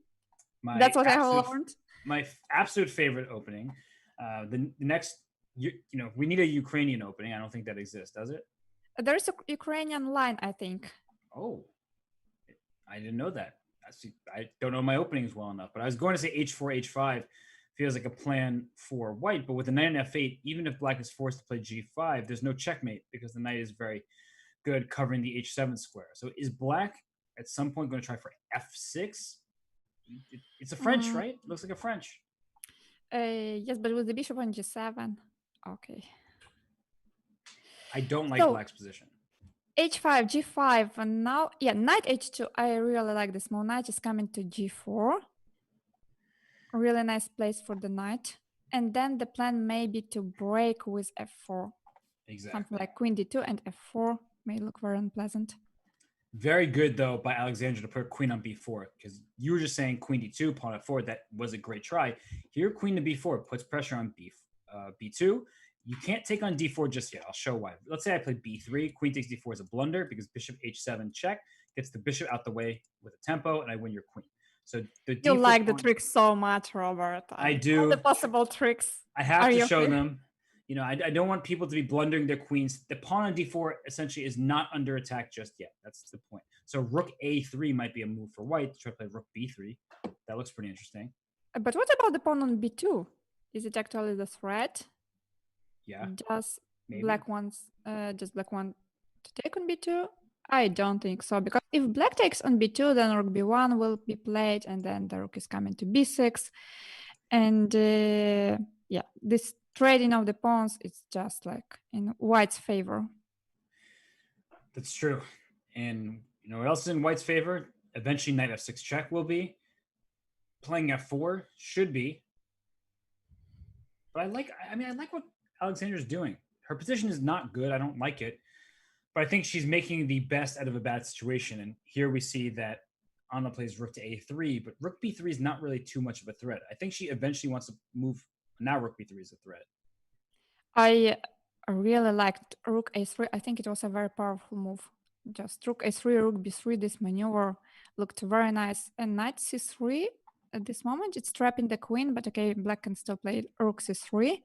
That's what I have learned. My absolute favorite opening. The next, we need a Ukrainian opening. I don't think that exists, does it? There's a Ukrainian line, I think. Oh, I didn't know that. I don't know my openings well enough, but I was going to say h4, h5 feels like a plan for white, but with the knight on f8, even if black is forced to play g5, there's no checkmate because the knight is very good covering the h7 square. So is black at some point going to try for f6? It's a French, right? Looks like a French. Yes, but with the bishop on g7. Okay. I don't like black's position. h5, g5, and now, knight h2. I really like this move. Knight is coming to g4. A really nice place for the knight. And then the plan may be to break with f4. Exactly. Something like queen d2 and f4 may look very unpleasant. Very good, though, by Alexandra to put queen on b4, because you were just saying queen d2, pawn f4. That was a great try. Here, queen to b4 puts pressure on b2. You can't take on d4 just yet. I'll show why. Let's say I play b3. Queen takes d4 is a blunder because bishop h7 check gets the bishop out the way with a tempo, and I win your queen. So you like the tricks so much, Robert. I do. All the possible tricks. I have to show them. I don't want people to be blundering their queens. The pawn on d4 essentially is not under attack just yet. That's the point. So rook a3 might be a move for white to try to play rook b3. That looks pretty interesting. But what about the pawn on b2? Is it actually the threat? Yeah, Just maybe. black one to take on b2? I don't think so, because if black takes on b2, then rook b1 will be played, and then the rook is coming to b6. And yeah, this trading of the pawns is just like in white's favor. That's true. And you know what else is in white's favor? Eventually, knight f6 check will be. Playing f4 should be. But I like what Alexandra's doing. Her position is not good. I don't like it. But I think she's making the best out of a bad situation. And here we see that Anna plays rook to a3, but rook b3 is not really too much of a threat. I think she eventually wants to move. Now rook b3 is a threat. I really liked rook a3. I think it was a very powerful move. Just rook a3, rook b3, this maneuver looked very nice. And knight c3, at this moment, it's trapping the queen, but okay, black can still play rook c3.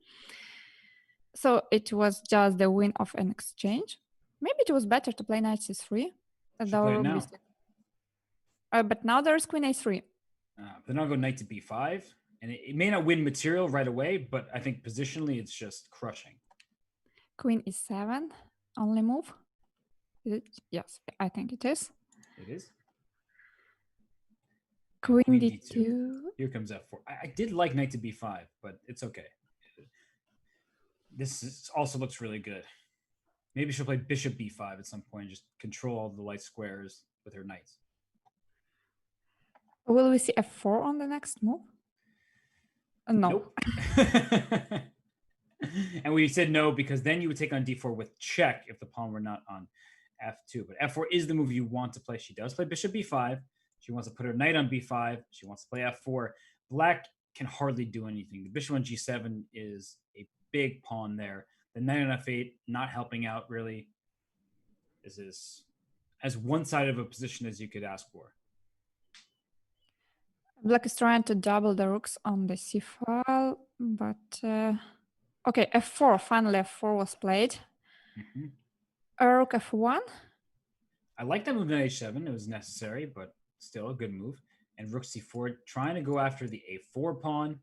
So it was just the win of an exchange. Maybe it was better to play knight c3. Should play it now. But now there's queen a3. Then I'll go knight to b5. And it may not win material right away, but I think positionally it's just crushing. Queen e7, only move. Is it? Yes, I think it is. It is. Queen d2. Here comes f4. I did like knight to b5, but it's okay. This also looks really good. Maybe she'll play bishop b5 at some point, just control all the light squares with her knights. Will we see f4 on the next move? No. Nope. And we said no because then you would take on d4 with check if the pawn were not on f2. But f4 is the move you want to play. She does play bishop b5. She wants to put her knight on b5. She wants to play f4. Black can hardly do anything. The bishop on g7 is a big pawn there. The knight on f8 not helping out really. This is as one-sided of a position as you could ask for. Black is trying to double the rooks on the c file, but okay, f4. Finally, f4 was played. Rook f1. I like that move on h7. It was necessary, but still a good move. And rook c4, trying to go after the a4 pawn.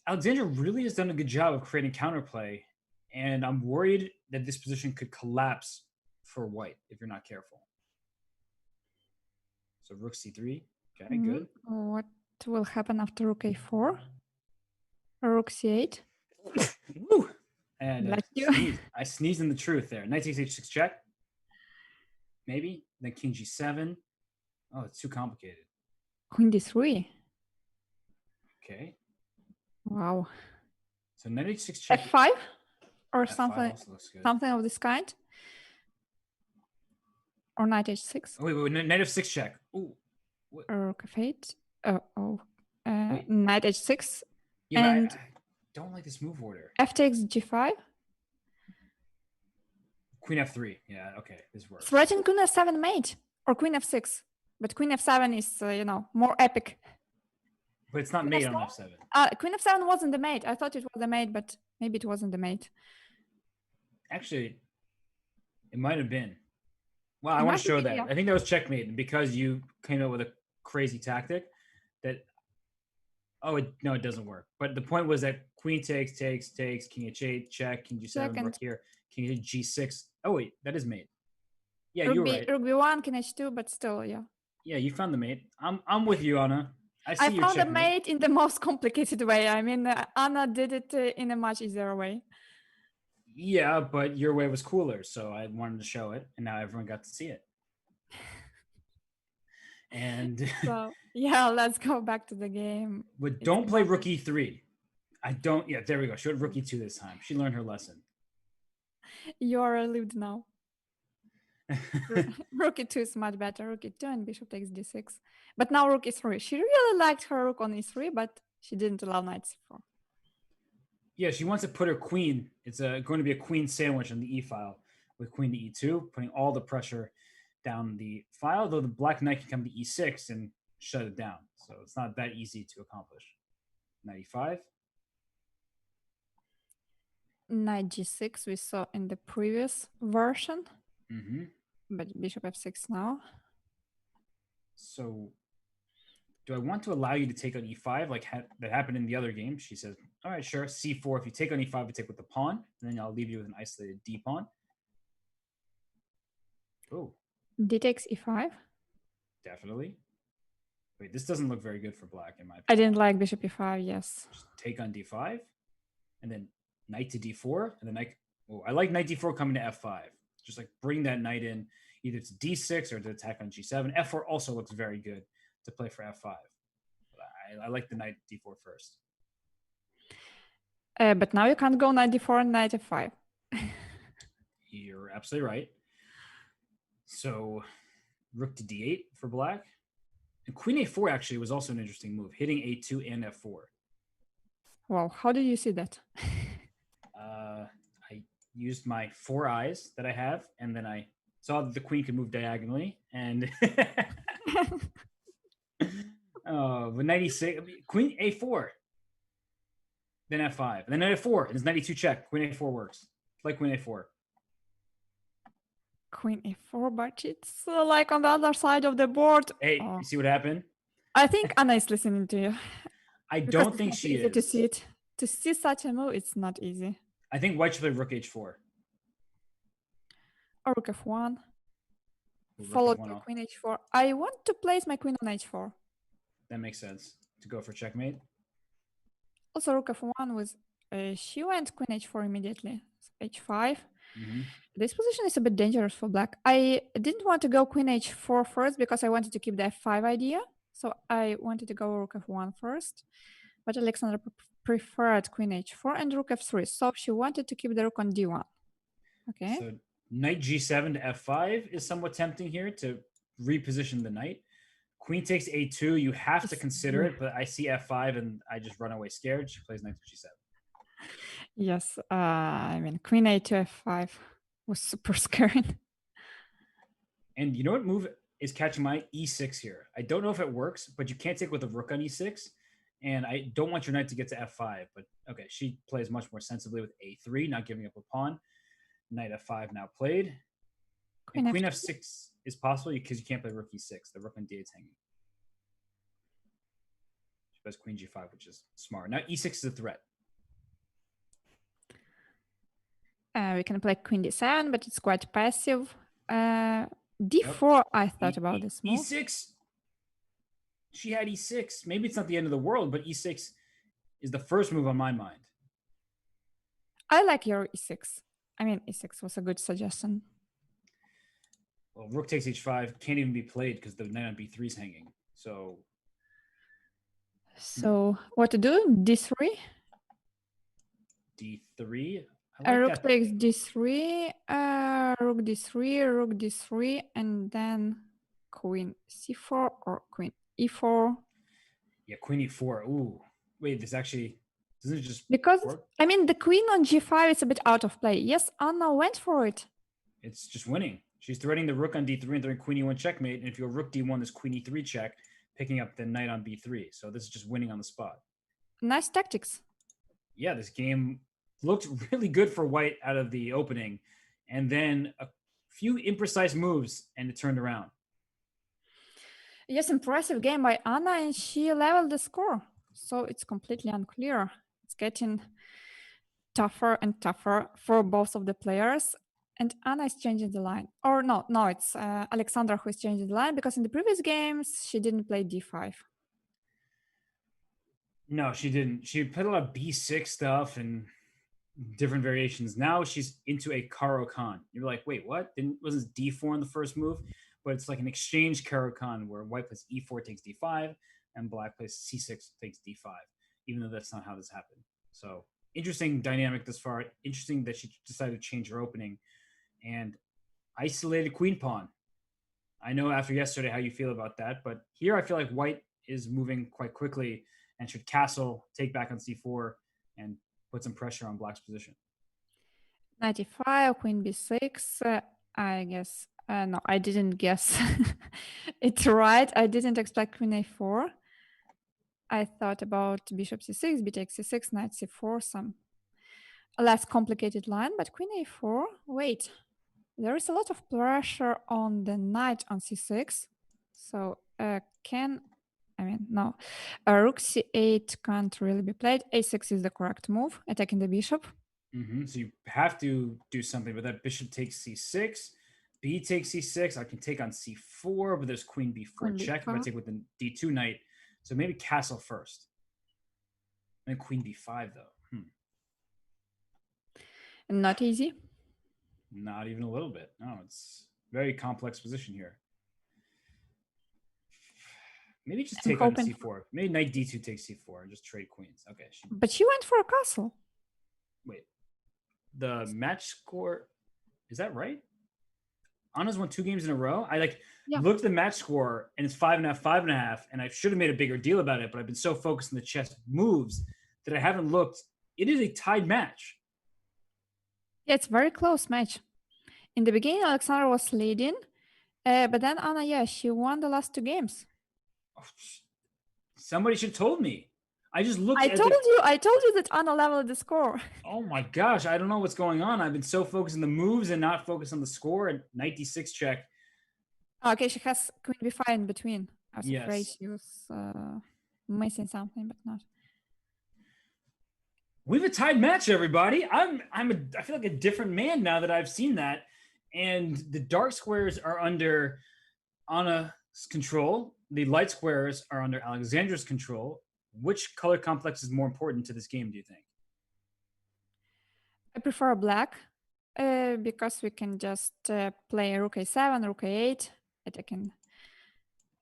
Alexandra really has done a good job of creating counterplay, and I'm worried that this position could collapse for white if you're not careful. So rook c3. Okay, good. What will happen after rook a4? Rook c8. Woo! And I sneezed in the truth there. Knight takes h6 check. Maybe. Then king g7. Oh, it's too complicated. Queen d3. Okay. Wow. So knight h6 check. f5 or F5 something of this kind. Or knight h6. Oh, wait, knight f6 check. Ooh. Rook f8. Knight h6. Yeah, and I don't like this move order. F takes g5. Queen f3. Yeah, okay, this works. Threaten queen f7 mate or queen f6, but queen f7 is more epic. But it's not mate on f7. Queen f7 wasn't the mate. I thought it was the mate, but maybe it wasn't the mate. Actually, it might have been. Well, I want to show that. Yeah. I think that was checkmate, and because you came up with a crazy tactic, that no, it doesn't work. But the point was that queen takes, king h8, check, king g7, rook here, king g6. Oh wait, that is mate. Yeah, you're right. Rook b1, king h2, but still, yeah. Yeah, you found the mate. I'm with you, Anna. I found the mate in the most complicated way. I mean, Anna did it in a much easier way. Yeah, but your way was cooler, so I wanted to show it, and now everyone got to see it. And so yeah, let's go back to the game. But don't play rook e3. Yeah, there we go. She went rook e2 this time. She learned her lesson. You're relieved now. Rook e2 is much better. Rook e2 and bishop takes d6. But now rook e3. She really liked her rook on e3, but she didn't allow knight c4. Yeah, she wants to put her queen. It's going to be a queen sandwich on the e file with queen to e2, putting all the pressure down the file, though the black knight can come to e6 and shut it down. So it's not that easy to accomplish. Knight e5. Knight g6 we saw in the previous version. But bishop f6 now. So do I want to allow you to take on e5 like that happened in the other game? She says, all right, sure. c4. If you take on e5, I take with the pawn, and then I'll leave you with an isolated d pawn. Oh, D takes e5. definitely. Wait, this doesn't look very good for black in my opinion. I didn't like bishop e5. Yes. Just take on d5, and then knight to d4, and then knight. Oh, I like knight d4 coming to f5. Just like bring that knight in either to d6 or to attack on g7. f4 also looks very good to play for f5. But I like the knight d4 first. But now you can't go knight d4 and knight f5. You're absolutely right. So rook to d8 for black. And queen a4 actually was also an interesting move, hitting a2 and f4. Wow, how did you see that? I used my 4 eyes that I have, and then I saw that the queen could move diagonally, and with 96, queen a4, then f5, and then knight f4, and it's 92 check. Queen a4 works. Play queen a4. Queen a4, but it's like on the other side of the board. Hey, you see what happened? I think Anna is listening to you. I don't think she is. To see it. To see such a move, it's not easy. I think white should play rook h4. Or rook f1. Followed by queen h4. I want to place my queen on h4. That makes sense. To go for checkmate. Also, rook f1 was... she went queen h4 immediately. h5. Mm-hmm. This position is a bit dangerous for black. I didn't want to go queen h4 first because I wanted to keep the f5 idea. So I wanted to go rook f1 first. But Alexandra preferred queen h4 and rook f3. So she wanted to keep the rook on d1. Okay. So knight g7 to f5 is somewhat tempting here to reposition the knight. Queen takes a2. You have to consider it, but I see f5 and I just run away scared. She plays knight to g7. Yes, I mean, queen a2 f5 was super scary. And you know what move is catching my e6 here? I don't know if it works, but you can't take with a rook on e6. And I don't want your knight to get to f5. But okay, she plays much more sensibly with a3, not giving up a pawn. Knight f5 now played. And queen f6 is possible because you can't play rook e6. The rook on d8 is hanging. She plays queen g5, which is smart. Now e6 is a threat. We can play queen d7, but it's quite passive. d4, I thought about this move. e6? She had e6. Maybe it's not the end of the world, but e6 is the first move on my mind. I like your e6. I mean, e6 was a good suggestion. Well, rook takes h5 can't even be played because the knight on b3 is hanging. So what to do? d3? d3. Rook takes d3, rook d3, rook d3, and then queen c4 or queen e4. Yeah, queen e4. Ooh, wait, this actually doesn't it just because work? I mean the queen on g5 is a bit out of play. Yes, Anna went for it. It's just winning. She's threatening the rook on d3 and throwing queen e1 checkmate. And if you go rook d1, there's queen e3 check, picking up the knight on b3. So this is just winning on the spot. Nice tactics. Yeah, this game looked really good for white out of the opening, and then a few imprecise moves, and it turned around. Yes, impressive game by Anna, and she leveled the score. So it's completely unclear. It's getting tougher and tougher for both of the players. And Anna is changing the line. Or no, it's Alexandra who is changing the line, because in the previous games, she didn't play d5. No, she didn't. She played a lot of b6 stuff and different variations. Now she's into a Karo Khan. You're like, wait, what? Wasn't d4 in the first move? But it's like an exchange Karo Khan where white plays e4 takes d5 and black plays c6 takes d5, even though that's not how this happened. So interesting dynamic this far. Interesting that she decided to change her opening and isolated queen pawn. I know after yesterday how you feel about that, but here I feel like white is moving quite quickly and should castle, take back on c4, and put some pressure on black's position. 95, queen b6. I guess, no, I didn't guess it's right. I didn't expect queen a4. I thought about bishop c6, b takes c6, knight c4, some less complicated line, but queen a4, wait. There is a lot of pressure on the knight on c6. So can I mean, no. Rook c8 can't really be played. a6 is the correct move, attacking the bishop. So you have to do something, but that bishop takes c6, b takes c6. I can take on c4, but there's queen b4 Queen check if I b4. take with the d2 knight. So maybe castle first. And queen b5, though. Not easy. Not even a little bit. No, it's very complex position here. Maybe just take on c4. Maybe knight d2 takes c4 and just trade queens. Okay. But she went for a castle. Wait. The match score, is that right? Anna's won 2 games in a row. I looked at the match score and it's 5.5, 5.5, and I should have made a bigger deal about it, but I've been so focused on the chess moves that I haven't looked. It is a tied match. Yeah, it's a very close match. In the beginning, Alexandra was leading, but then Anna, she won the last 2 games. Oh, somebody should have told me. I just looked I told you that Anna leveled the score. Oh my gosh, I don't know what's going on. I've been so focused on the moves and not focused on the score. And knight d6 check. Okay, she has queen b5 in between. I was Yes. afraid she was missing something, but not. We have a tied match, everybody. I feel like a different man now that I've seen that. And the dark squares are under Anna's control. The light squares are under Alexandra's control. Which color complex is more important to this game, do you think? I prefer black because we can just play rook a7, rook a8, attacking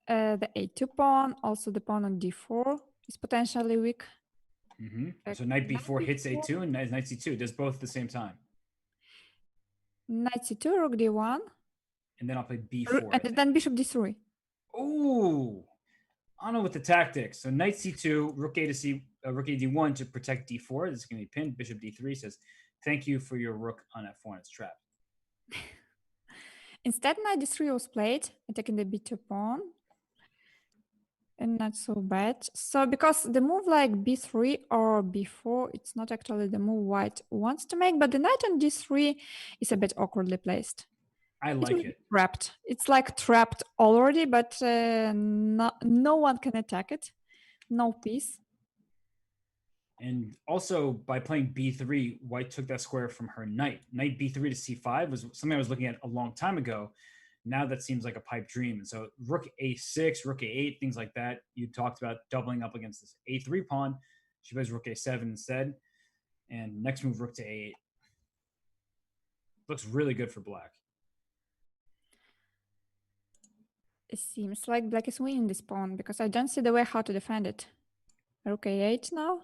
the a2 pawn. Also, the pawn on d4 is potentially weak. So knight b4 hits a2 and knight c2 does both at the same time. Knight c2, rook d1. And then I'll play b4. And then bishop d3. Ooh. Anna with the tactics. So knight c2, rook a to c, rook a d1 to protect d4. This is going to be pinned. Bishop d3 says, "Thank you for your rook on f4, and it's trapped." Instead, knight d3 was played, attacking the b2 pawn. And not so bad. So because the move like b3 or b4, it's not actually the move white wants to make, but the knight on d3 is a bit awkwardly placed. I like it. Trapped. It's like trapped already, but no one can attack it. No piece. And also, by playing b3, white took that square from her knight. Knight b3 to c5 was something I was looking at a long time ago. Now that seems like a pipe dream. And so rook a6, rook a8, things like that. You talked about doubling up against this a3 pawn. She plays rook a7 instead. And next move, rook to a8. Looks really good for black. It seems like black is winning this pawn because I don't see the way how to defend it. Rook a8 now.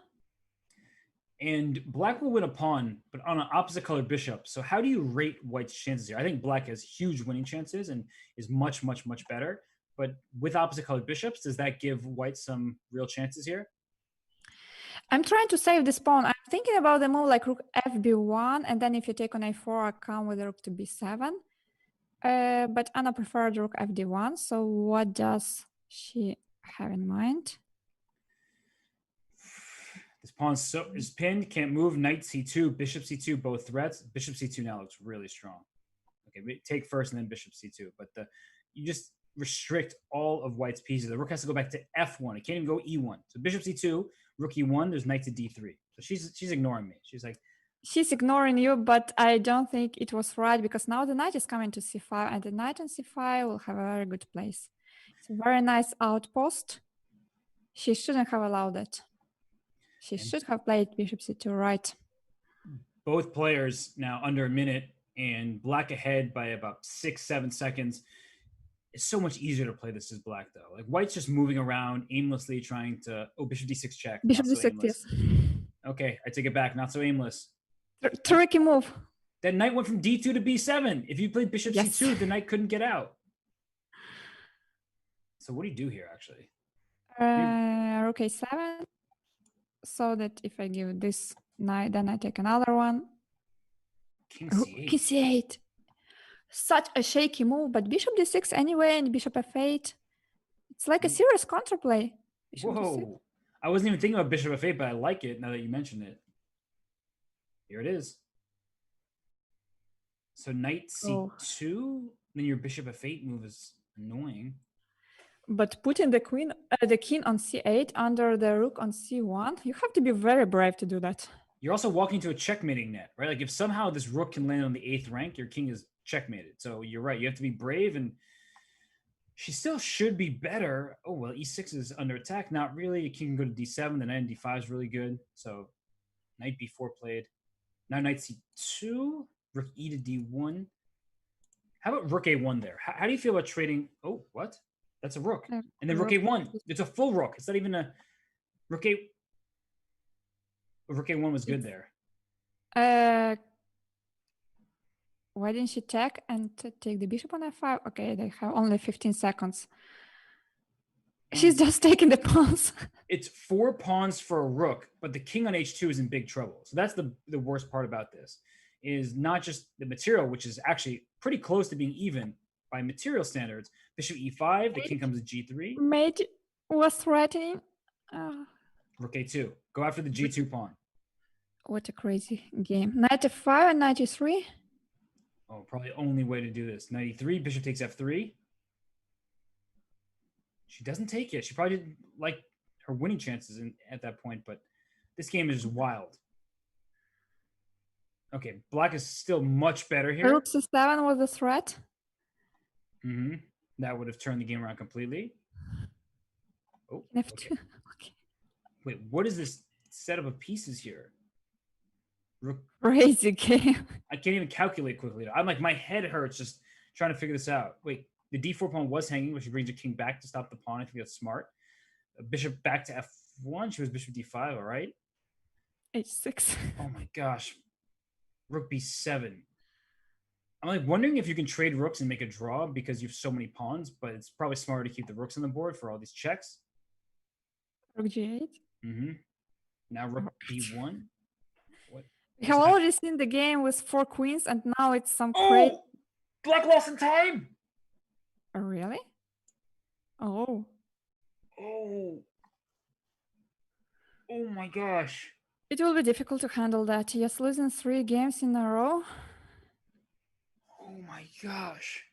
And black will win a pawn, but on an opposite color bishop. So how do you rate white's chances here? I think black has huge winning chances and is much, much, much better. But with opposite colored bishops, does that give white some real chances here? I'm trying to save this pawn. I'm thinking about the move like rook fb1, and then if you take on a4, I come with rook to b7. But Anna preferred rook fd1, so what does she have in mind? This pawn is pinned, can't move. Knight c2, bishop c2, both threats. Bishop c2 now looks really strong. Okay, take first and then bishop c2. But you just restrict all of white's pieces. The rook has to go back to f1. It can't even go e1. So bishop c2, rook e1, there's knight to d3. So she's ignoring me. She's like, she's ignoring you, but I don't think it was right because now the knight is coming to c5 and the knight on c5 will have a very good place. It's a very nice outpost. She shouldn't have allowed it. She should have played bishop c2, right? Both players now under a minute and black ahead by about 6-7 seconds. It's so much easier to play this as black, though. Like white's just moving around aimlessly, trying to bishop d6 check. Bishop d6, yes. Okay, I take it back. Not so aimless. Tricky move. That knight went from d2 to b7. If you played bishop c2, the knight couldn't get out. So what do you do here, actually? Rook a7. So that if I give this knight, then I take another one. King c8. King c8. Such a shaky move, but bishop d6 anyway, and bishop f8. It's like a serious counterplay. Bishop Whoa. D6. I wasn't even thinking about bishop f8, but I like it now that you mentioned it. Here it is. So knight c2, then your bishop f8 move is annoying. But putting the king on c8 under the rook on c1, you have to be very brave to do that. You're also walking into a checkmating net, right? Like if somehow this rook can land on the 8th rank, your king is checkmated. So you're right. You have to be brave, and she still should be better. Oh, well, e6 is under attack. Not really. King can go to d7. The knight on d5 is really good. So knight b4 played. Now knight c2. Rook e to d1. How about rook a1 there? How do you feel about trading? Oh, what? That's a rook. And then rook a1. It's a full rook. It's not even a rook a. Rook a1 was good there. Why didn't she check and take the bishop on f5? Okay, they have only 15 seconds. She's just taking the pawns. It's 4 pawns for a rook, but the king on h2 is in big trouble. So that's the worst part about this, is not just the material, which is actually pretty close to being even by material standards. Bishop e5, the king comes to g3. Mate was threatening. Rook a2. Go after the g2 pawn. What a crazy game. Knight f5 and knight e3. Oh, probably the only way to do this. Knight e3, bishop takes f3. She doesn't take it. She probably didn't like her winning chances at that point, but this game is wild. Okay, black is still much better here. Rook c7 was a threat. That would have turned the game around completely. Oh, f2. Okay. Okay. Wait, what is this setup of pieces here? Rook. Crazy game. I can't even calculate quickly. I'm like, my head hurts just trying to figure this out. Wait, the d4 pawn was hanging, but she brings her king back to stop the pawn. I think that's smart. Bishop back to f1. She was bishop d5, all right? h6. Oh my gosh. Rook b7. I'm like wondering if you can trade rooks and make a draw because you have so many pawns, but it's probably smarter to keep the rooks on the board for all these checks. Rook g8. Now rook b1. What? We have already seen the game with 4 queens, and now it's some crazy. Oh! Black lost in time! Oh, really? Oh. Oh. Oh my gosh. It will be difficult to handle that. Yes, losing 3 games in a row. Oh my gosh.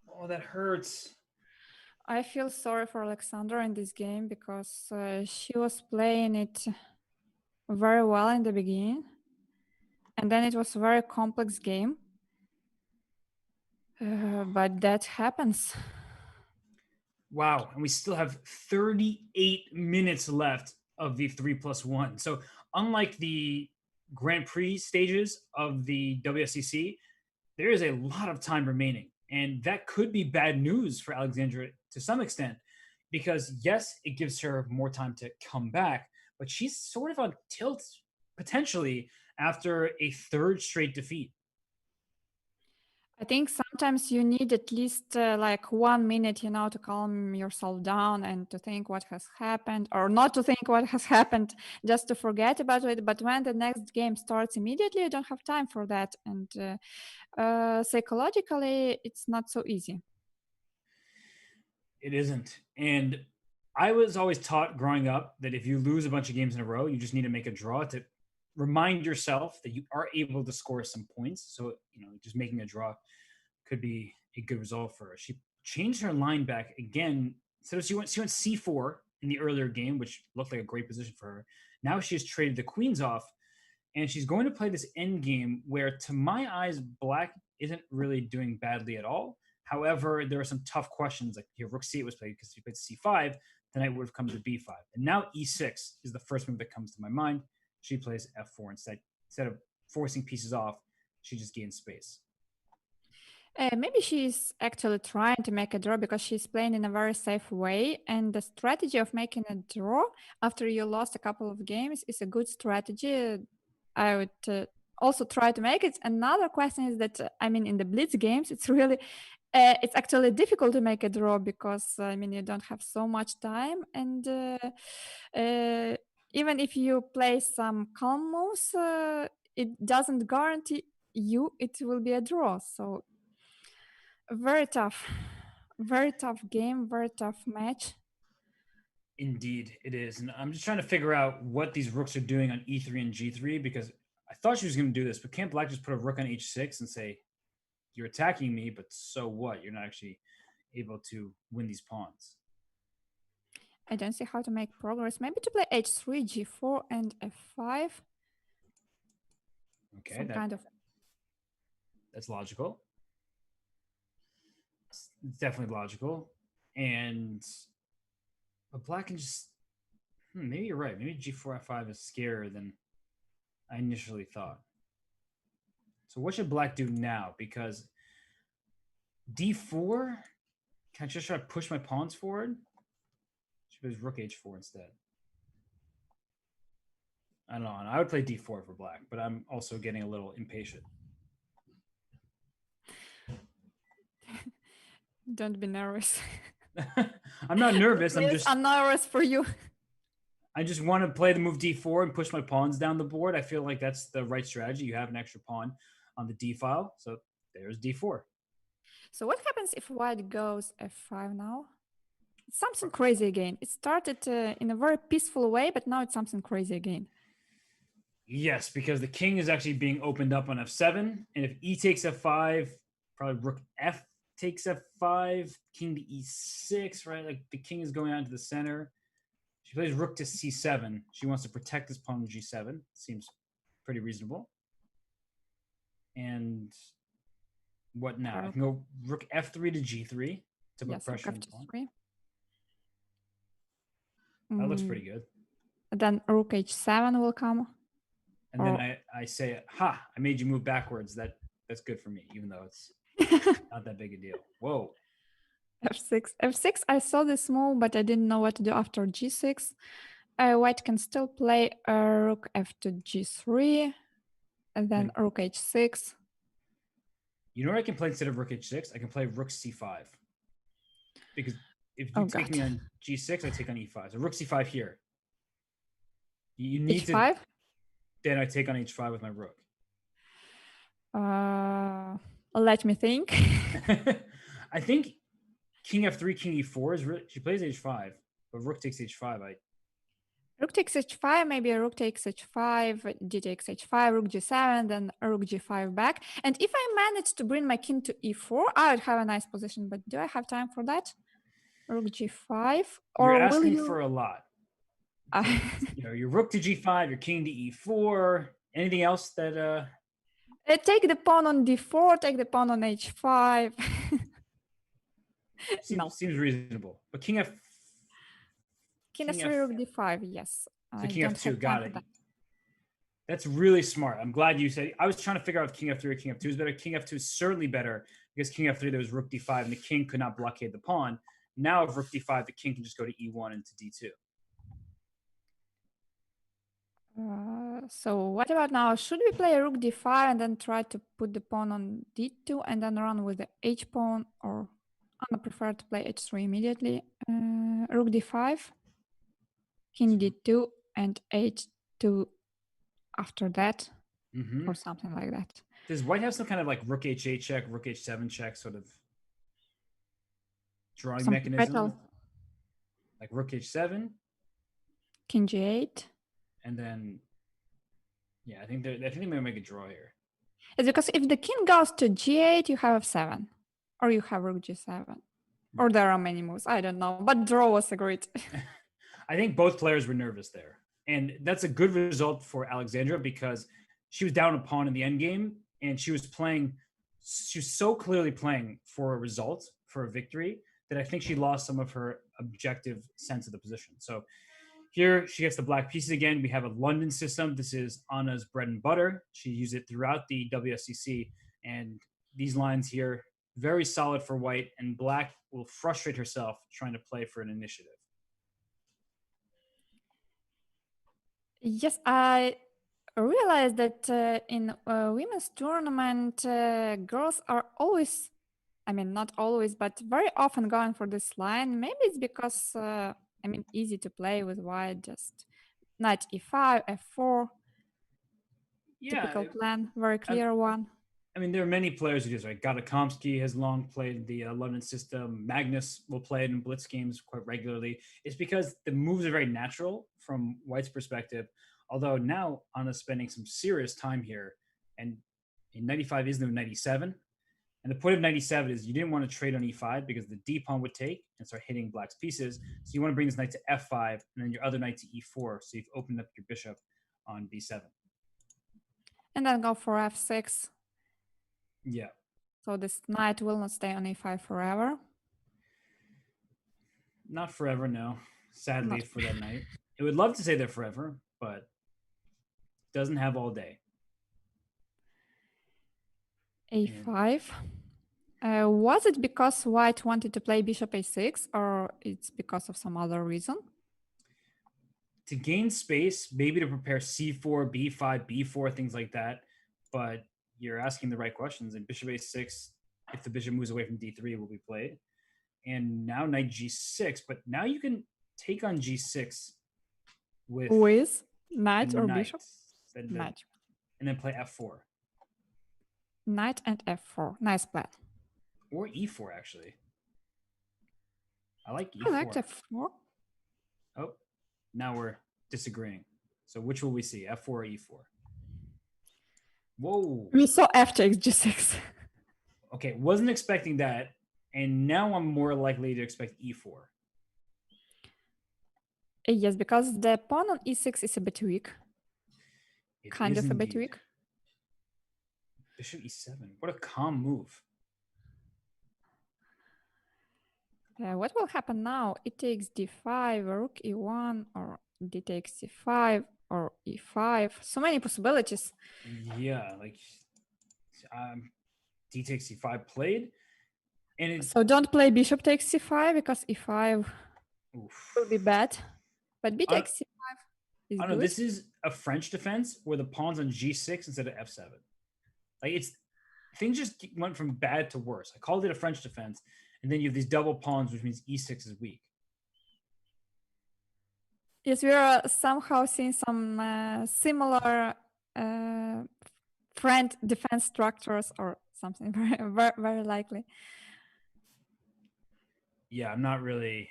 Oh, that hurts. I feel sorry for Alexandra in this game because she was playing it very well in the beginning. And then it was a very complex game. But that happens. Wow. And we still have 38 minutes left of the 3+1. So unlike the Grand Prix stages of the WSCC, there is a lot of time remaining. And that could be bad news for Alexandra to some extent, because yes, it gives her more time to come back, but she's sort of on tilt potentially after a 3rd straight defeat. I think sometimes you need at least like 1 minute, to calm yourself down and to think what has happened, or not to think what has happened, just to forget about it. But when the next game starts immediately, you don't have time for that. And psychologically, it's not so easy. It isn't. And I was always taught growing up that if you lose a bunch of games in a row, you just need to make a draw to remind yourself that you are able to score some points. So, just making a draw could be a good result for her. She changed her line back again. So she went c4 in the earlier game, which looked like a great position for her. Now she has traded the queens off, and she's going to play this end game where, to my eyes, black isn't really doing badly at all. However, there are some tough questions. Like here, rook c8 was played because she played c5. The knight would have come to b5. And now e6 is the first move that comes to my mind. She plays f4 instead. Instead of forcing pieces off, she just gains space. Maybe she's actually trying to make a draw because she's playing in a very safe way. And the strategy of making a draw after you lost a couple of games is a good strategy. I would also try to make it. Another question is that, in the blitz games, it's really, it's actually difficult to make a draw because, you don't have so much time. And even if you play some calm moves, it doesn't guarantee you it will be a draw. So very tough game, very tough match. Indeed, it is. And I'm just trying to figure out what these rooks are doing on e3 and g3, because I thought she was going to do this, but can't black just put a rook on h6 and say, you're attacking me, but so what? You're not actually able to win these pawns. I don't see how to make progress. Maybe to play h3, g4, and f5. Okay, Some kind of. that's logical. It's definitely logical. And but black can just maybe you're right. Maybe g4 f5 is scarier than I initially thought. So what should black do now? Because d4, can I just try to push my pawns forward? She plays rook h4 instead. I don't know. I would play d4 for black, but I'm also getting a little impatient. Don't be nervous. I'm not nervous. I'm nervous for you. I just want to play the move d4 and push my pawns down the board. I feel like that's the right strategy. You have an extra pawn on the d file, so there's d4. So what happens if white goes f5 now? It's something crazy again. It started in a very peaceful way, but now it's something crazy again. Yes, because the king is actually being opened up on f7, and if e takes f5, probably rook f takes f5, king to e6, right? Like the king is going out to the center. She plays rook to c7. She wants to protect this pawn with g7. Seems pretty reasonable. And what now? I can go rook f3 to g3 to put pressure on the pawn. That looks pretty good. Then rook h7 will come. And then I say, ha, I made you move backwards. That's good for me, even though it's not that big a deal. Whoa. f6. f6, I saw this move, but I didn't know what to do after g6. White can still play rook f2 g3, and then rook h6. You know what I can play instead of rook h6? I can play rook c5. Because if you take me on g6, I take on e5. So rook c5 here. You need h5? Then I take on h5 with my rook. Let me think. I think king f3, king e4 is really, she plays h5, but rook takes h5. Rook takes h5, maybe rook takes h5, d takes h5, rook g7, then rook g5 back. And if I manage to bring my king to e4, I would have a nice position, but do I have time for that? Rook g5? Or you're asking for a lot. Your rook to g5, your king to e4. Anything else that... Take the pawn on d4, take the pawn on h5. Seems reasonable. But king f3, rook d5, yes. So king f2, got it. That's really smart. I'm glad you said. I was trying to figure out if king f3 or king f2 is better. King f2 is certainly better because king f3 there was rook d5 and the king could not blockade the pawn. Now if rook d5, the king can just go to e1 and to d2. So what about now? Should we play rook d5 and then try to put the pawn on d2 and then run with the h pawn, or I prefer to play h3 immediately? Rook d5, king d2, and h2 after that, or something like that. Does white have some kind of like rook h8 check, rook h7 check sort of drawing mechanism? Like rook h7, king g8, and then I think they may make a draw here. It's because if the king goes to g8, you have f7, or you have rook g7, or there are many moves. I don't know, but draw was agreed. I think both players were nervous there, and that's a good result for Alexandra because she was down a pawn in the endgame, and she was so clearly playing for a result, for a victory, that I think she lost some of her objective sense of the position. So here she gets the black pieces again. We have a London system. This is Anna's bread and butter. She used it throughout the WSCC, and these lines here, very solid for white, and black will frustrate herself trying to play for an initiative. Yes, I realized that in a women's tournament, girls are always, not always, but very often going for this line. Maybe it's because, easy to play with white, just knight e5, f4. Typical plan, very clear one. There are many players who do this, right? Gatakomsky has long played the London system. Magnus will play it in blitz games quite regularly. It's because the moves are very natural from white's perspective, although now Anna's spending some serious time here, and 95 is the 97. And the point of 97 is you didn't want to trade on e5 because the d pawn would take and start hitting black's pieces. So you want to bring this knight to f5 and then your other knight to e4. So you've opened up your bishop on b7. And then go for f6. Yeah. So this knight will not stay on e5 forever. Not forever, no. Sadly Not for that knight. It would love to say they're forever, but doesn't have all day. a5. Was it because white wanted to play bishop a6, or it's because of some other reason? To gain space, maybe to prepare c4, b5, b4, things like that. But you're asking the right questions. And bishop a6, if the bishop moves away from d3, will be played. And now knight g6, but now you can take on g6 with knight or bishop? Knight. And then play f4. Knight and f4. Nice plan. Or e4, actually. I like e4. I like f4. Oh, now we're disagreeing. So which will we see, f4 or e4? Whoa. We saw f takes g6. Okay, wasn't expecting that. And now I'm more likely to expect e4. Yes, because the pawn on e6 is a bit weak. Kind of a bit weak. Bishop e7. What a calm move. What will happen now? It takes d5, rook e1, or d takes c5, or e5. So many possibilities. Yeah, like d takes c5 played. And so don't play bishop takes c5 because e5 will be bad. But b takes c5 is good. This is a French defense where the pawn's on g6 instead of f7. Like things just went from bad to worse. I called it a French defense, and then you have these double pawns, which means e6 is weak. Yes, we are somehow seeing some similar French defense structures or something very, very likely. Yeah, I'm not really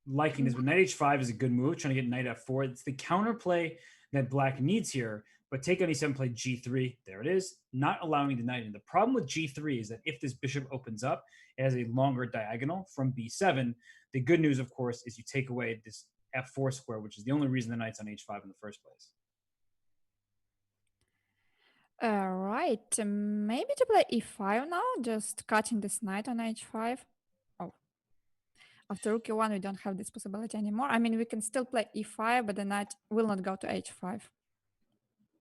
liking this, but knight h5 is a good move, trying to get knight f4. It's the counterplay that black needs here, but take on e7, play g3. There it is, not allowing the knight in. The problem with g3 is that if this bishop opens up, it has a longer diagonal from b7. The good news, of course, is you take away this f4 square, which is the only reason the knight's on h5 in the first place. Right, maybe to play e5 now, just cutting this knight on h5. Oh, after rook e1, we don't have this possibility anymore. I mean, we can still play e5, but the knight will not go to h5.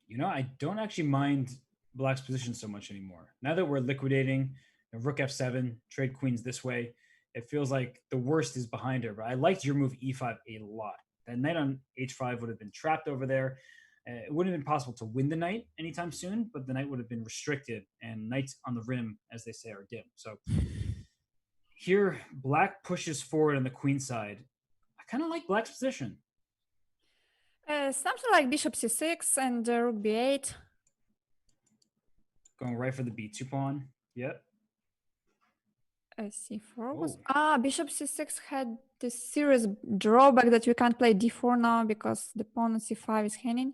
You know, I don't actually mind black's position so much anymore. Now that we're liquidating rook f7, trade queens this way, it feels like the worst is behind her. But I liked your move e5 a lot. That knight on h5 would have been trapped over there. It wouldn't have been possible to win the knight anytime soon, but the knight would have been restricted, and knights on the rim, as they say, are dim. So here, black pushes forward on the queen side. I kind of like black's position. Something like bishop c6 and rook b8. Going right for the b2 pawn. Yep. c4 was... bishop c6 had this serious drawback that we can't play d4 now because the pawn on c5 is hanging.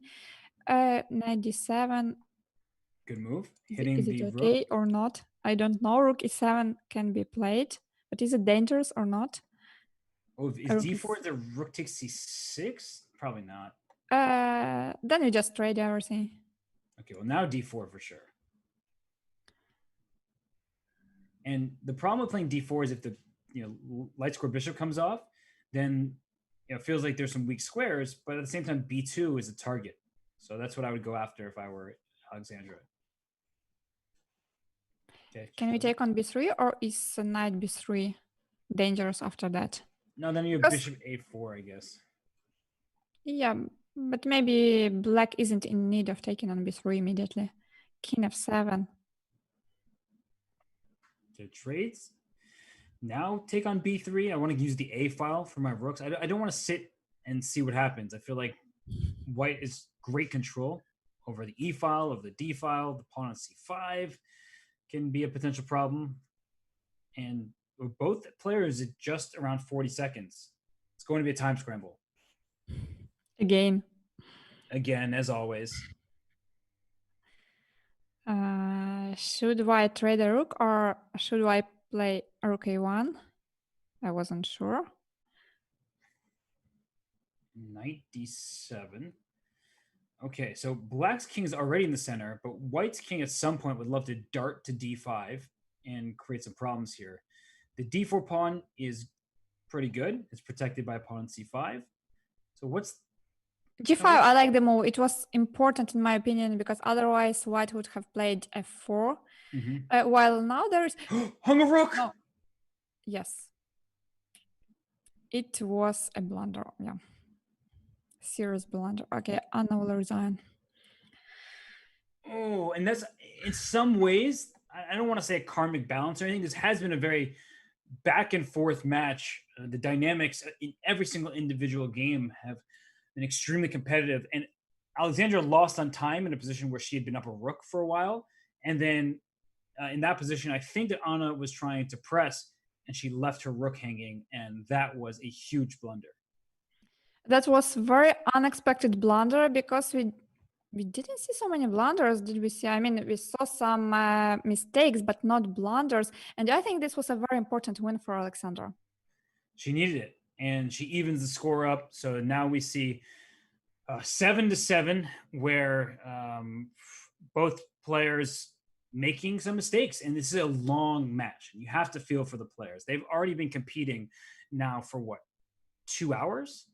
Knight d7. Good move. Hitting is the it okay rook. or not? I don't know. Rook e7 can be played, but is it dangerous or not? Oh, is d4 the rook takes c6? Probably not. Then we just trade everything. Okay, well now d4 for sure. And the problem with playing d4 is if the light square bishop comes off, then it feels like there's some weak squares, but at the same time b2 is a target. So that's what I would go after if I were Alexandra. Okay. Can we take on b3, or is knight b3 dangerous after that? No, then you have bishop a4, I guess. Yeah, but maybe black isn't in need of taking on b3 immediately. King f7. Okay, trades. Now take on b3. I want to use the a file for my rooks. I don't want to sit and see what happens. I feel like white is great control over the e file, over the d file. The pawn on c5 can be a potential problem. And both players at just around 40 seconds. It's going to be a time scramble. Again, as always. Should white trade a rook or should white play rook a1? I wasn't sure. Knight d7. Okay, so black's king is already in the center, but white's king at some point would love to dart to d5 and create some problems here. The d4 pawn is pretty good. It's protected by pawn on c5. So what's G5, I like the move. It was important in my opinion because otherwise white would have played f4. While now there is hung a rook. No. Yes, it was a blunder. Yeah, serious blunder. Okay, Anna will resign. Oh, and that's in some ways, I don't want to say a karmic balance or anything. This has been a very back and forth match. The dynamics in every single individual game have been extremely competitive. And Alexandra lost on time in a position where she had been up a rook for a while. And then in that position, I think that Anna was trying to press and she left her rook hanging. And that was a huge blunder. That was very unexpected blunder because we didn't see so many blunders, did we see? I mean, we saw some mistakes, but not blunders. And I think this was a very important win for Alexandra. She needed it, and she evens the score up. So now we see 7-7, where both players making some mistakes. And this is a long match. You have to feel for the players. They've already been competing now for what, 2 hours?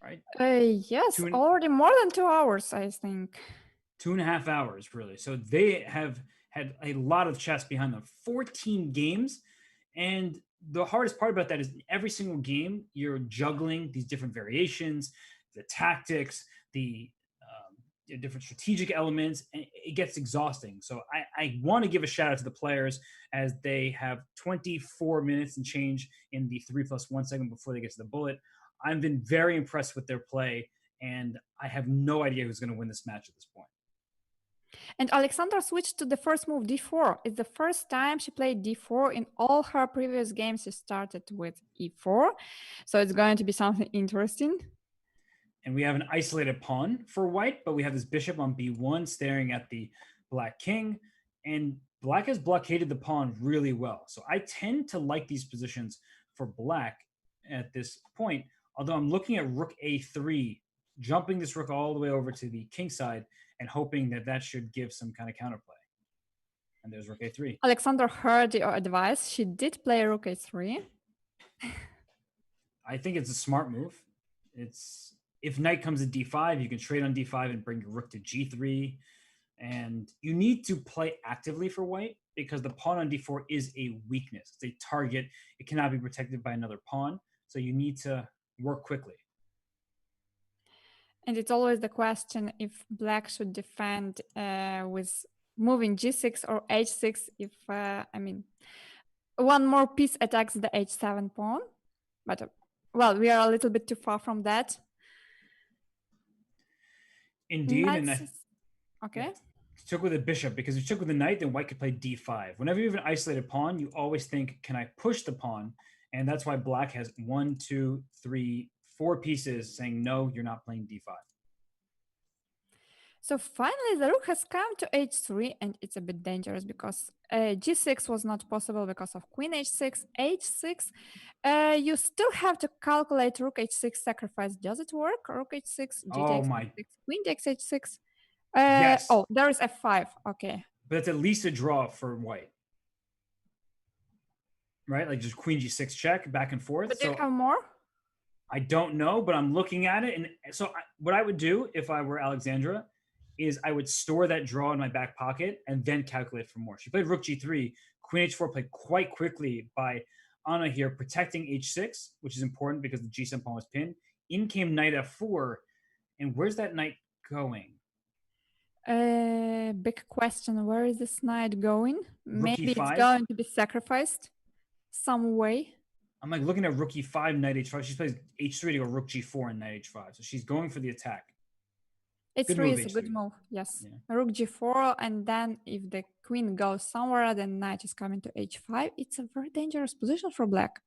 Right? Yes, already more than 2 hours, I think. 2.5 hours, really. So they have had a lot of chess behind them. 14 games. And the hardest part about that is every single game, you're juggling these different variations, the tactics, the different strategic elements, and it gets exhausting. So I want to give a shout out to the players as they have 24 minutes and change in the 3+1 segment before they get to the bullet. I've been very impressed with their play, and I have no idea who's going to win this match at this point. And Alexandra switched to the first move, d4. It's the first time she played d4. In all her previous games, she started with e4. So it's going to be something interesting. And we have an isolated pawn for white, but we have this bishop on b1 staring at the black king. And black has blockaded the pawn really well. So I tend to like these positions for black at this point. Although I'm looking at rook a3, jumping this rook all the way over to the king side and hoping that that should give some kind of counterplay. And there's rook a3. Alexandra heard your advice. She did play rook a3. I think it's a smart move. It's if knight comes to d5, you can trade on d5 and bring your rook to g3. And you need to play actively for white because the pawn on d4 is a weakness. It's a target. It cannot be protected by another pawn. So you need to work quickly. And it's always the question if black should defend with moving g6 or h6 if, I mean, one more piece attacks the h7 pawn. But, well, we are a little bit too far from that. Indeed. Okay. Yeah, took with a bishop because if you took with a knight, then white could play d5. Whenever you have an isolated pawn, you always think, can I push the pawn? And that's why black has 1, 2, 3, 4 pieces saying, no, you're not playing d5. So finally, the rook has come to h3, and it's a bit dangerous because g6 was not possible because of queen h6, h6. You still have to calculate rook h6 sacrifice. Does it work? Rook h6, g takes h6, queen takes h6. Yes. Oh, there is f5. Okay. But it's at least a draw for white. Right? Like just queen g6 check, back and forth. But do you have more? I don't know, but I'm looking at it. And so what I would do if I were Alexandra is I would store that draw in my back pocket and then calculate for more. She played rook g3. Queen h4 played quite quickly by Anna here, protecting h6, which is important because the g7 pawn was pinned. In came knight f4. And where's that knight going? Big question. Where is this knight going? Rook Maybe e5? It's going to be sacrificed some way. I'm like looking at rook e5, knight h5. She plays h3 to go rook g4 and knight h5. So she's going for the attack. h3 is a good move, yes. Yeah. Rook g4, and then if the queen goes somewhere, then knight is coming to h5. It's a very dangerous position for black.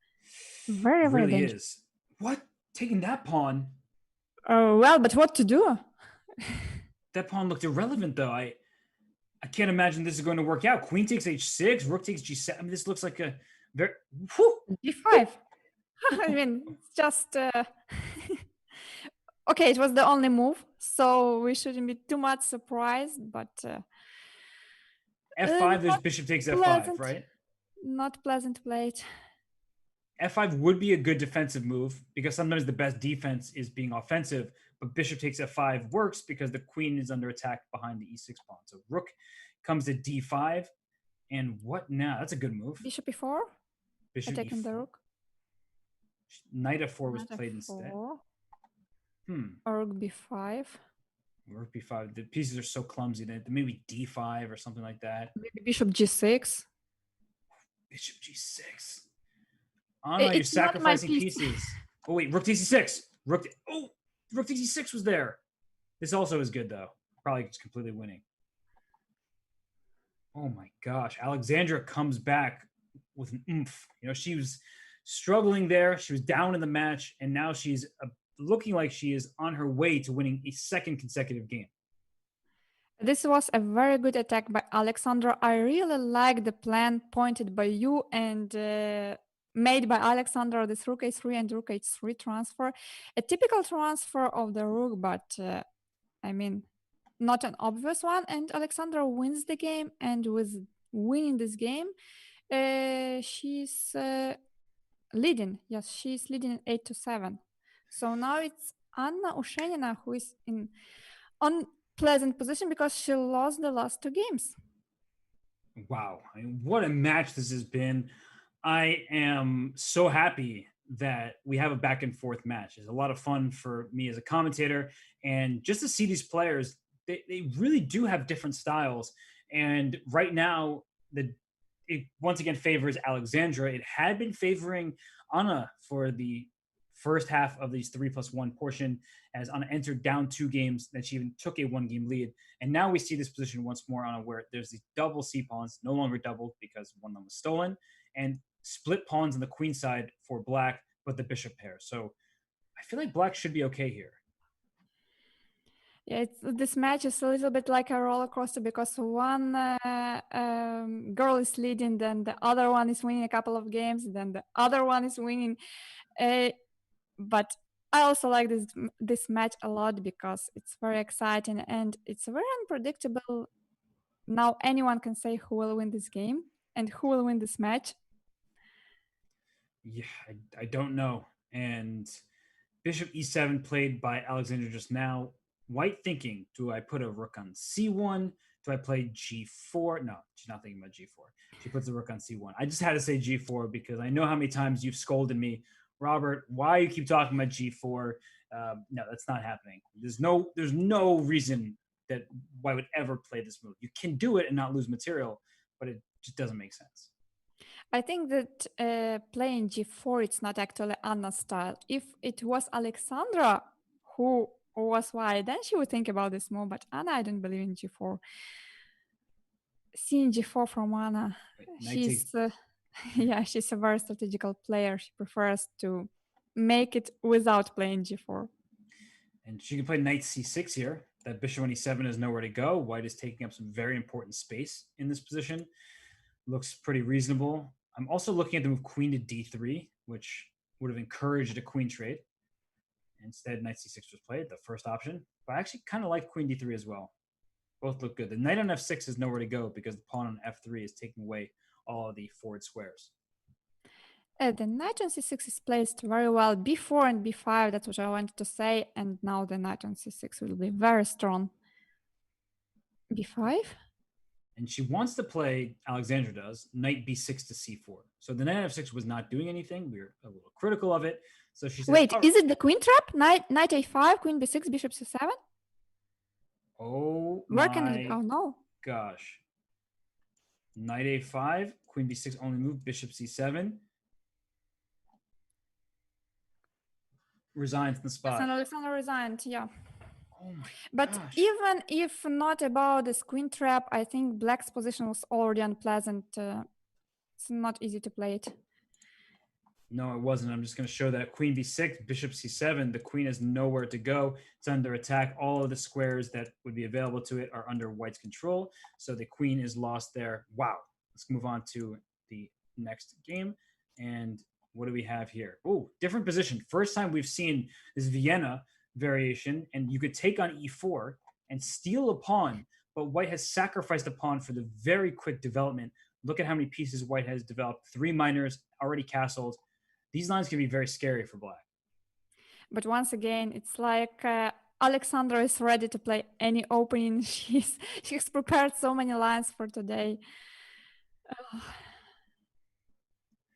Very, very really dangerous. Is. What? Taking that pawn? Oh, well, but what to do? That pawn looked irrelevant, though. I can't imagine this is going to work out. Queen takes h6, rook takes g7. I mean, this looks like a very whew. G5. I mean, it's just okay. It was the only move, so we shouldn't be too much surprised. But f5. There's not bishop takes f5, pleasant. right? Not pleasant plate. f5 would be a good defensive move because sometimes the best defense is being offensive, but bishop takes f5 works because the queen is under attack behind the e6 pawn. So rook comes to d5, and what now? That's a good move. Bishop e4. Bishop Attacking e4. the rook. Knight f4 was Knight played f4. instead. Or rook b5. Rook b5. The pieces are so clumsy that maybe d5 or something like that. Maybe bishop g6. Bishop g6. Anna, you're sacrificing pieces. Oh wait, rook takes e6. Rook takes e6 was there. This also is good though. Probably just completely winning. Oh my gosh, Alexandra comes back with an oomph. You know, she was struggling there. She was down in the match, and now she's looking like she is on her way to winning a second consecutive game. This was a very good attack by Alexandra. I really like the plan pointed by you and made by Alexandra, this rook a3 and rook h3 transfer. A typical transfer of the rook, but I mean, not an obvious one. And Alexandra wins the game, and with winning this game, she's leading. Yes, she's leading 8-7. So now it's Anna Ushenina who is in unpleasant position because she lost the last two games. Wow, I mean, what a match this has been. I am so happy that we have a back and forth match. It's a lot of fun for me as a commentator, and just to see these players, they really do have different styles. And right now, it once again favors Alexandra. It had been favoring Anna for the first half of these 3+1 portion as Anna entered down 2 games, then she even took a 1-game lead. And now we see this position once more, Anna, where there's these double C pawns, no longer doubled because one of them was stolen, and split pawns on the queen side for black, but the bishop pair. So I feel like black should be okay here. Yeah, this match is a little bit like a roller coaster because one girl is leading, then the other one is winning a couple of games, then the other one is winning. But I also like this match a lot because it's very exciting and it's very unpredictable. Now anyone can say who will win this game and who will win this match. Yeah, I don't know. And bishop e7 played by Alexandra just now. White thinking, do I put a rook on c1? Do I play g4? No, she's not thinking about g4. She puts the rook on c1. I just had to say g4 because I know how many times you've scolded me, Robert, why you keep talking about g4. No, that's not happening. There's no reason that White would ever play this move. You can do it and not lose material, but it just doesn't make sense. I think that playing g4, it's not actually Anna's style. If it was Alexandra who was White, then she would think about this move, but Anna, I don't believe in g4. Seeing g4 from Anna, she's she's a very strategical player. She prefers to make it without playing g4. And she can play knight c6 here. That bishop on e7 is nowhere to go. White is taking up some very important space in this position. Looks pretty reasonable. I'm also looking at the move queen to d3, which would have encouraged a queen trade. Instead, knight c6 was played, the first option. But I actually kind of like queen d3 as well. Both look good. The knight on f6 is nowhere to go because the pawn on f3 is taking away all of the forward squares. The knight on c6 is placed very well. b4 and b5, that's what I wanted to say. And now the knight on c6 will be very strong. b5? And she wants to play, Alexandra does, knight b6 to c4. So the knight on f6 was not doing anything. We were a little critical of it. So she said, wait, is it the queen trap? Knight a5, queen b6, bishop c7? Oh, where can it go? Oh, no. Gosh. Knight a5, queen b6 only move, bishop c7. Resigns in the spot. Alexandra resigned, yeah. Oh my but gosh. Even if not about this queen trap, I think black's position was already unpleasant. It's not easy to play it. No, it wasn't. I'm just going to show that queen b6, bishop c7. The queen has nowhere to go. It's under attack. All of the squares that would be available to it are under white's control. So the queen is lost there. Wow. Let's move on to the next game. And what do we have here? Oh, different position. First time we've seen this Vienna variation, and you could take on e4 and steal a pawn, but white has sacrificed a pawn for the very quick development. Look at how many pieces white has developed. 3 minors, already castled. These lines can be very scary for black. But once again, it's like Alexandra is ready to play any opening. She's prepared so many lines for today.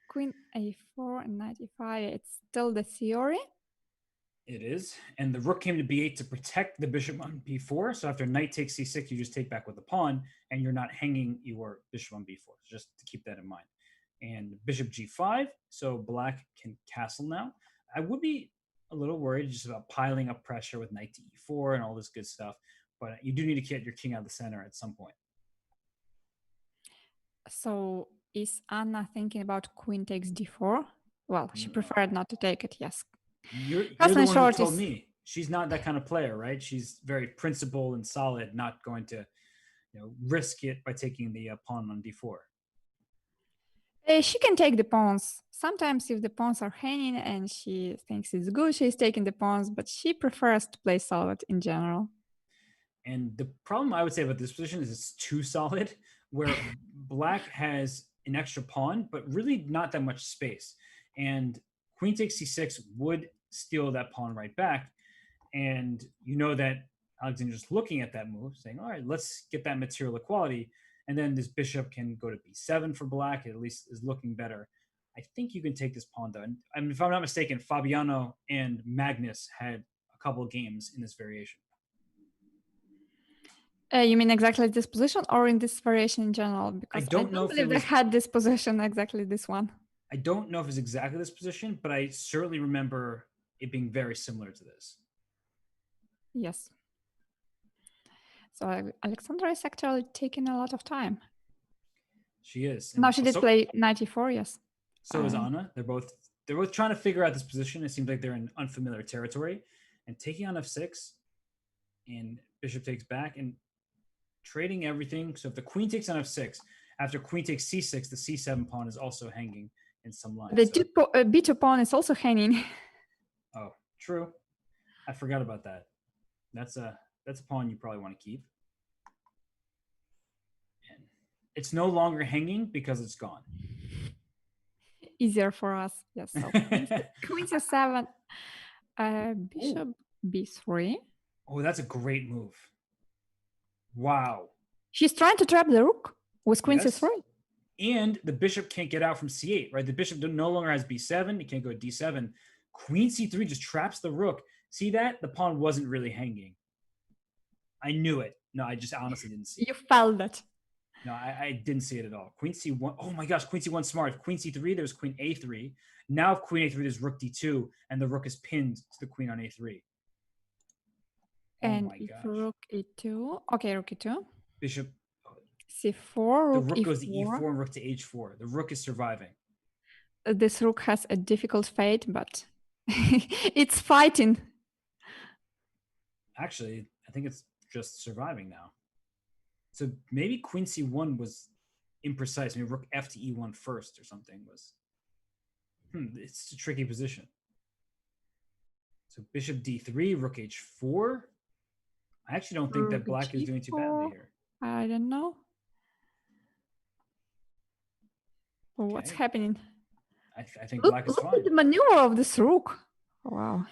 Queen a4 and knight e5. It's still the theory. It is. And the rook came to b8 to protect the bishop on b4. So after knight takes c6, you just take back with the pawn, and you're not hanging your bishop on b4. Just to keep that in mind. And bishop g5. So black can castle now. I would be a little worried just about piling up pressure with knight to e4 and all this good stuff. But you do need to get your king out of the center at some point. So is Anna thinking about queen takes d4? Well, she preferred not to take it, yes. You're the one who told me. She's not that kind of player, right? She's very principled and solid, not going to risk it by taking the pawn on d4. She can take the pawns. Sometimes if the pawns are hanging and she thinks it's good, she's taking the pawns, but she prefers to play solid in general. And the problem I would say about this position is it's too solid, where black has an extra pawn, but really not that much space. And queen takes c6 would steal that pawn right back. And you know that Alexandra's looking at that move, saying, all right, let's get that material equality. And then this bishop can go to b7 for black. It at least is looking better. I think you can take this pawn, though. And I mean, if I'm not mistaken, Fabiano and Magnus had a couple of games in this variation. You mean exactly this position or in this variation in general? Because I don't know believe they had this position, exactly this one. I don't know if it's exactly this position, but I certainly remember it being very similar to this. Yes. So Alexandra is actually taking a lot of time. She is. Now she did play knight e4, yes. So is Anna. They're both trying to figure out this position. It seems like they're in unfamiliar territory. And taking on f6, and bishop takes back, and trading everything. So if the queen takes on f6, after queen takes c6, the c7 pawn is also hanging in some lines. The b2 pawn is also hanging. Oh, true. I forgot about that. That's a pawn you probably want to keep. And it's no longer hanging because it's gone. Easier for us, yes. So queen c7, bishop b3. Oh, that's a great move. Wow. She's trying to trap the rook with queen c3. And the bishop can't get out from c8, right? The bishop no longer has b7. It can't go to d7. Queen c3 just traps the rook. See that? The pawn wasn't really hanging. I knew it. No, I just honestly didn't see it. You felt that. No, I didn't see it at all. Queen c1. Oh my gosh, queen c1 smart. If queen c3, there's queen a3. Now if queen a3, there's rook d2, and the rook is pinned to the queen on a3. And if rook e2. Okay, rook e2. Bishop c4, the rook rook e4. goes to e4 and rook to h4. The rook is surviving. This rook has a difficult fate, but it's fighting. Actually, I think it's just surviving now. So maybe queen c1 was imprecise. Maybe rook f to e1 first or something was. It's a tricky position. So bishop d3, rook h4. I actually don't think that black is doing too badly here. I don't know. Okay. What's happening? I think black is fine. Look at the maneuver of this rook. Wow.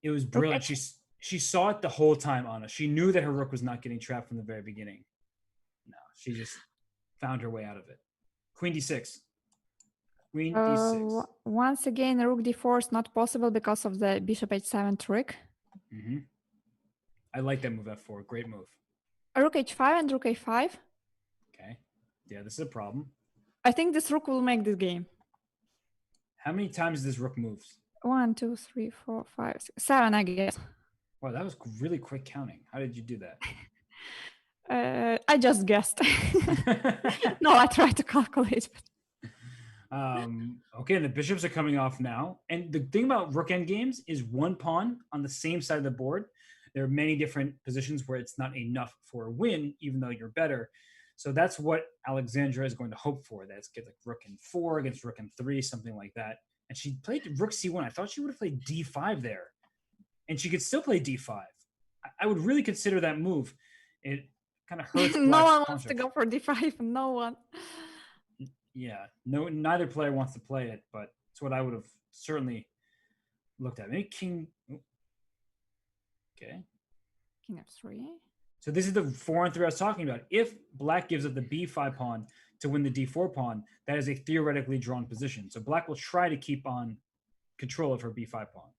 It was brilliant. She saw it the whole time, Anna. She knew that her rook was not getting trapped from the very beginning. No, she just found her way out of it. Queen d6. Queen d6. Once again, rook d4 is not possible because of the bishop h7 trick. Mm-hmm. I like that move f4. Great move. Rook h5 and rook a5. Okay. Yeah, this is a problem. I think this rook will make this game. How many times this rook moves? 1, 2, 3, 4, 5, 6, 7, I guess. Wow, that was really quick counting. How did you do that? I just guessed. No, I tried to calculate. Okay, and the bishops are coming off now. And the thing about rook end games is one pawn on the same side of the board. There are many different positions where it's not enough for a win, even though you're better. So that's what Alexandra is going to hope for. That's get like rook and 4 against rook and 3, something like that. And she played rook c1. I thought she would have played d5 there, and she could still play d5. I would really consider that move. It kind of hurts No Black's one pawn wants to structure. go for d5. No one. Yeah, no, neither player wants to play it, but it's what I would have certainly looked at. Maybe king. Okay. King f3. So this is the 4-on-3 I was talking about. If Black gives up the b5 pawn to win the d4 pawn, that is a theoretically drawn position. So Black will try to keep on control of her b5 pawn.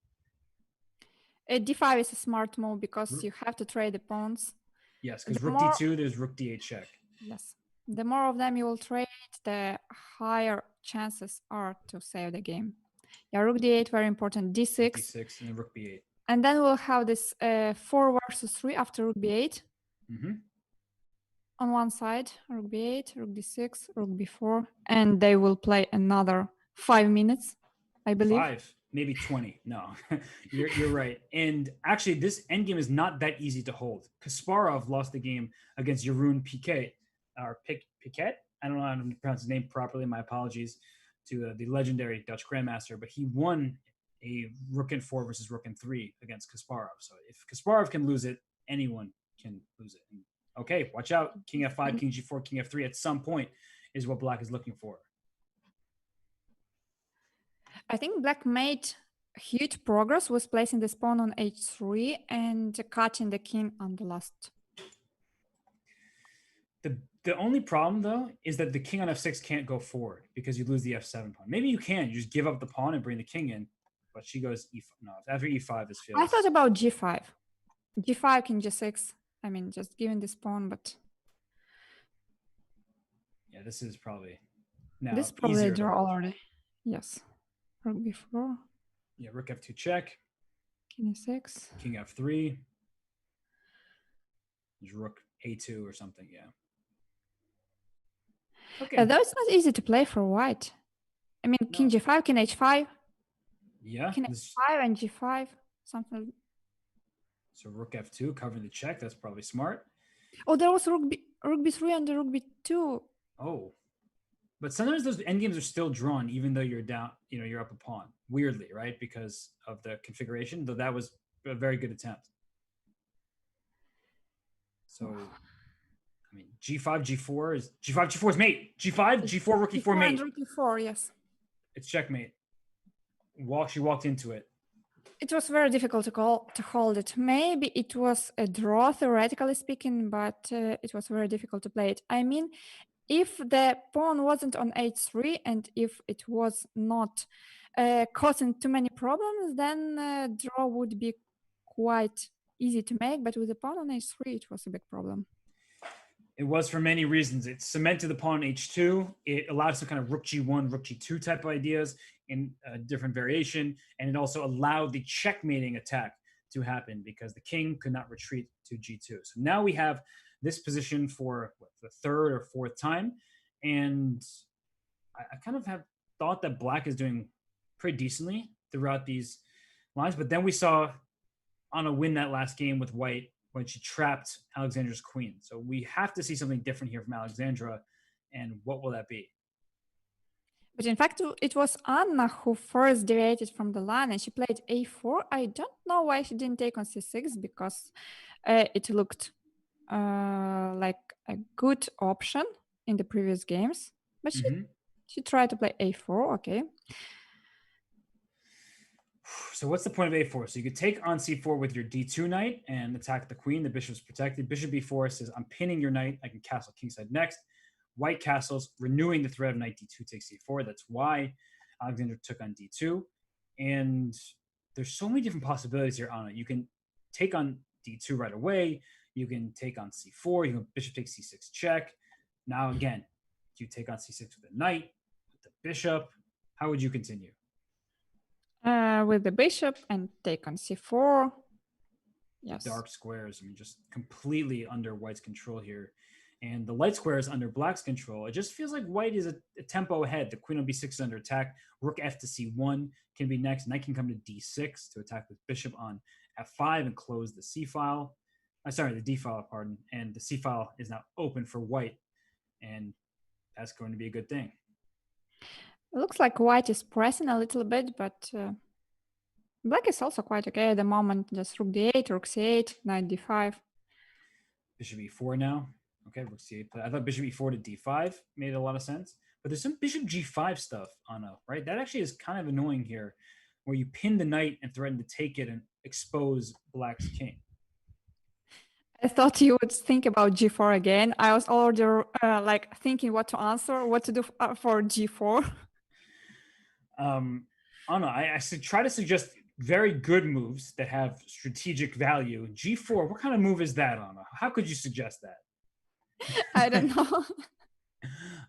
D5 is a smart move because you have to trade the pawns. Yes, because rook d2, there's rook d8 check. Yes. The more of them you will trade, the higher chances are to save the game. Yeah, rook d8, very important. D6. D6 and then rook b8. And then we'll have this 4 versus 3 after rook b8. Mm-hmm. On one side, rook b8, rook d6, rook b4, and they will play another 5 minutes, I believe. 5, maybe 20. No, you're right. And actually, this endgame is not that easy to hold. Kasparov lost the game against Jeroen Piquet, or Piquet. I don't know how to pronounce his name properly. My apologies to the legendary Dutch grandmaster, but he won a rook and 4 versus rook and 3 against Kasparov. So if Kasparov can lose it, anyone can lose it. And okay, watch out. King f5, king g4, king f3 at some point is what Black is looking for. I think Black made huge progress with placing the pawn on h3 and cutting the king on the last. The only problem, though, is that the king on f6 can't go forward because you lose the f7 pawn. Maybe you can. You just give up the pawn and bring the king in, but she goes e5. No, after e5, this feels... I thought about g5. g5, king g6. I mean, just giving this pawn, but... Yeah, this is probably now this is probably easier a draw already. Yes. Rook b4. Yeah, rook f2 check. King e6. King f3. There's rook a2 or something, yeah. Okay. Though it's not easy to play for white. I mean, king g5, king h5. Yeah. King h5 and g5, something. So rook f2, covering the check. That's probably smart. Oh, there was rook b3 and the rook b2. Oh. But sometimes those endgames are still drawn, even though you're down, you're up a pawn. Weirdly, right? Because of the configuration, though that was a very good attempt. So, I mean, g5, g4 is mate. g5, g4, rook e4 mate. Rook e4, yes. It's checkmate. She walked into it. It was very difficult to hold it. Maybe it was a draw, theoretically speaking, but it was very difficult to play it. I mean, if the pawn wasn't on h3 and if it was not causing too many problems, then draw would be quite easy to make. But with the pawn on h3, it was a big problem. It was for many reasons. It cemented the pawn on h2. It allowed some kind of rook g1, rook g2 type of ideas in a different variation. And it also allowed the checkmating attack to happen because the king could not retreat to g2. So now we have this position for the third or fourth time. And I kind of have thought that Black is doing pretty decently throughout these lines. But then we saw Anna win that last game with White when she trapped Alexandra's queen. So we have to see something different here from Alexandra. And what will that be? But in fact, it was Anna who first deviated from the line and she played a4. I don't know why she didn't take on c6 because it looked like a good option in the previous games. But she tried to play a4, okay. So what's the point of a4? So you could take on c4 with your d2 knight and attack the queen. The bishop's protected. Bishop b4 says, I'm pinning your knight. I can castle kingside next. White castles, renewing the threat of knight d2 takes c4. That's why Alexandra took on d2. And there's so many different possibilities here, Anna. You can take on d2 right away. You can take on c4. You can bishop takes c6 check. Now, again, you take on c6 with the knight, with the bishop. How would you continue? With the bishop and take on c4. Yes. Dark squares. I mean, just completely under White's control here. And the light square is under black's control. It just feels like white is a tempo ahead. The queen on b6 is under attack. Rook f to c1 can be next. Knight can come to d6 to attack with bishop on f5 and close the c file. Sorry, the d file, pardon. And the c file is now open for white. And that's going to be a good thing. It looks like white is pressing a little bit, but black is also quite okay at the moment. Just rook d8, rook c8, knight d5. Bishop e4 now. Okay, rook c8. I thought bishop e4 to d5 made a lot of sense. But there's some bishop g5 stuff, Anna, right? That actually is kind of annoying here, where you pin the knight and threaten to take it and expose black's king. I thought you would think about g4 again. I was already like thinking what to answer, what to do for g4. Anna, I try to suggest very good moves that have strategic value. G4, what kind of move is that, Anna? How could you suggest that? I don't know.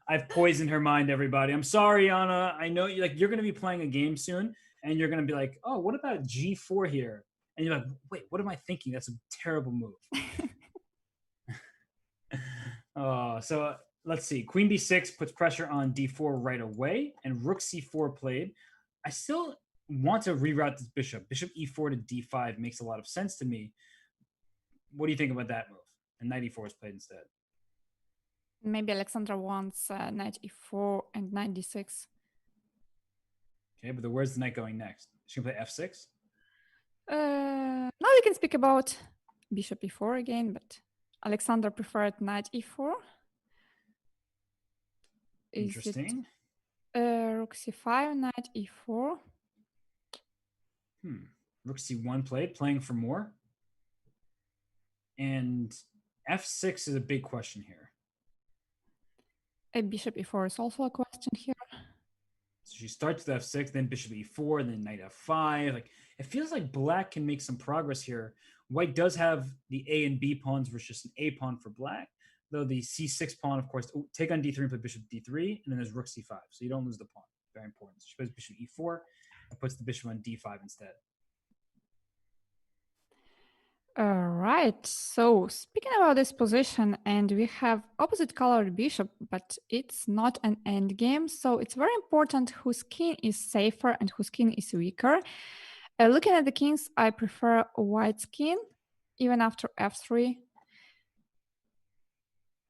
I've poisoned her mind, everybody. I'm sorry, Anna. I know you're going to be playing a game soon, and you're going to be like, "Oh, what about G4 here?" And you're like, "Wait, what am I thinking? That's a terrible move." So let's see. Queen b6 puts pressure on d4 right away, and rook c4 played. I still want to reroute this bishop. Bishop e4 to d5 makes a lot of sense to me. What do you think about that move? And knight e4 is played instead. Maybe Alexandra wants knight e4 and knight d6. Okay, but where's the knight going next? She can play f6? Now we can speak about bishop e4 again, but Alexandra preferred knight e4. Interesting. Rook c5, knight e4. Rook c1 played, playing for more. And f6 is a big question here. A bishop e4 is also a question here. So she starts with f6, then bishop e4, then knight f5. Like, it feels like black can make some progress here. White does have the a and b pawns versus just an a pawn for black, though the c6 pawn, of course, take on d3 and play bishop d3, and then there's rook c5, so you don't lose the pawn. Very important. So she plays bishop e4 and puts the bishop on d5 instead. All right, so speaking about this position, and we have opposite colored bishop, but it's not an endgame, so it's very important whose king is safer and whose king is weaker. Looking at the kings, I prefer white's king, even after f3.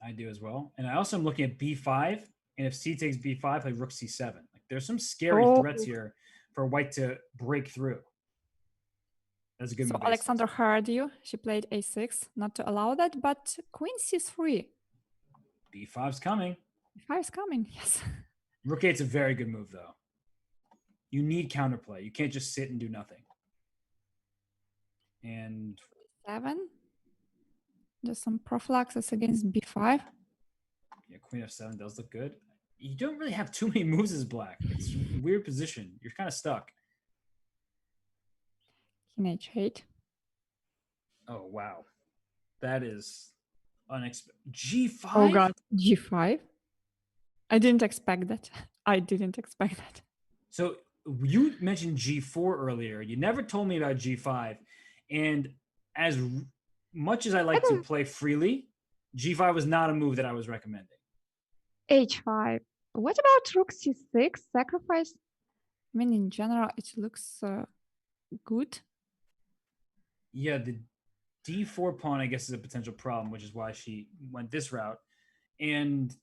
I do as well. And I also am looking at b5, and if c takes b5, play rook c7. Like, there's some scary threats here for white to break through. That's a good move. So Alexandra heard you. She played a6, not to allow that, but queen c3. b5's coming. b5 is coming, yes. Rook 8's a very good move, though. You need counterplay. You can't just sit and do nothing. And 7. Just some prophylaxis against b5. Yeah, queen f7 does look good. You don't really have too many moves as black. It's a weird position. You're kind of stuck. King h8. Oh, wow. That is unexpected. G5? Oh, God. G5? I didn't expect that. I didn't expect that. So you mentioned G4 earlier. You never told me about G5. And as much as I like to play freely, G5 was not a move that I was recommending. H5. What about rook c6 sacrifice? I mean, in general, it looks good. Yeah, the d4 pawn, I guess, is a potential problem, which is why she went this route. And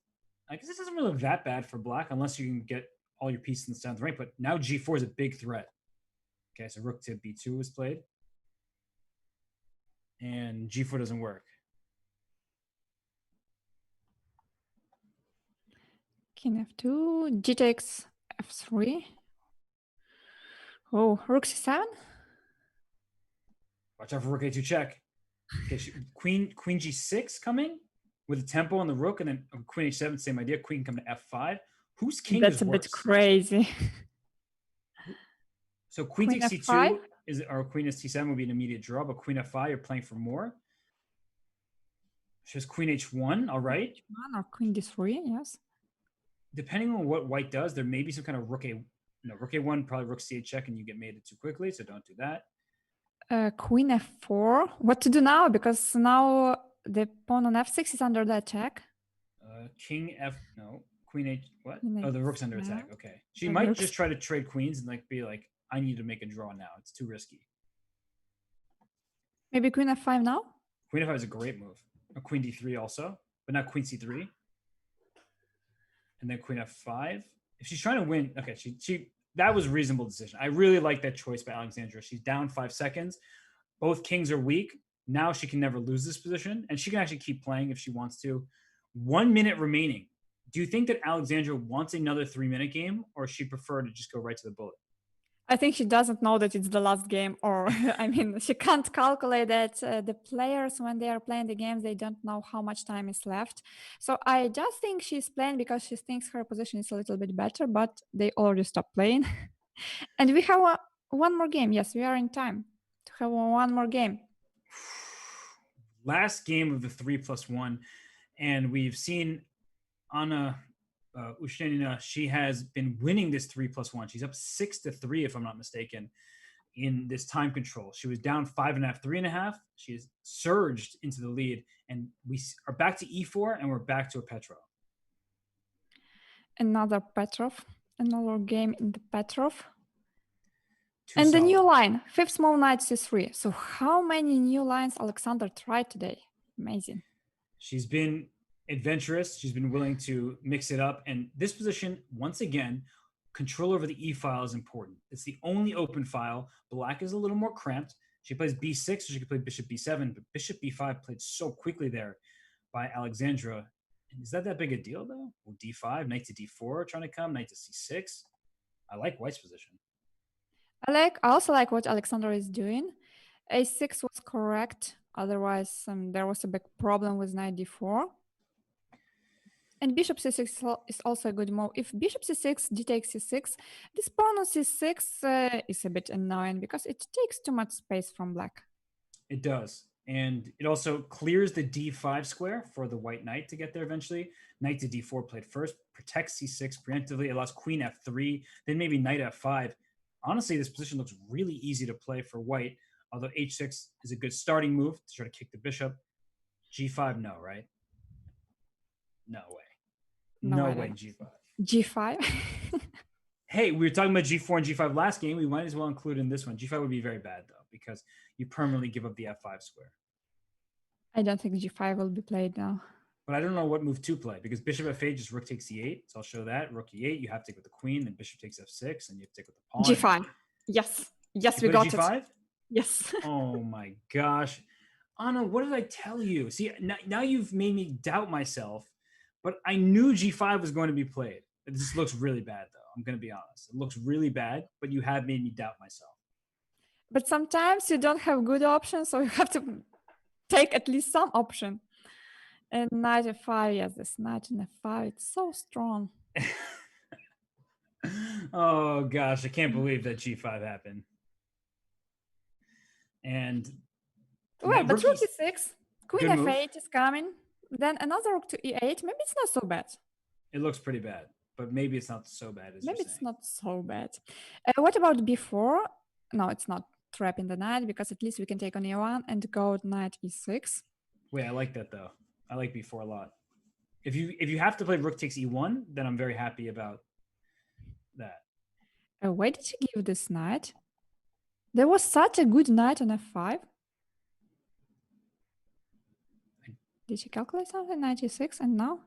I guess it doesn't really look that bad for black unless you can get all your pieces in the seventh rank. But now G4 is a big threat. Okay, so rook to B2 was played. And G4 doesn't work. King f2, G takes f3. Oh, rook c7. Watch out for rook a2 check. Okay, queen g6 coming with the tempo on the rook, and then queen h7, same idea. Queen come to f5. Whose king That's is a worse? bit crazy. So queen takes c2 or queen is c7 would be an immediate draw, but queen f5, you're playing for more. She has queen h1, all right. H1 or queen d3, yes. Depending on what white does, there may be some kind of rook a1, probably rook c8 check, and you get mated too quickly, so don't do that. Queen f4. What to do now? Because now the pawn on f6 is under the attack. King F. No. Queen H. What? Queen Oh, the rook's under H7. attack. Okay. She The might rook's- just try to trade queens and like be like, I need to make a draw now. It's too risky. Maybe queen f5 now? Queen F5 is a great move. Or queen D3 also, but not queen C3. And then queen F5. If she's trying to win, okay, she that was a reasonable decision. I really like that choice by Alexandra. She's down 5 seconds. Both kings are weak. Now she can never lose this position, and she can actually keep playing if she wants to. 1 minute remaining. Do you think that Alexandra wants another 3-minute game, or she prefer to just go right to the bullet? I think she doesn't know that it's the last game, or I mean, she can't calculate that the players, when they are playing the games, they don't know how much time is left. So I just think she's playing because she thinks her position is a little bit better, but they already stopped playing. And we have one more game. Yes, we are in time to have one more game. Last game of the 3+1, and we've seen Anna Ushenina. She has been winning this 3+1. She's up 6-3, if I'm not mistaken, in this time control. She was down 5.5, 3.5. She has surged into the lead, and we are back to E4, and we're back to a Petrov. Another Petrov, another game in the Petrov. Too and solid. the new line, fifth move knight c3. So how many new lines Alexandra tried today? Amazing. She's been adventurous. She's been willing to mix it up. And this position, once again, control over the E file is important. It's the only open file. Black is a little more cramped. She plays b6, so she could play bishop b7, but bishop b5 played so quickly there by Alexandra. And is that big a deal, though? Well, d5, knight to d4 trying to come, knight to c6. I like white's position. I also like what Alexandra is doing. a6 was correct. Otherwise, there was a big problem with knight d4. And bishop c6 is also a good move. If bishop c6, d takes c6, this pawn on c6 is a bit annoying because it takes too much space from black. It does. And it also clears the d5 square for the white knight to get there eventually. Knight to d4 played first, protects c6 preemptively. It allows queen f3, then maybe knight f5. Honestly, this position looks really easy to play for white, although h6 is a good starting move to try to kick the bishop. g5, no, right? No way. No way, g5. g5? Hey, we were talking about g4 and g5 last game. We might as well include in this one. g5 would be very bad, though, because you permanently give up the f5 square. I don't think g5 will be played now. But I don't know what move to play, because bishop f8 just rook takes e8. So I'll show that. Rook e8, you have to take with the queen, then bishop takes f6, and you have to take with the pawn. g5. Yes. Yes, we got g5? it. Yes. Oh my gosh. Anna, what did I tell you? See, now you've made me doubt myself, but I knew g5 was going to be played. This looks really bad, though. I'm going to be honest. It looks really bad, but you have made me doubt myself. But sometimes you don't have good options, so you have to take at least some option. And knight f5, yes, this knight in f5, it's so strong. Oh gosh, I can't believe that g5 happened. And well, but rook e6, queen f8 is coming. Then another rook to e8. Maybe it's not so bad. It looks pretty bad, but maybe it's not so bad as maybe you're it's saying. Not so bad. What about b4? No, it's not trapping the knight because at least we can take on e1 and go knight e6. Wait, I like that though. I like b4 a lot. If you have to play rook takes e1, then I'm very happy about that. Why did you give this knight? There was such a good knight on f5. Did she calculate something? Knight e6 and now?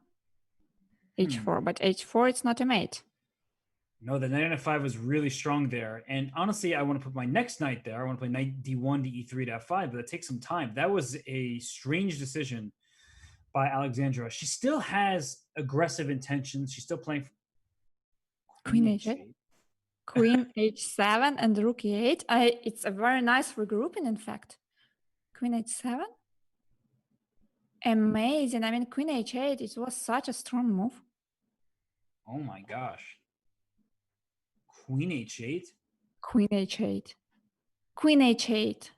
h4, but h4 it's not a mate. No, the knight on f5 was really strong there. And honestly, I want to put my next knight there. I want to play knight d1 to e3 to f5, but it takes some time. That was a strange decision by Alexandra. She still has aggressive intentions. She's still playing Queen h8. Queen h7 and rook e8. It's a very nice regrouping, in fact. Queen h7. Amazing. I mean, queen h8, it was such a strong move. Oh my gosh. Queen h8? Queen h8. Queen h8.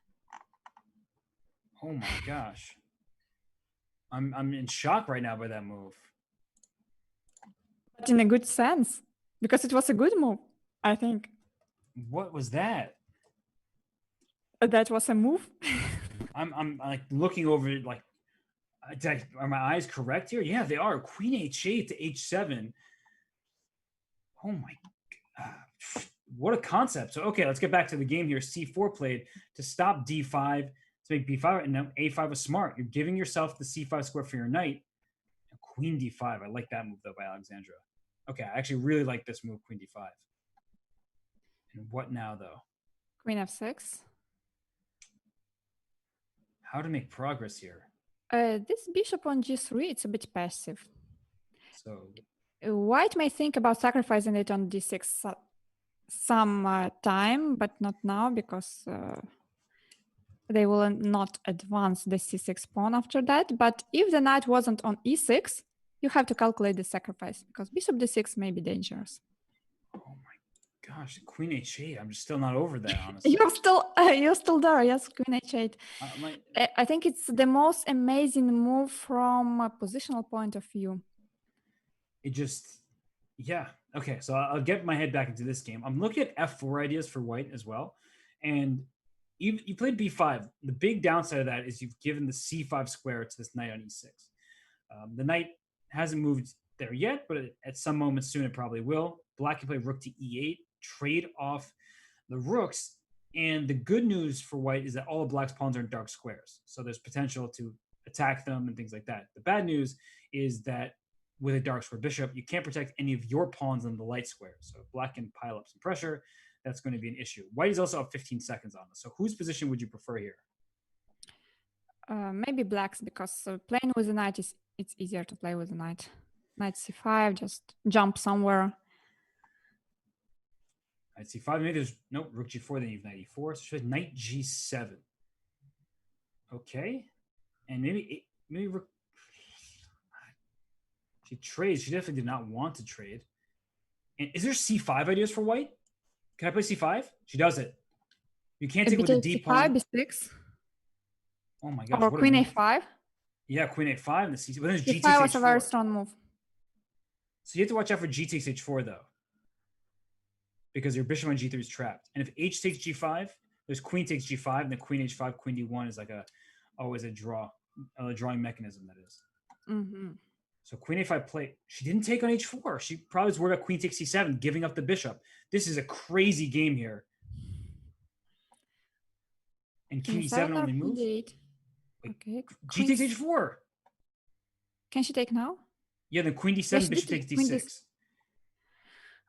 Oh my gosh. I'm in shock right now by that move. But in a good sense, because it was a good move, I think. What was that? That was a move. I'm like looking over it like Are my eyes correct here? Yeah, they are. Queen h8 to h7. Oh my what a concept. So, okay, let's get back to the game here. C4 played to stop d5, to make b5, and now a5 was smart. You're giving yourself the c5 square for your knight. And queen d5. I like that move, though, by Alexandra. Okay, I actually really like this move, queen d5. And what now, though? Queen f6. How to make progress here? This bishop on g3, it's a bit passive. So White may think about sacrificing it on d6 some time, but not now, because they will not advance the c6 pawn after that. But if the knight wasn't on e6, you have to calculate the sacrifice, because bishop d6 may be dangerous. oh my gosh, queen h8. I'm just still not over that, honestly. You're still there, yes, queen h8. I think it's the most amazing move from a positional point of view. It just, yeah. Okay, so I'll get my head back into this game. I'm looking at f4 ideas for white as well. And you played b5. The big downside of that is you've given the c5 square to this knight on e6. The knight hasn't moved there yet, but at some moment soon it probably will. Black can play rook to e8, trade off the rooks. And the good news for white is that all of black's pawns are in dark squares. So there's potential to attack them and things like that. The bad news is that with a dark square bishop, you can't protect any of your pawns on the light square. So if black can pile up some pressure, that's going to be an issue. White is also up 15 seconds on this. So whose position would you prefer here? Maybe black's, because playing with the knight it's easier to play with the knight. Knight c5, just jump somewhere. Knight c5, maybe there's no rook g4, then you have knight e4. So knight g7. Okay. And maybe rook. She trades. She definitely did not want to trade. And is there c5 ideas for white? Can I play c5? She does it. You can't take with the d pawn. b6. Oh my gosh. Or queen a5. Yeah, queen a5 and the c6. But then g6 h4 was a very strong move. So you have to watch out for g takes h4 though, because your bishop on g3 is trapped. And if h takes g5, there's queen takes g5, and then queen h5, queen d1 is like always a drawing mechanism, that is. Mm-hmm. So queen a5 play. She didn't take on h4. She probably was worried about queen takes c7, giving up the bishop. This is a crazy game here. And king e7 only moves. Okay. G takes h4. Can she take now? Yeah, then queen d7, bishop takes d6.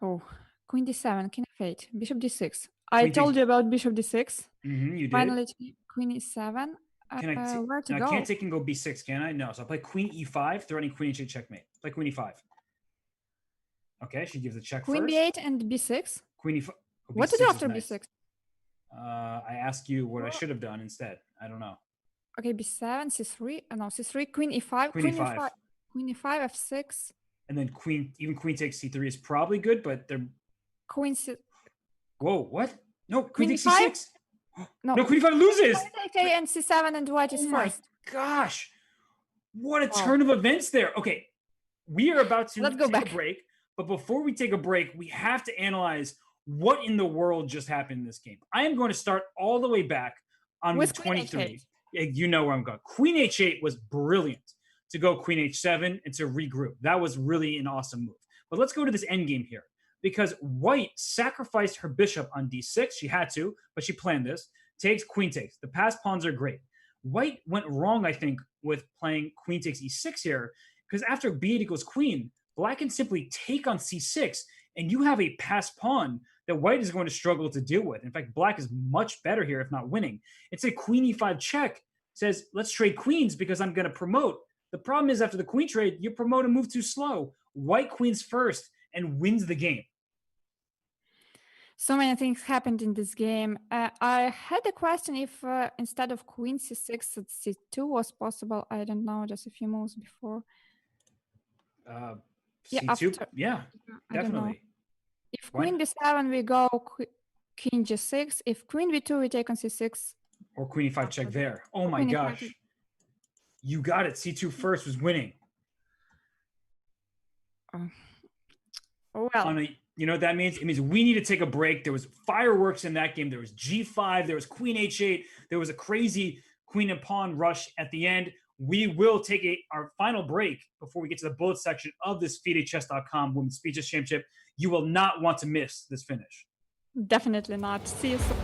Oh, queen d7, king f8, bishop d6. I told you about bishop d6. You did. Finally, queen e7. Where to go? I can't take and go b6, can I? No. So I'll play queen e5, threatening queen h8 checkmate. Play queen e5. Okay, she gives a check queen first. b8 and b6. Queen e5. Oh, what to do after b6? I ask you what I should have done instead. I don't know. Okay, b7, c3. No, c3, queen e5. Queen e5. Queen e5, f6. And then queen takes c3 is probably good, but they're... Queen c... Whoa, what? No, queen takes e5? c6. No, queen e5 loses. Okay, and c7 and white is first. Oh my gosh. What a turn of events there. Okay, we are about to take a break. But before we take a break, we have to analyze what in the world just happened in this game. I am going to start all the way back on move 23. You know where I'm going. Queen h8 was brilliant to go queen h7 and to regroup. That was really an awesome move. But let's go to this endgame here, because white sacrificed her bishop on d6. She had to, but she planned this. Takes, queen takes. The passed pawns are great. White went wrong, I think, with playing queen takes e6 here, because after b8 equals queen, black can simply take on c6, and you have a passed pawn that white is going to struggle to deal with. In fact, black is much better here, if not winning. It's a queen e5 check. Says, let's trade queens because I'm going to promote. The problem is after the queen trade, you promote and move too slow. White queens first and wins the game. So many things happened in this game. I had a question if instead of queen c6, c2 was possible. I don't know, just a few moves before. C2? Yeah, definitely. If queen b7, we go king g6. If queen b2, we take on c6. Or queen e5 check there. Oh my gosh. You got it. C2 first was winning. Well. You know what that means? It means we need to take a break. There was fireworks in that game. There was g5. There was queen h8. There was a crazy queen and pawn rush at the end. We will take our final break before we get to the bullet section of this FIDE-Chess.com Women's Speeches Championship. You will not want to miss this finish. Definitely not. See you soon.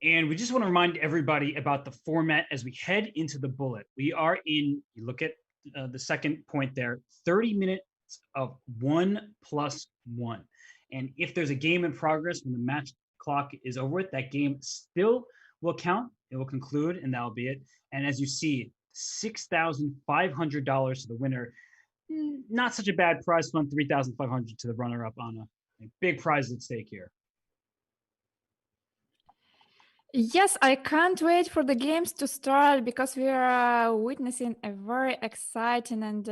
And we just want to remind everybody about the format as we head into the bullet. We are in, you look at the second point there, 30 minutes of 1+1. And if there's a game in progress when the match clock is over with, that game still will count. It will conclude, and that'll be it. And as you see, $6,500 to the winner. Not such a bad prize fund, $3,500 to the runner-up, Anna. A big prize at stake here. Yes, I can't wait for the games to start because we are witnessing a very exciting and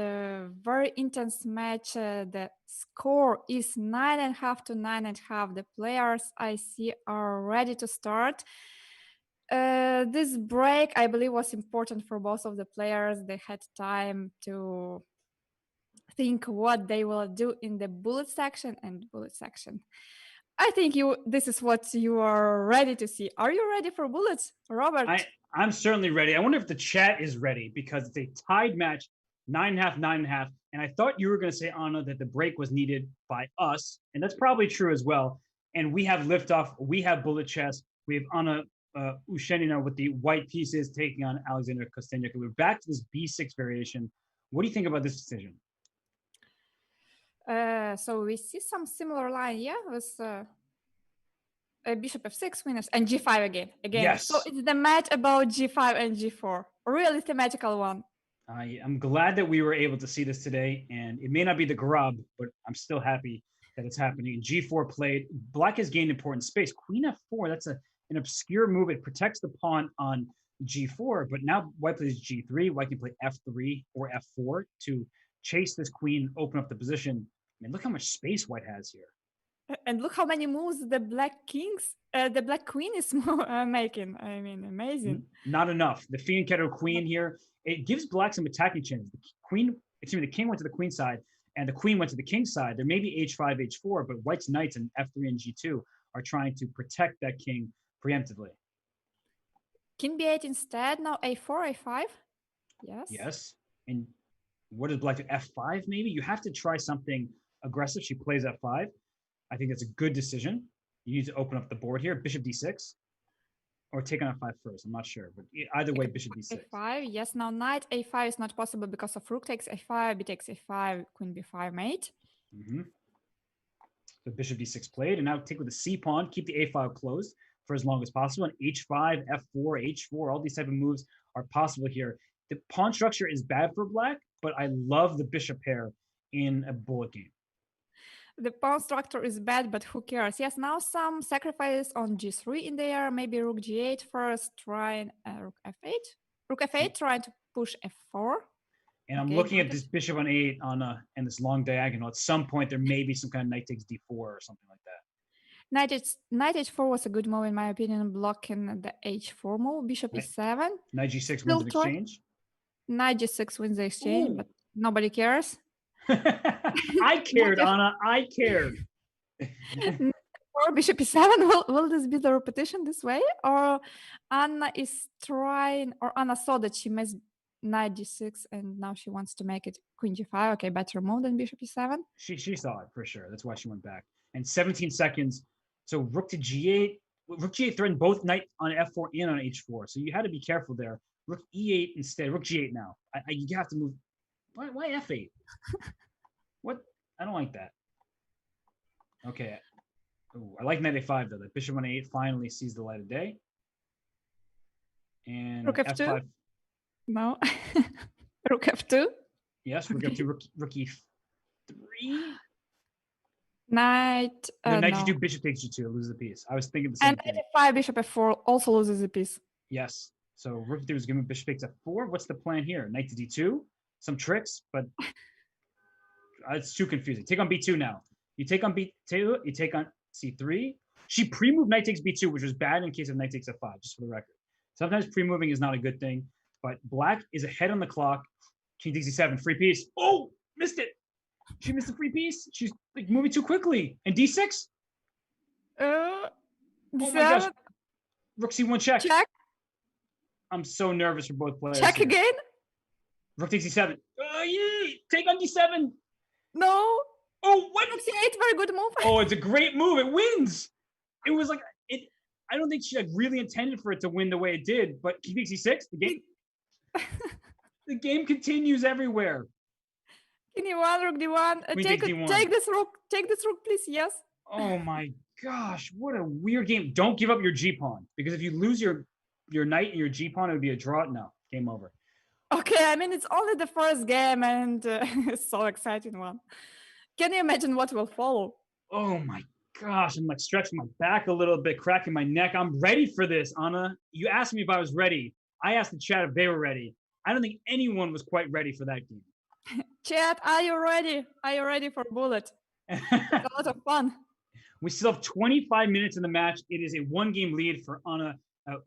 very intense match. The score is 9.5 to 9.5. The players I see are ready to start. This break, I believe, was important for both of the players. They had time to think what they will do in the bullet section and bullet section. I think this is what you are ready to see. Are you ready for bullets, Robert? I'm certainly ready. I wonder if the chat is ready because it's a tied match, 9.5, 9.5. And I thought you were going to say, Anna, that the break was needed by us. And that's probably true as well. And we have liftoff. We have bullet chess. We have Anna Ushenina with the white pieces taking on Alexandra Kosteniuk. We're back to this B6 variation. What do you think about this decision? So we see some similar line, yeah, with bishop f6 winners and g5 again. Yes. So it's the match about g5 and g4, a really thematical one. I'm glad that we were able to see this today, and it may not be the grub, but I'm still happy that it's happening. And g4 played. Black has gained important space. Queen f4, that's an obscure move. It protects the pawn on g4, but now white plays g3. White can play f3 or f4 to chase this queen, open up the position. I mean, look how much space white has here. And look how many moves the black queen is making. I mean, amazing. Not enough. The fianchetto queen here, it gives black some attacking chances. The king went to the queen side, and the queen went to the king side. There may be h5, h4, but white's knights in f3 and g2 are trying to protect that king preemptively. King b8 instead. Now a4, a5. Yes. Yes. And what does black do? f5 maybe? You have to try something aggressive. She plays f5. I think that's a good decision. You need to open up the board here. Bishop d6. Or take on f5 first. I'm not sure. But either way, bishop d6. a5. Yes, now knight a5 is not possible because of rook takes a5, b takes a5, queen b5 mate. So bishop d6 played. And now take with the c pawn. Keep the a5 closed for as long as possible. And h5, f4, h4, all these type of moves are possible here. The pawn structure is bad for black, but I love the bishop pair in a bullet game. The pawn structure is bad, but who cares? Yes, now some sacrifice on g3 in there. Maybe rook g8 first, trying rook f8. Rook f8, trying to push f4. And I'm looking at this bishop on 8 and this long diagonal. At some point, there may be some kind of knight takes d4 or something like that. Knight h4 was a good move, in my opinion, blocking the h4 move. Bishop e7. Knight g6 wins the exchange. Knight g6 wins the exchange, but nobody cares. I cared, Anna. I cared. Or bishop e7. Will this be the repetition this way? Or Anna is trying, or Anna saw that she missed knight g6 and now she wants to make it queen g5. Okay, better move than bishop e7. She saw it for sure. That's why she went back. And 17 seconds. So rook to g8. Rook g8 threatened both knight on f4 and on h4. So you had to be careful there. Rook e8 instead. Rook g8 now. You have to move. Why f8? What? I don't like that. Okay. Ooh, I like knight a5 though. The bishop on a8 finally sees the light of day. And rook f2. f5. No. Rook f2. Yes, rook f2. Rook e3. Knight. Knight g2. Bishop takes g2. Loses a piece. I was thinking the same thing. And knight f5. Bishop f4 also loses a piece. Yes. So rook f3 was giving bishop takes f4. What's the plan here? Knight to d2. Some tricks, but it's too confusing. Take on b2 now. You take on b2. You take on c3. She pre-moved knight takes b2, which was bad in case of knight takes f5, just for the record. Sometimes pre-moving is not a good thing, but black is ahead on the clock. King takes e7, free piece. Oh, missed it. She missed the free piece. She's like moving too quickly. And d6? Oh my gosh. Rook c1 check. Check. I'm so nervous for both players. Check again. Rook takes e7. Take on d7. No. Oh, what? Rook c8, very good move. Oh, it's a great move. It wins. It was like it. I don't think she like really intended for it to win the way it did. But king takes c6. The game continues everywhere. King e1, rook d1. Queen Take takes it. d1. Take this rook. Take this rook, please. Yes. Oh my gosh, what a weird game. Don't give up your g pawn, because if you lose your knight and your g pawn, it would be a draw. No, game over. Okay, I mean, it's only the first game, and it's so exciting one. Can you imagine what will follow? Oh my gosh, I'm like stretching my back a little bit, cracking my neck. I'm ready for this, Anna. You asked me if I was ready. I asked the chat if they were ready. I don't think anyone was quite ready for that game. Chat, are you ready? Are you ready for bullet? It's a lot of fun. We still have 25 minutes in the match. It is a one-game lead for Anna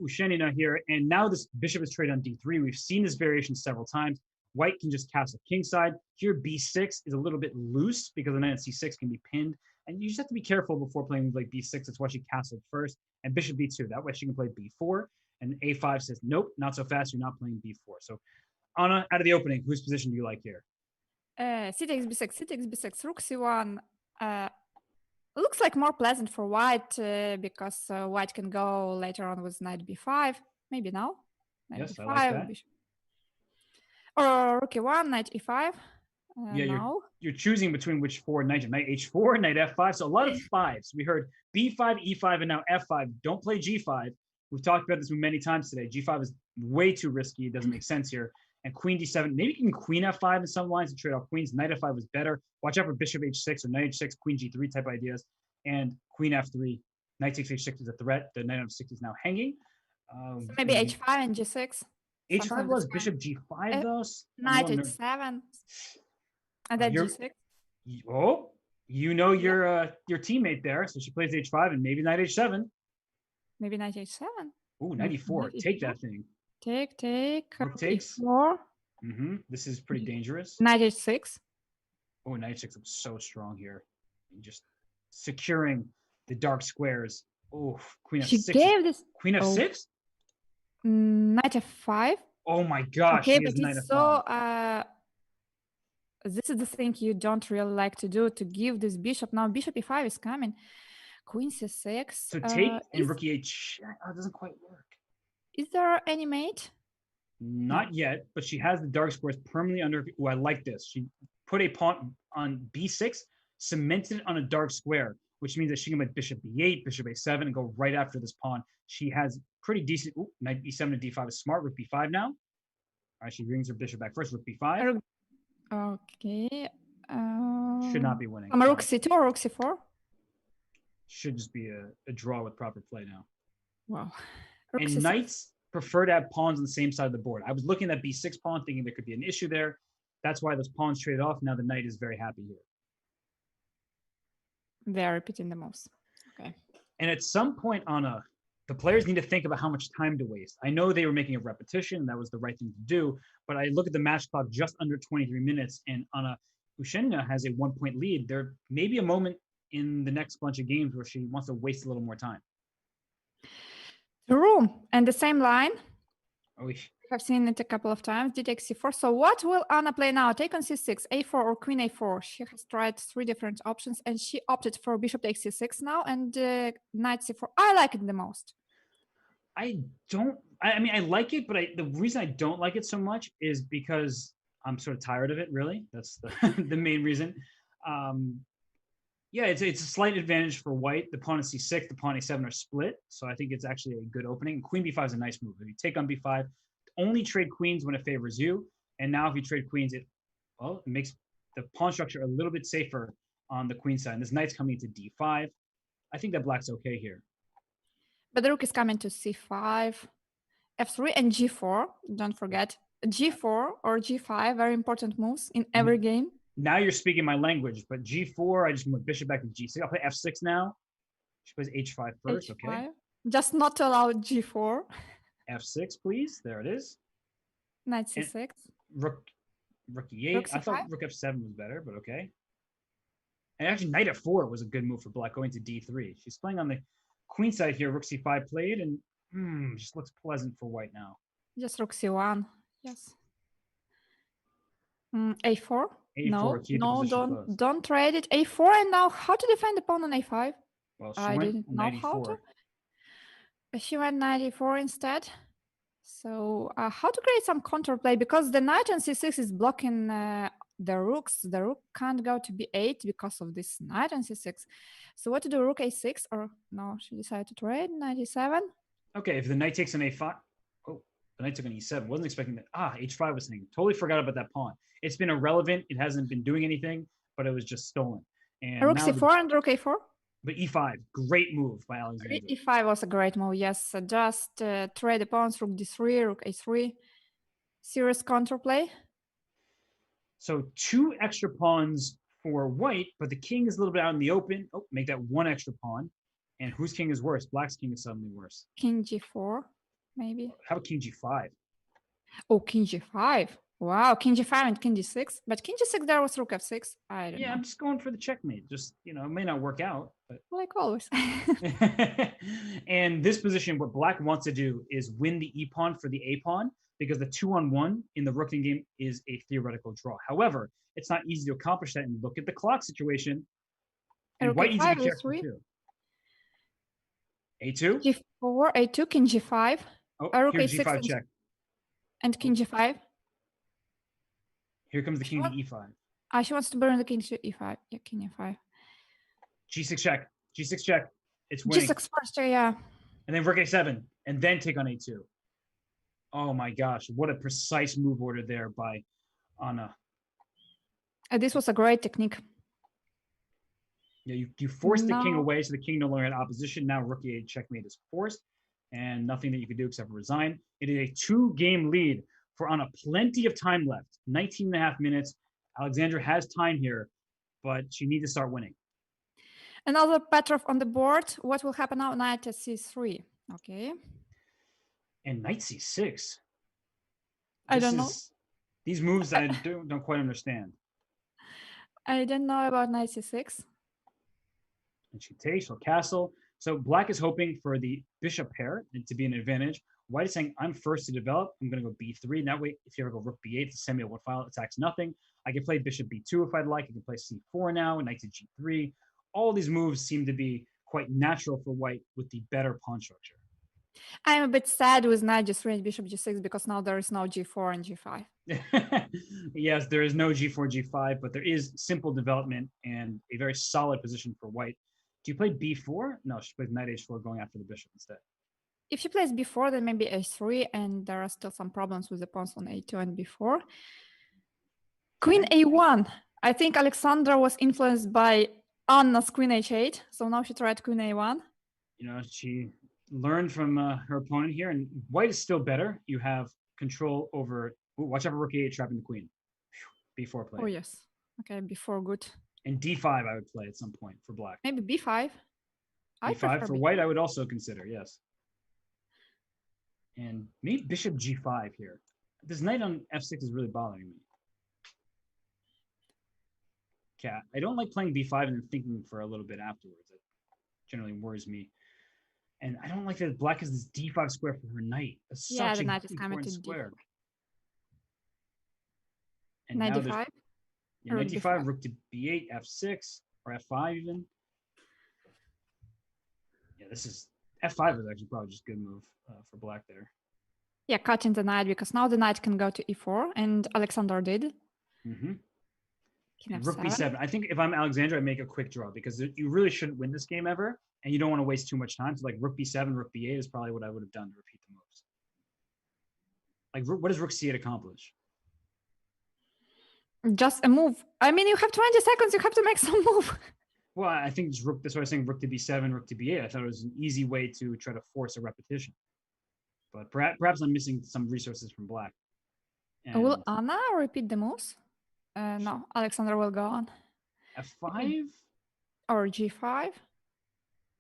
Ushenina here. And now this bishop is traded on d3. We've seen this variation several times. White can just castle kingside. Here, b6 is a little bit loose because the knight on c6 can be pinned. And you just have to be careful before playing like b6. That's why she castled first. And bishop b2. That way she can play b4. And a5 says, nope, not so fast. You're not playing b4. So Anna, out of the opening, whose position do you like here? C takes b6, c takes b6, rook c1. Looks like more pleasant for white because white can go later on with knight b5. Maybe now. Knight yes, b5, I like that. bishop. Or rook e1, knight e5. Yeah, now. You're choosing between which four knight h4, knight f5. So a lot of fives. We heard b5, e5, and now f5. Don't play g5. We've talked about this many times today. g5 is way too risky. It doesn't make sense here. And queen d7. Maybe you can queen f5 in some lines to trade off queens. Knight f5 was better. Watch out for bishop h6 or knight h6, queen g3 type ideas. And queen f3. Knight takes h6 is a threat. The knight on f6 is now hanging. So maybe h5 and g6. h5 was bishop g5 though. Knight h7. And then g6. Oh, you know your teammate there. So she plays h5 and maybe knight h7. Maybe knight h7. Ooh, knight e4. Take that thing. Take. Rook takes. E4. This is pretty dangerous. Knight h6. Oh, knight h6 was so strong here. And just securing the dark squares. Oh, queen f6. She gave this. Queen f6? Knight f5. Oh my gosh. Okay, but it's so. This is the thing you don't really like to do, to give this bishop. Now bishop e5 is coming. Queen c6. So take and rook e8. Oh, it doesn't quite work. Is there any mate? Not yet, but she has the dark squares permanently under. Oh, I like this. She put a pawn on b6, cemented it on a dark square, which means that she can play bishop b8, bishop a7, and go right after this pawn. She has pretty decent. Ooh, knight b7 to d5 is smart. Rook b5 now. All right, she brings her bishop back first. Rook b5. Okay. Should not be winning. Rook c2 or rook c4? Should just be a draw with proper play now. Wow. And knights prefer to have pawns on the same side of the board. I was looking at b6 pawn, thinking there could be an issue there. That's why those pawns traded off. Now the knight is very happy here. They are repeating the moves. Okay. And at some point, Anna, the players need to think about how much time to waste. I know they were making a repetition, and that was the right thing to do, but I look at the match clock just under 23 minutes, and Anna Ushenina has a 1-point lead. There may be a moment in the next bunch of games where she wants to waste a little more time. True. And the same line. Oh, I've seen it a couple of times. D takes c4. So what will Anna play now? Take on c6, a4 or queen a4. She has tried 3 different options and she opted for bishop takes c6 now and knight c4. I like it the most. I mean, I like it, but the reason I don't like it so much is because I'm sort of tired of it, really. That's the main reason. Yeah, it's a slight advantage for white. The pawn on c6, the pawn a7 are split, so I think it's actually a good opening. Queen b5 is a nice move. If you take on b5, only trade queens when it favors you. And now if you trade queens, it makes the pawn structure a little bit safer on the queen side. And this knight's coming to d5. I think that black's okay here. But the rook is coming to c5, f3, and g4. Don't forget. G4 or g5, very important moves in every game. Now you're speaking my language, but g4, I just move bishop back to g6. I'll play f6 now. She plays h5 first, H5. okay. Just not to allow g4. f6, please. There it is. Knight c6. And rook e8. I thought rook f7 was better, but okay. And actually, knight f4 was a good move for black, going to d3. She's playing on the queen side here. Rook c5 played, and just looks pleasant for white now. Just rook c1. Yes. A4. No, don't trade it. A4, and now how to defend the pawn on a5? Well, I didn't know how to. She went knight e4 instead. So how to create some counterplay, because the knight on c6 is blocking the rooks. The rook can't go to b8 because of this knight on c6. So what to do? Rook a6, or no? She decided to trade knight e7. Okay, if the knight takes an a5, oh, the knight took an e7. Wasn't expecting that. H5 was saying. Totally forgot about that pawn. It's been irrelevant. It hasn't been doing anything, but it was just stolen. And Rook now c4 and rook a4. But e5, great move by Alexandra. E5 was a great move. Yes, just trade the pawns. Rook d3, rook a3. Serious counterplay. So 2 extra pawns for white, but the king is a little bit out in the open. Oh, make that 1 extra pawn. And whose king is worse? Black's king is suddenly worse. King g4, maybe. How about king g5? Oh, king g5. Wow, king g5 and king g6. But king g6, there was rook f6. I don't know. I'm just going for the checkmate. Just, it may not work out, but like always. And this position, what black wants to do is win the e pawn for the a pawn, because the 2-on-1 in the rooking game is a theoretical draw. However, it's not easy to accomplish that. And look at the clock situation. And white needs to be careful too. A2? G4, A2, king G5. Oh, rook here's A6 G5 check. And king G5. Here comes the king to E5. She wants to burn the king to E5. Yeah, king E5. G6 check. G6 check. It's winning. G6 first, yeah. And then rook A7. And then take on A2. Oh my gosh. What a precise move order there by Anna. This was a great technique. Yeah, you forced the king away, so the king no longer had opposition. Now rook E8 checkmate is forced, and nothing that you could do except for resign. It is a 2-game lead for Anna. Plenty of time left, 19 and a half minutes. Alexandra has time here, but she needs to start winning. Another Petrov on the board. What will happen now? Knight at c3. Okay. And knight c6. I don't know. These moves I don't quite understand. I don't know about knight c6. And she takes or castle. So black is hoping for the bishop pair and to be an advantage. White is saying, I'm first to develop. I'm going to go b3. And that way, if you ever go rook b8, the semi-open file attacks nothing. I can play bishop b2 if I'd like. I can play c4 now, knight to g3. All these moves seem to be quite natural for white with the better pawn structure. I'm a bit sad with knight g3 and bishop g6 because now there is no g4 and g5. Yes, there is no g4, g5, but there is simple development and a very solid position for white. Do you play b4? No, she plays knight h4 going after the bishop instead. If she plays b4, then maybe a3, and there are still some problems with the pawns on a2 and b4. Queen a1. I think Alexandra was influenced by Anna's queen h8, so now she tried queen a1. She learned from her opponent here, and white is still better. You have control over... Ooh, watch out for rook a8 trapping the queen. b4 play. Oh, yes. Okay, b4, good. And d5 I would play at some point for black. Maybe b5. b5 for white I would also consider, yes. And maybe bishop g5 here. This knight on f6 is really bothering me. Okay, I don't like playing b5 and then thinking for a little bit afterwards. It generally worries me. And I don't like that black has this d5 square for her knight. That's such the knight is coming to square. And knight d5? Yeah, knight d5, rook to b8, f6, or f5 even. Yeah, this is... f5 is actually probably just a good move for black there. Yeah, cutting the knight, because now the knight can go to e4, and Alexander did. Mm-hmm. Rook b7. I think if I'm Alexandra, I make a quick draw, because you really shouldn't win this game ever, and you don't want to waste too much time. So like rook b7, rook b8 is probably what I would have done to repeat the moves. Like, what does rook c8 accomplish? Just a move. I mean, you have 20 seconds. You have to make some move. Well, I think just rook. That's why I was saying rook to b7, rook to b8. I thought it was an easy way to try to force a repetition. But perhaps I'm missing some resources from black. And will Anna repeat the moves? No, Alexandra will go on. f5? Or g5?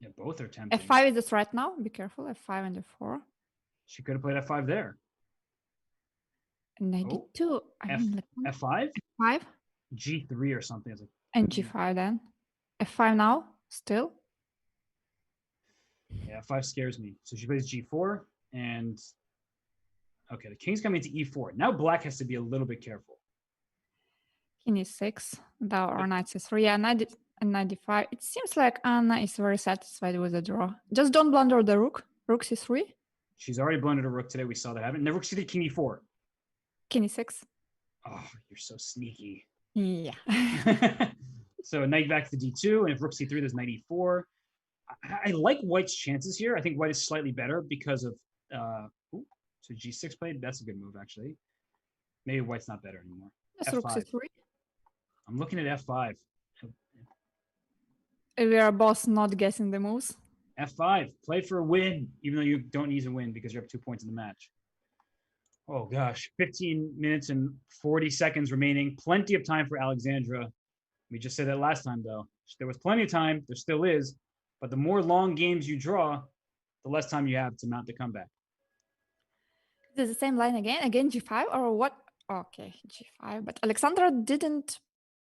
Yeah, both are tempting. f5 is the threat now. Be careful. f5 and f4. She could have played f5 there. Knight d2. f5? f5? g3 or something. And g5 then. f5 now, still. Yeah, f5 scares me. So she plays g4, and... Okay, the king's coming to e4. Now black has to be a little bit careful. King e6, or knight c3. Yeah, knight d5. It seems like Anna is very satisfied with the draw. Just don't blunder the rook. Rook c3. She's already blundered a rook today. We saw that happen. And then rook c3, king e4. King e6. Oh, you're so sneaky. Yeah. So knight back to d2, and if rook c3, there's knight e4. I like white's chances here. I think white is slightly better because of so g6 played. That's a good move, actually. Maybe white's not better anymore. Yes, rook f5. c3. I'm looking at f5. We are both not guessing the moves. f5. Play for a win, even though you don't need to win because you're up 2 points in the match. Oh gosh, 15 minutes and 40 seconds remaining. Plenty of time for Alexandra. We just said that last time, though. There was plenty of time. There still is. But the more long games you draw, the less time you have to mount the comeback. Is it the same line again? Again g5 or what? Okay, g5. But Alexandra didn't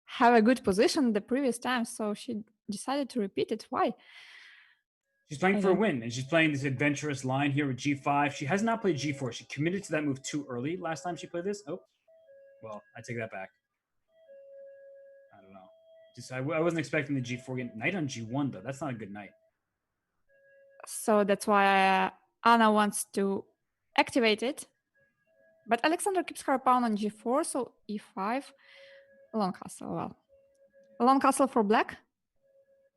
have a good position the previous time, so she decided to repeat it. Why? She's playing for a win, and she's playing this adventurous line here with g5. She has not played g4. She committed to that move too early last time she played this. Oh, well, I take that back. I don't know. Just I wasn't expecting the g4 game. Knight on g1, though. That's not a good knight. So that's why Anna wants to activate it. But Alexandra keeps her pawn on g4, so e5. Long castle, well. A long castle for black?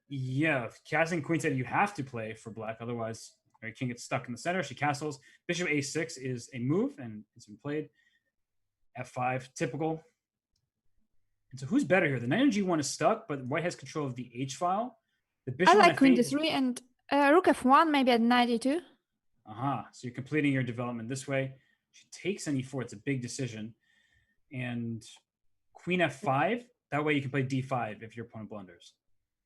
Yeah, castling queen said you have to play for black, otherwise your king gets stuck in the center. She castles. Bishop a6 is a move, and it's been played. f5, typical. And so who's better here? The knight on g1 is stuck, but white has control of the h file. The bishop I like queen d3 d3 and rook f1, maybe at knight e2. So you're completing your development this way. She takes on e4. It's a big decision. And queen f5, that way you can play d5 if your opponent blunders.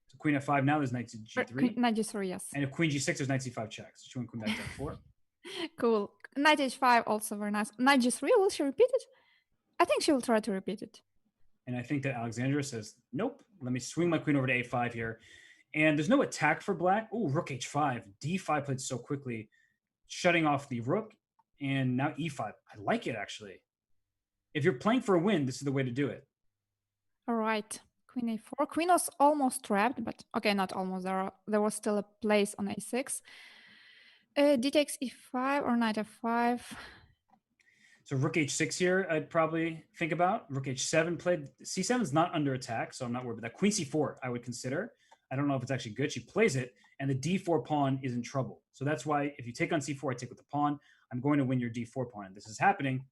So queen f5 now, there's knight to g3. Knight g3, yes. And if queen g6, there's knight c5 checks. So she went queen back to f4. Cool. Knight h5, also very nice. Knight g3, will she repeat it? I think she will try to repeat it. And I think that Alexandra says, nope, let me swing my queen over to a5 here. And there's no attack for black. Oh, rook h5. d5 played so quickly, shutting off the rook. And now e5. I like it, actually. If you're playing for a win, this is the way to do it. All right. Queen a4. Queen was almost trapped, but okay, not almost. There was still a place on a6. D takes e5 or knight f5. So rook h6 here, I'd probably think about. Rook h7 played. c7 is not under attack, so I'm not worried about that. Queen c4, I would consider. I don't know if it's actually good. She plays it, and the d4 pawn is in trouble. So that's why if you take on c4, I take with the pawn. I'm going to win your d4 pawn, and this is happening.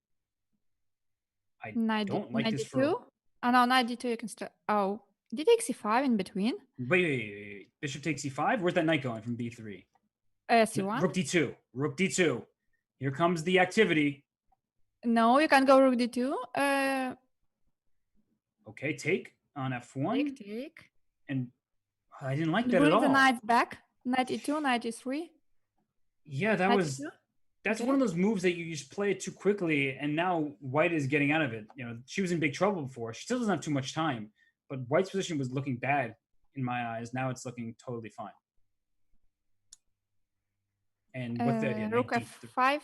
I don't like this for... Oh, no, knight d2, you can still... Oh, d takes e5 in between? Wait. Bishop takes e5? Where's that knight going from b3? c1? Rook d2. Rook d2. Here comes the activity. No, you can't go rook d2. Okay, take on f1. Take. And I didn't like that at all. Bring the knights back. Knight e2, knight e3. Yeah, that's one of those moves that you just play it too quickly, and now white is getting out of it. You know, she was in big trouble before. She still doesn't have too much time, but white's position was looking bad in my eyes. Now it's looking totally fine. And with that, rook f5.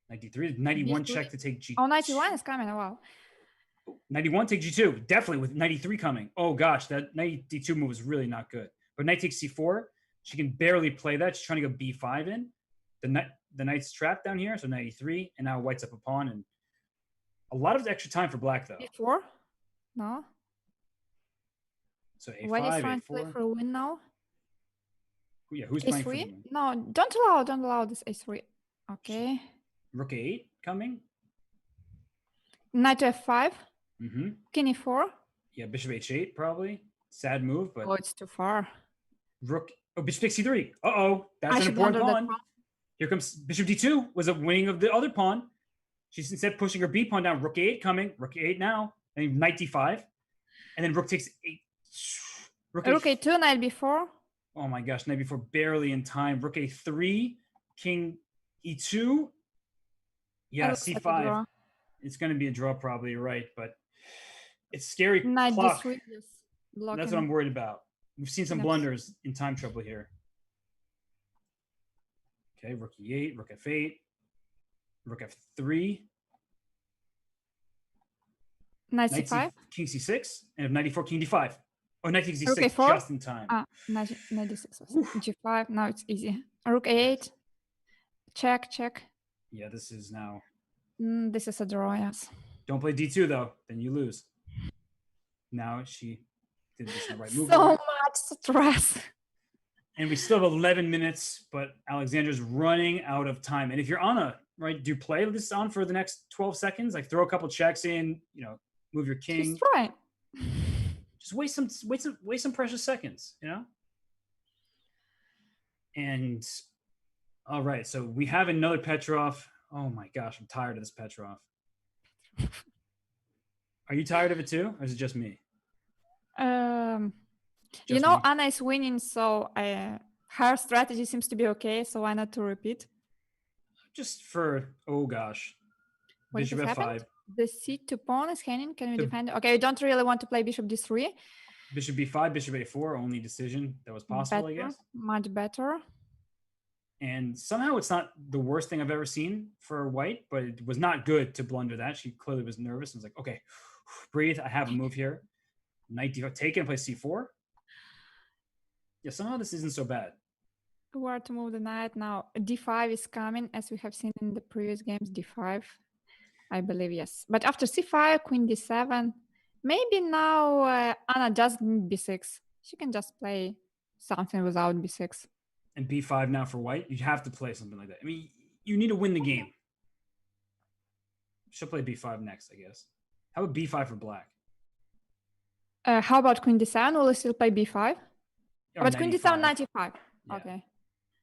Knight d3, 91 check to take g2. Oh, 91 is coming. Oh, wow. 91 take g2, definitely with 93 coming. Oh gosh, that knight d2 move is really not good. But knight takes c4, she can barely play that. She's trying to go b5 in. The knight's trapped down here, so knight e3, and now white's up a pawn, and a lot of extra time for black though. e4? No. So a5, White is trying a4. to play for a win now. Yeah, who's a3? playing for the win? No, don't allow this a3. Okay. Rook a8 coming. Knight to f5. Mm-hmm. King e4. Yeah, bishop h8 probably. Sad move, but... Oh, it's too far. Rook... Oh, bishop takes c3. Uh-oh. That's an important pawn. Here comes bishop d2. Was a winning of the other pawn. She's instead pushing her b pawn down. Rook a8 coming. Rook a8 now. And knight d5. And then rook takes 8. Rook a2, knight b4. Oh my gosh, knight b4 barely in time. Rook a3. King e2. Yeah, c5. Like it's going to be a draw probably, you're right. But it's scary. Knight clock. d3, yes. That's what I'm worried about. We've seen some blunders in time trouble here. Okay, rook e8, rook f8, rook f3. Knight c5. King c6, and if knight e4, king d5. Oh, knight c6, just in time. Knight d6. G5, now it's easy. Rook a8. Check, check. Yeah, this is now. This is a draw, yes. Don't play d2 though, then you lose. Now she did this in the right move So order. much stress. And we still have 11 minutes, but Alexandra's running out of time. And if you're Anna, right, do you play this on for the next 12 seconds? Like throw a couple checks in, move your king. She's trying. Just waste some precious seconds, And all right, so we have another Petrov. Oh my gosh, I'm tired of this Petrov. Are you tired of it too, or is it just me? You know, Anna is winning, so her strategy seems to be okay. So why not to repeat? Just for gosh, what bishop f5. The c2 pawn is hanging. Can we defend? Okay, you don't really want to play bishop d3. Bishop b5, bishop a4, only decision that was possible, I guess. Much better. And somehow it's not the worst thing I've ever seen for white, but it was not good to blunder that. She clearly was nervous and was like, okay, breathe. I have a move here. Knight d5, take it and play c4. Yeah, somehow this isn't so bad. Where to move the knight now? d5 is coming, as we have seen in the previous games. d5, I believe, yes. But after c5, queen d7. Maybe now Anna doesn't need b6. She can just play something without b6. And b5 now for white. You have to play something like that. I mean, you need to win the game. She'll play b5 next, I guess. How about b5 for black? How about queen d7? Will you still play b5? But queen d7, 95. Yeah. Okay.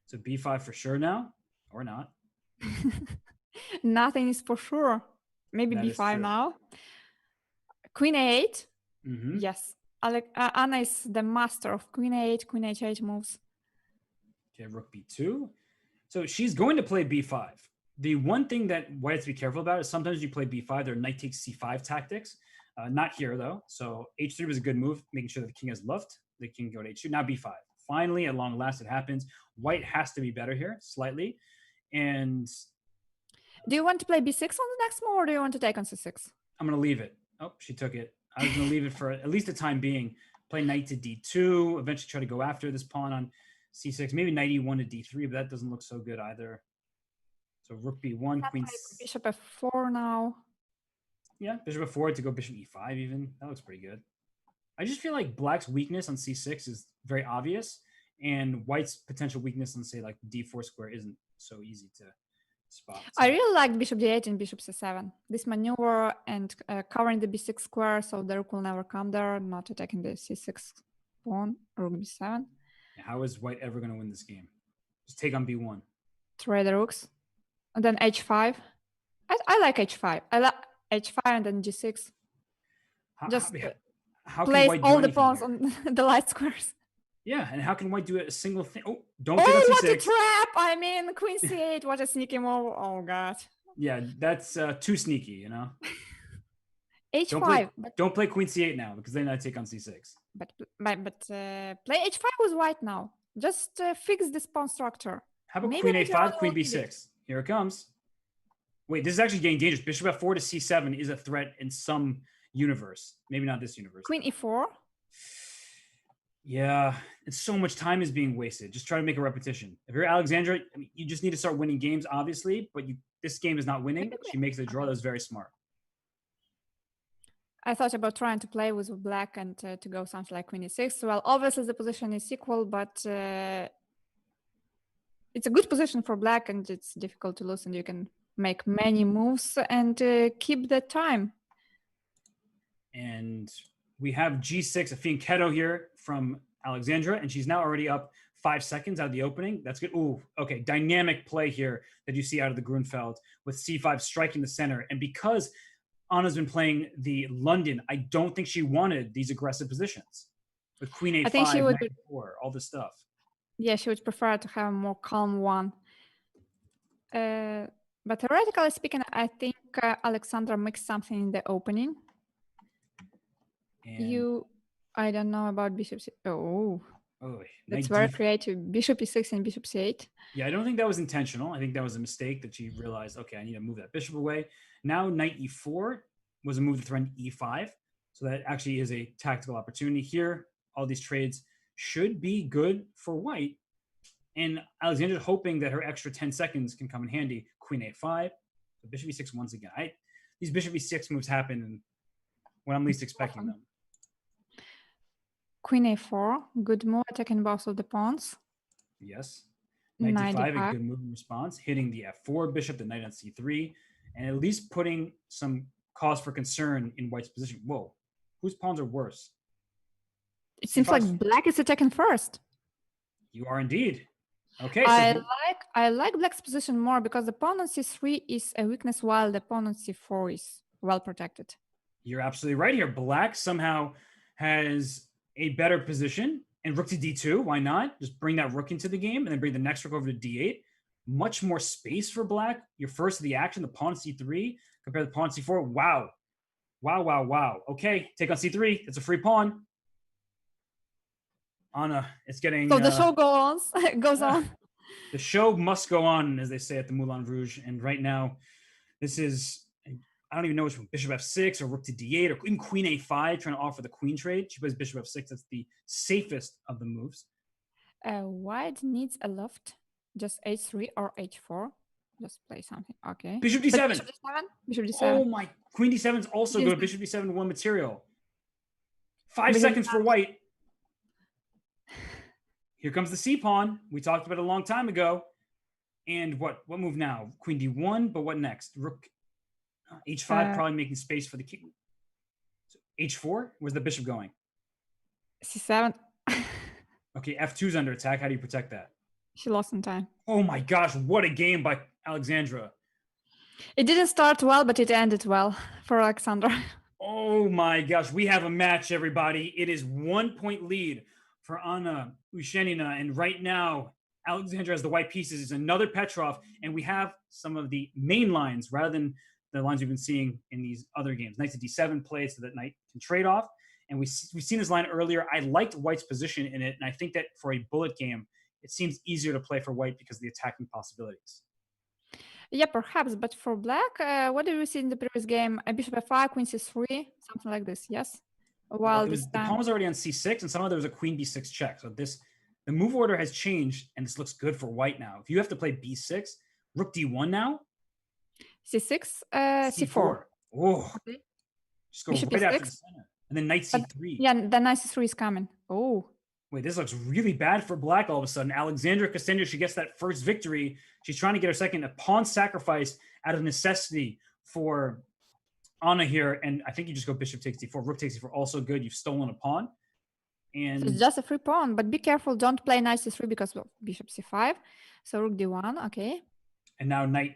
So b5 for sure now, or not? Nothing is for sure. Maybe that b5 now. Queen a8. Mm-hmm. Yes. Anna is the master of queen a8, queen h8 moves. Okay, rook b2. So she's going to play b5. The one thing that white has to be careful about is sometimes you play b5, there are knight takes c5 tactics. Not here, though. So h3 was a good move, making sure that the king has luft. The king go to h2. Now b5. Finally, at long last, it happens. White has to be better here, slightly. And do you want to play b6 on the next move, or do you want to take on c6? I'm going to leave it. Oh, she took it. I was going to leave it for at least the time being. Play knight to d2. Eventually try to go after this pawn on c6. Maybe knight e1 to d3, but that doesn't look so good either. So rook b1, queen... Bishop f4 now. Yeah, bishop f4 to go bishop e5 even. That looks pretty good. I just feel like black's weakness on c6 is very obvious, and white's potential weakness on, say, like d4 square isn't so easy to spot. So. I really like bishop d8 and bishop c7. This maneuver and covering the b6 square, so the rook will never come there, not attacking the c6 pawn, rook b7. How is white ever going to win this game? Just take on b1. Trade the rooks. And then h5. I like h5. I like h5 and then g6. How place can white all the pawns on the light squares. Yeah, and how can white do a single thing? Oh, don't take on c6. What a trap! I mean, queen c8, what a sneaky move. Oh, God. Yeah, that's too sneaky, h5. Don't play queen c8 now, because then I take on c6. But play h5 with white now. Just fix this pawn structure. How about queen a5, queen b6? Here it comes. Wait, this is actually getting dangerous. Bishop f4 to c7 is a threat in some universe. Maybe not this universe. Queen e4. Yeah, and so much time is being wasted. Just try to make a repetition. If you're Alexandra, I mean, you just need to start winning games, obviously, but this game is not winning. She makes a draw. That's very smart. I thought about trying to play with black and to go something like queen e6. Well, obviously the position is equal, but it's a good position for black, and it's difficult to lose, and you can make many moves and keep the time. And we have g6, a fianchetto here from Alexandra, and she's now already up 5 seconds out of the opening. That's good. Ooh, okay. Dynamic play here that you see out of the Grunfeld with c5 striking the center. And because Anna's been playing the London, I don't think she wanted these aggressive positions with queen a5, I think she would knight a4, all this stuff. Yeah, she would prefer to have a more calm one. But theoretically speaking, I think Alexandra mixed something in the opening. And I don't know about bishop. That's very creative. Bishop e6 and bishop c8. Yeah, I don't think that was intentional. I think that was a mistake that she realized, okay, I need to move that bishop away. Now knight e4 was a move to threaten e5. So that actually is a tactical opportunity here. All these trades should be good for white. And Alexandra's hoping that her extra 10 seconds can come in handy. Queen a5, so bishop e6 once again. These bishop e6 moves happen when I'm least expecting them. Queen a4, good move, attacking both of the pawns. Yes. Knight d5, d5. a good move in response, hitting the f4 bishop, the knight on c3, and at least putting some cause for concern in white's position. Whoa, whose pawns are worse? It seems like black is attacking first. You are indeed. Okay, I like black's position more because the pawn on c3 is a weakness while the pawn on c4 is well protected. You're absolutely right here. Black somehow has a better position, and rook to d2. Why not? Just bring that rook into the game and then bring the next rook over to d8. Much more space for black. You're first to the action, the pawn c3 compared to the pawn c4. Wow. Wow, wow, wow. Okay, take on c3. It's a free pawn. Anna, it's getting... So the show goes on. The show must go on, as they say at the Moulin Rouge. And right now, this is... I don't even know which one, bishop f6 or rook to d8 or even queen a5, trying to offer the queen trade. She plays bishop f6. That's the safest of the moves. White needs a loft, just h3 or h4. Just play something. Okay. Bishop d7. Bishop d7. Bishop d7. Oh my! Queen d7 is also good. Bishop d7 one material. 5 seconds for white. Here comes the c pawn. We talked about it a long time ago. And what move now? Queen d1. But what next? Rook h5, probably making space for the king. So h4. Where's the bishop going? c7. Okay, f2's under attack. How do you protect that? She lost some time. Oh my gosh, what a game by Alexandra. It didn't start well, but it ended well for Alexandra. Oh my gosh, we have a match, everybody. It is 1 point lead for Anna Ushenina. And right now, Alexandra has the white pieces. It's another Petrov. And we have some of the main lines rather than the lines we've been seeing in these other games. Knight to d7 play so that knight can trade off. And we've seen this line earlier. I liked white's position in it. And I think that for a bullet game, it seems easier to play for white because of the attacking possibilities. Yeah, perhaps. But for black, what did we see in the previous game? A bishop f5, queen c3, something like this, yes? While the pawn was already on c6, and somehow there was a queen b6 check. So the move order has changed, and this looks good for white now. If you have to play b6, rook d1 now. c6, c4. Oh, okay. Just go bishop right e6. after the center. And then knight c3. Yeah, the knight c3 is coming. Oh. Wait, this looks really bad for black all of a sudden. Alexandra Kosteniuk, she gets that first victory. She's trying to get her second. A pawn sacrifice out of necessity for Anna here. And I think you just go bishop takes d4. Rook takes d4, also good. You've stolen a pawn. And so it's just a free pawn, but be careful. Don't play knight c3 because of bishop c5. So rook d1, okay. And now knight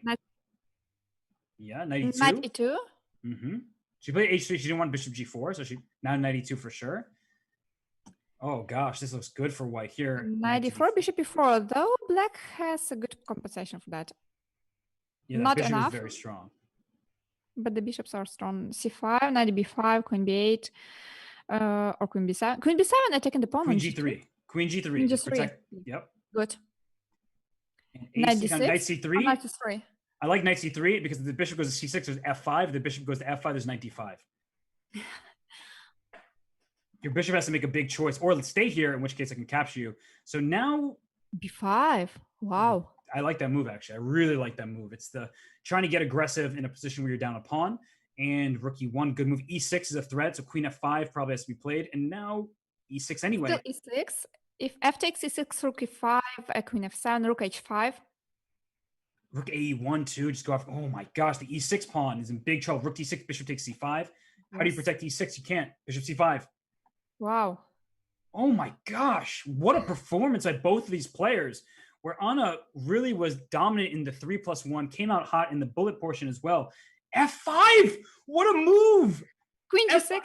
yeah, knight e2. Knight e2. Mm-hmm. She played h3. She didn't want bishop g4, so now knight e2 for sure. Oh gosh, this looks good for white here. Knight e4, bishop e4. Though black has a good compensation for that. Yeah, not bishop enough. Is very strong. But the bishops are strong. c5, knight b5, queen b8, or queen b7. Queen b7 attacking the pawn. Queen g3. Queen g3. Queen g3. Yep. Good. Knight d6. Knight c3. Knight c3. I like knight c3 because if the bishop goes to c6, there's f5. If the bishop goes to f5, there's knight d5. Your bishop has to make a big choice, or let's stay here, in which case I can capture you. So now b5. Wow. I like that move, actually. I really like that move. It's the trying to get aggressive in a position where you're down a pawn. And rook e1, good move. e6 is a threat, so queen f5 probably has to be played. And now e6 anyway. Still e6. If f takes e6, rook e5, queen f7, rook h5. Rook ae1 too. Just go off. Oh my gosh, the e6 pawn is in big trouble. Rook d6, bishop takes c5. How do you protect e6? You can't. Bishop c5. Wow. Oh my gosh. What a performance by both of these players, where Anna really was dominant in the 3+1, came out hot in the bullet portion as well. f5! What a move! Queen g6.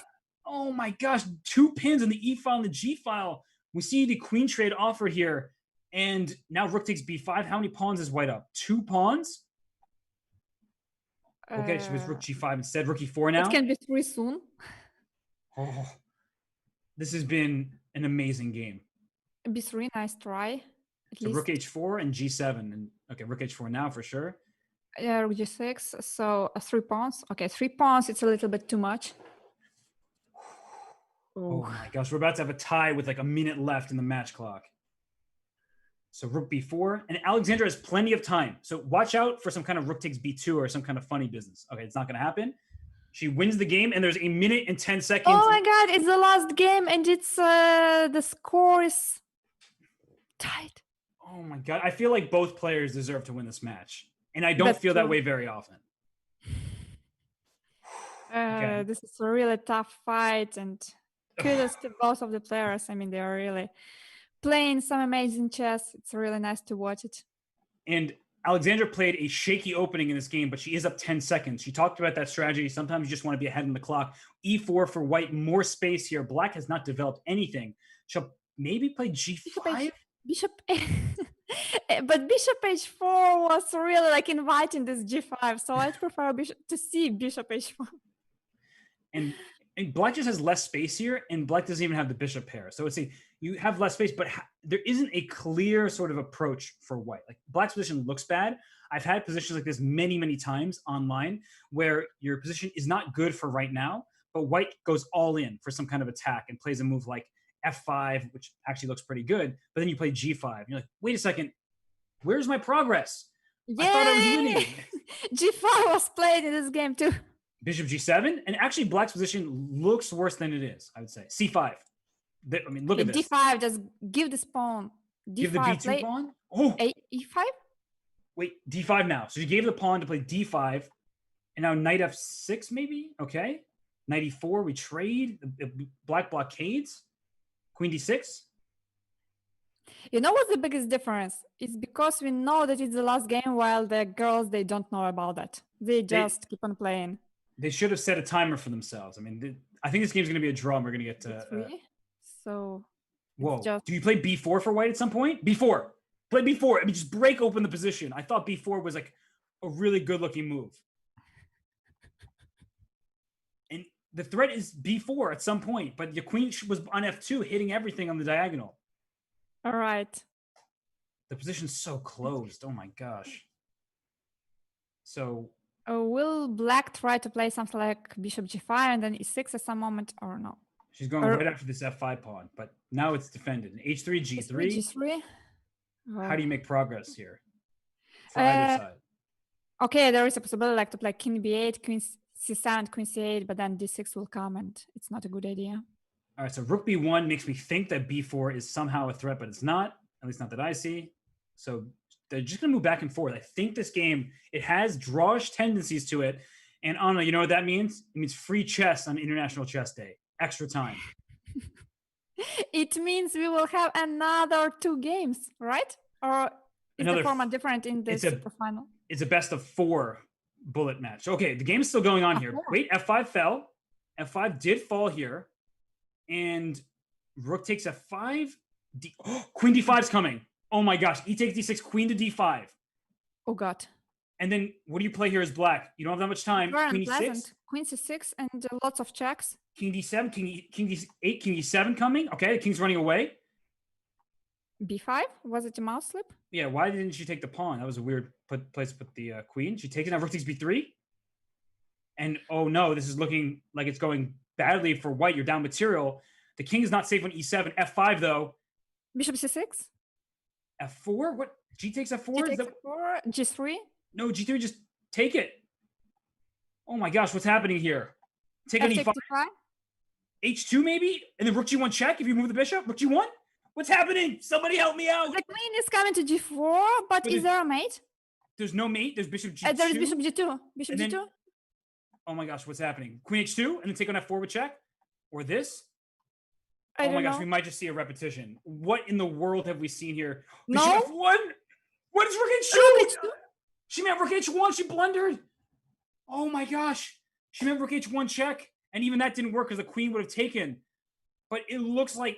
Oh my gosh, 2 pins on the e file and the g file. We see the queen trade offered here. And now rook takes b5. How many pawns is white up? 2 pawns? Okay, she was rook g5 instead. Rook e4 now. It can be 3 soon. Oh, this has been an amazing game. b3, nice try. So rook h4 and g7. And okay, rook h4 now for sure. Yeah, rook g6. So 3 pawns. Okay, 3 pawns. It's a little bit too much. Oh my gosh, we're about to have a tie with like a minute left in the match clock. So rook b4, and Alexandra has plenty of time. So watch out for some kind of rook takes b2 or some kind of funny business. Okay, it's not going to happen. She wins the game, and there's 1 minute and 10 seconds. Oh my God, it's the last game, and it's the score is tied. Oh my God, I feel like both players deserve to win this match, and I don't feel that way very often. Okay. This is a really tough fight, and kudos to both of the players. I mean, they are really playing some amazing chess. It's really nice to watch it. And Alexandra played a shaky opening in this game, but she is up 10 seconds. She talked about that strategy. Sometimes you just want to be ahead in the clock. E4 for white, more space here. Black has not developed anything. She'll maybe play g5? Bishop but bishop h4 was really like inviting this g5, so I'd prefer to see bishop h4. And black just has less space here, and black doesn't even have the bishop pair. So it's you have less space, but there isn't a clear sort of approach for white. Like black's position looks bad. I've had positions like this many, many times online where your position is not good for right now, but white goes all in for some kind of attack and plays a move like f5, which actually looks pretty good. But then you play g5. And you're like, wait a second, where's my progress? Yay! I thought I was winning. g5 was played in this game too. Bishop g7, and actually black's position looks worse than it is, I would say. c5. I mean, look at this. d5, just give this pawn. D5, give the b2 pawn? Oh! e5? Wait, d5 now. So she gave the pawn to play d5, and now knight f6 maybe? Okay. Knight e4, we trade. Black blockades. Queen d6. You know what's the biggest difference? It's because we know that it's the last game, while the girls, they don't know about that. They just keep on playing. They should have set a timer for themselves. I mean, I think this game's going to be a draw, and we're going to get to... So... Whoa. Do you play b4 for white at some point? b4. Play b4. I mean, just break open the position. I thought b4 was like a really good-looking move. And the threat is b4 at some point, but your queen was on f2, hitting everything on the diagonal. All right. The position's so closed. Oh, my gosh. So... will black try to play something like bishop g5 and then e6 at some moment, or no? She's going right after this f5 pawn, but now it's defended. H3, G3. G3. How do you make progress here for either side? Okay, there is a possibility like to play king b8, queen c7, queen c8, but then d6 will come, and it's not a good idea. All right, so rook b1 makes me think that b4 is somehow a threat, but it's not. At least not that I see. So they're just going to move back and forth. I think this game, it has drawish tendencies to it. And Anna, you know what that means? It means free chess on International Chess Day. Extra time. It means we will have another 2 games, right? Or is the format different in the Superfinal? It's a best of 4 bullet match. Okay, the game is still going on here. Wait, f5 fell. f5 did fall here. And rook takes f5. Queen d5 is coming. Oh my gosh. E takes d6, queen to d5. Oh God. And then what do you play here as black? You don't have that much time. Queen e6. Queen c6 and lots of checks. King d7, king d8, king e7 coming. Okay, the king's running away. b5? Was it a mouse slip? Yeah, why didn't she take the pawn? That was a weird place to put the queen. She takes it. Now rook takes b3. And oh no, this is looking like it's going badly for white. You're down material. The king is not safe on e7. f5 though. Bishop c6. f4? What? G takes f4? G takes f4. G3? No, g3, just take it. Oh my gosh, what's happening here? Take on e5. H2 maybe? And then rook g1 check if you move the bishop? Rook g1? What's happening? Somebody help me out. The queen is coming to g4, but is there a mate? There's no mate. There's bishop g2. There is bishop g2. Bishop g2. Oh my gosh, what's happening? Queen h2 and then take on f4 with check? Or this? I don't know. We might just see a repetition. What in the world have we seen here? Bishop f1? What is rook h2? She meant rook h1. She blundered. Oh my gosh. She meant rook h1 check. And even that didn't work because the queen would have taken. But it looks like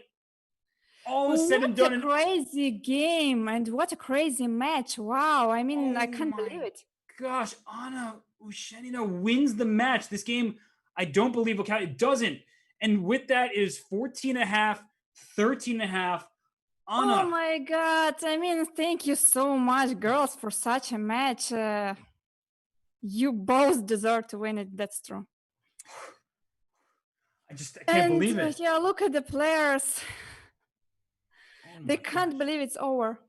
all is said and done. What a crazy game and what a crazy match. Wow. I mean, I can't believe it. Gosh, Anna Ushenina wins the match. This game, I don't believe will count. It doesn't. And with that is 14.5, 13.5. Anna. Oh my God. I mean, thank you so much, girls, for such a match. You both deserve to win it. That's true. I can't believe it. Yeah, look at the players. They can't believe it's over.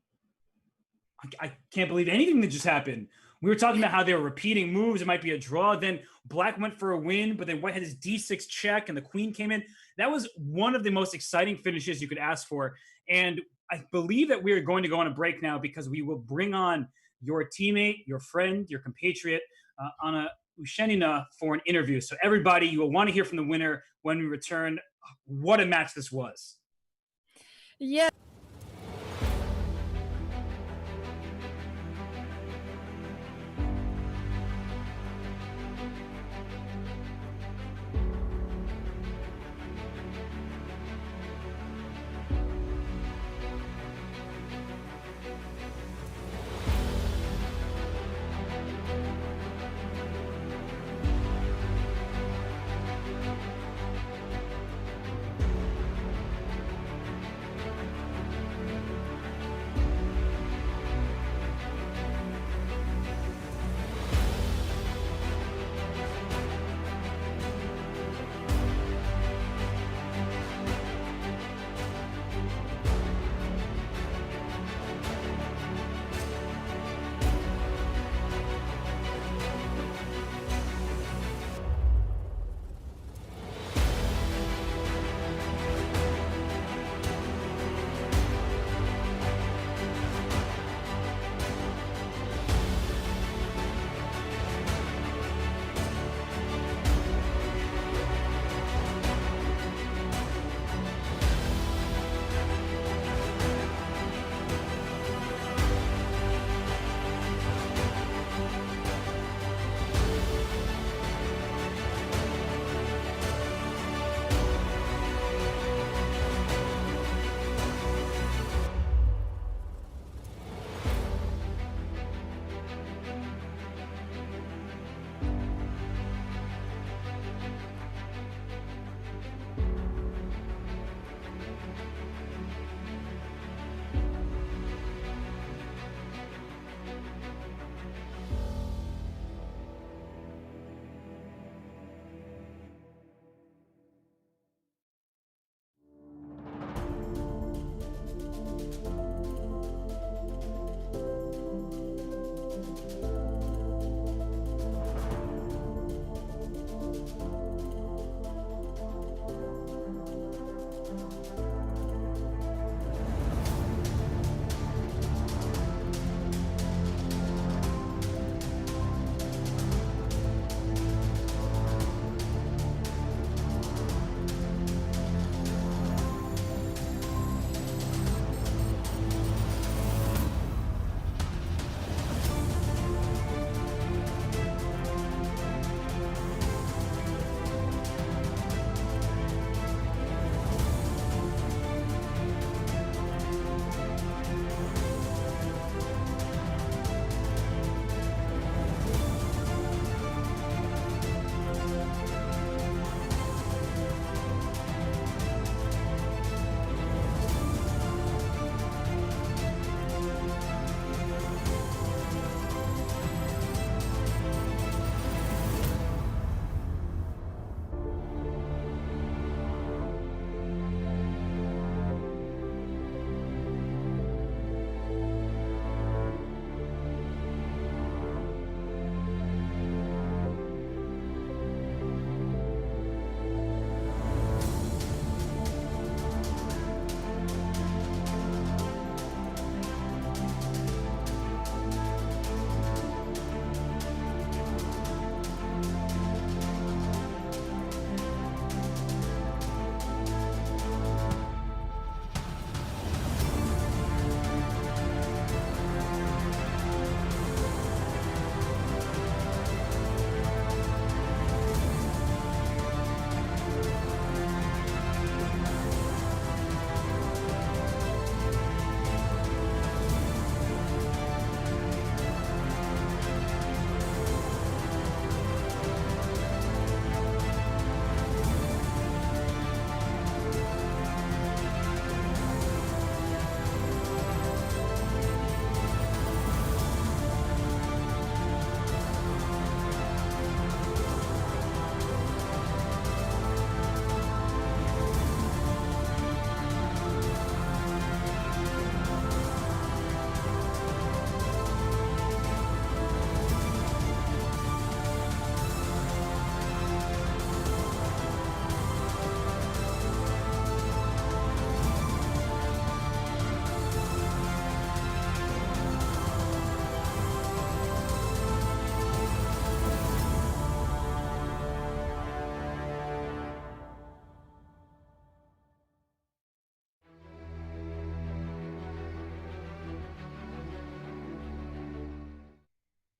I can't believe anything that just happened. We were talking about how they were repeating moves. It might be a draw. Then Black went for a win, but then White had his d6 check and the queen came in. That was one of the most exciting finishes you could ask for. And I believe that we are going to go on a break now because we will bring on your teammate, your friend, your compatriot, Anna Ushenina, for an interview. So everybody, you will want to hear from the winner when we return. What a match this was. Yeah.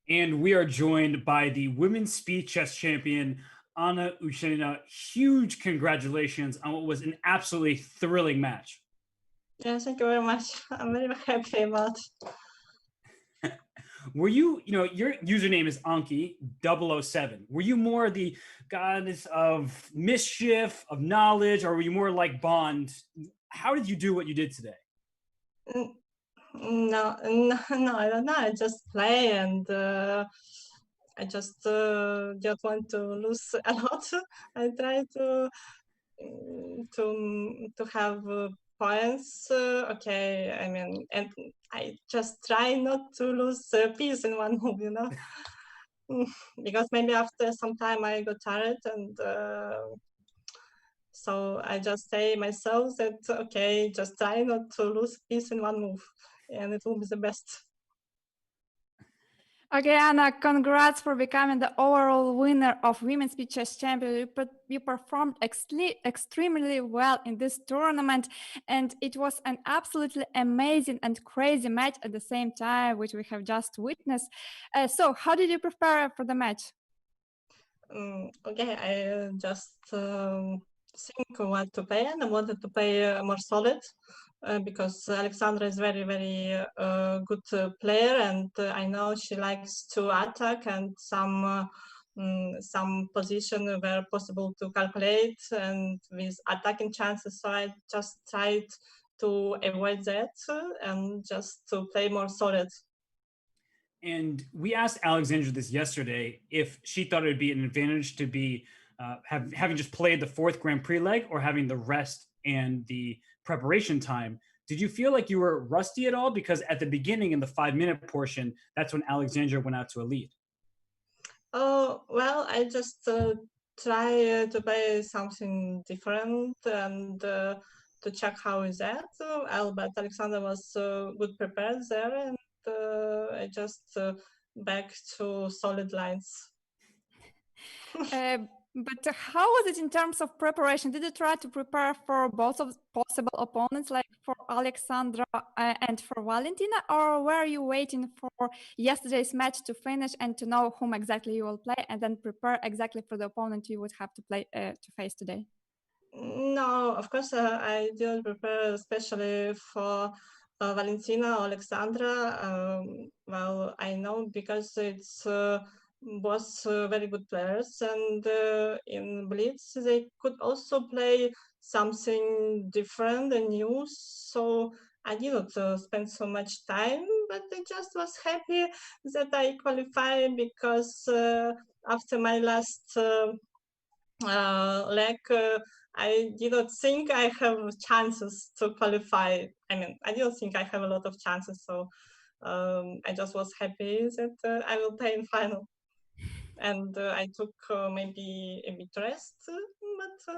And we are joined by the women's speed chess champion, Anna Ushenina. Huge congratulations on what was an absolutely thrilling match. Yeah, thank you very much. I'm very happy about. Were you, your username is Anki 007. Were you more the goddess of mischief, of knowledge, or were you more like Bond? How did you do what you did today? No, I don't know. I just play and I just don't want to lose a lot. I try to have points. Okay, I mean, and I just try not to lose a piece in one move, because maybe after some time I got tired and. So I just say myself that okay, just try not to lose piece in one move, and it will be the best. Okay, Anna, congrats for becoming the overall winner of Women's Speed Chess Champion. You performed extremely well in this tournament, and it was an absolutely amazing and crazy match at the same time, which we have just witnessed. So, how did you prepare for the match? Okay, I just think what to play, and I wanted to play more solid because Alexandra is very, very good player, and I know she likes to attack and some position where possible to calculate and with attacking chances. So I just tried to avoid that and just to play more solid. And we asked Alexandra this yesterday if she thought it would be an advantage to be having just played the fourth Grand Prix leg or having the rest and the preparation time. Did you feel like you were rusty at all? Because at the beginning in the 5 minute portion, that's when Alexandra went out to a lead. Oh, well, I just try to play something different and to check how is that. But Alexander was good prepared there, and I just back to solid lines. But how was it in terms of preparation? Did you try to prepare for both of possible opponents, like for Alexandra and for Valentina, or were you waiting for yesterday's match to finish and to know whom exactly you will play, and then prepare exactly for the opponent you would have to play to face today? No, of course, I didn't prepare especially for Valentina or Alexandra. Well, I know because it's was very good players, and in Blitz they could also play something different and new. So I didn't spend so much time, but I just was happy that I qualified because after my last leg, I didn't think I have chances to qualify. I mean, I didn't think I have a lot of chances, so I just was happy that I will play in final. And I took maybe a bit rest, but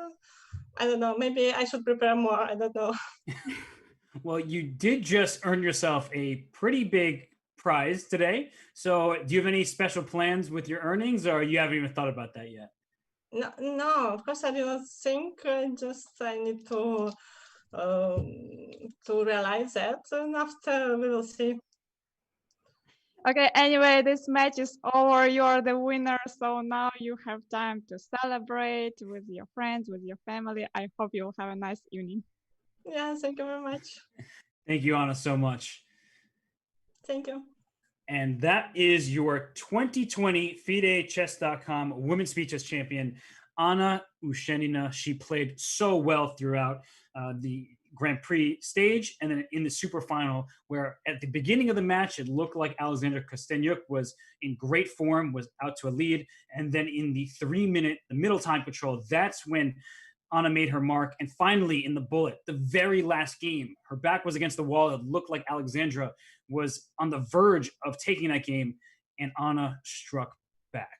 I don't know. Maybe I should prepare more. I don't know. Well, you did just earn yourself a pretty big prize today. So, do you have any special plans with your earnings, or you haven't even thought about that yet? No, of course I didn't think. I need to realize that, and after we will see. Okay, anyway, this match is over. You're the winner, so now you have time to celebrate with your friends, with your family. I hope you'll have a nice evening. Yeah, thank you very much. Thank you, Anna, so much. Thank you. And that is your 2020 FIDE-Chess.com Women's Speed Chess Champion, Anna Ushenina. She played so well throughout the Grand Prix stage and then in the Superfinal, where at the beginning of the match, it looked like Alexandra Kosteniuk was in great form, was out to a lead. And then in the 3 minute, the middle time control, that's when Anna made her mark. And finally, in the bullet, the very last game, her back was against the wall. It looked like Alexandra was on the verge of taking that game, and Anna struck back.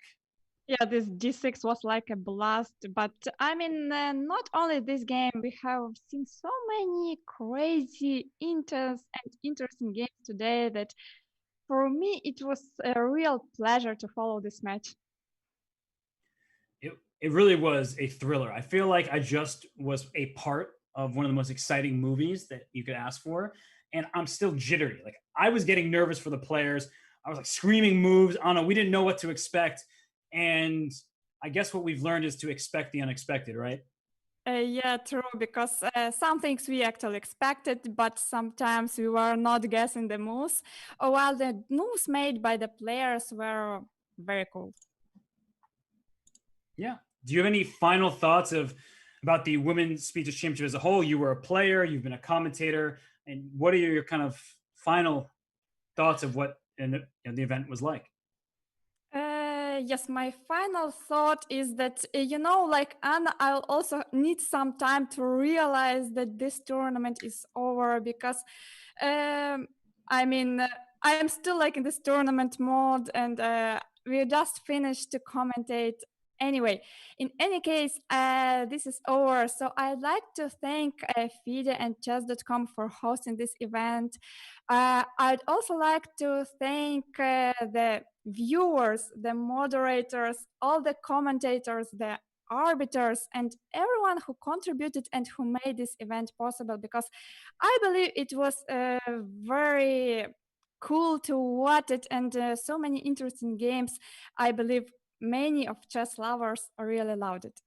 Yeah, this G6 was like a blast. But I mean, not only this game, we have seen so many crazy, intense, and interesting games today that for me, it was a real pleasure to follow this match. It really was a thriller. I feel like I just was a part of one of the most exciting movies that you could ask for. And I'm still jittery. Like, I was getting nervous for the players. I was like screaming moves. Anna, we didn't know what to expect. And I guess what we've learned is to expect the unexpected, right? Yeah, true, because some things we actually expected, but sometimes we were not guessing the moves, while the moves made by the players were very cool. Yeah. Do you have any final thoughts about the Women's Speeches Championship as a whole? You were a player, you've been a commentator, and what are your kind of final thoughts of what the event was like? Yes, my final thought is that, like Anna, I'll also need some time to realize that this tournament is over because, I mean, I am still like in this tournament mode and we just finished to commentate. Anyway, in any case, this is over. So I'd like to thank FIDE and chess.com for hosting this event. I'd also like to thank the viewers, the moderators, all the commentators, the arbiters, and everyone who contributed and who made this event possible, because I believe it was very cool to watch it, and so many interesting games. I believe many of chess lovers really loved it.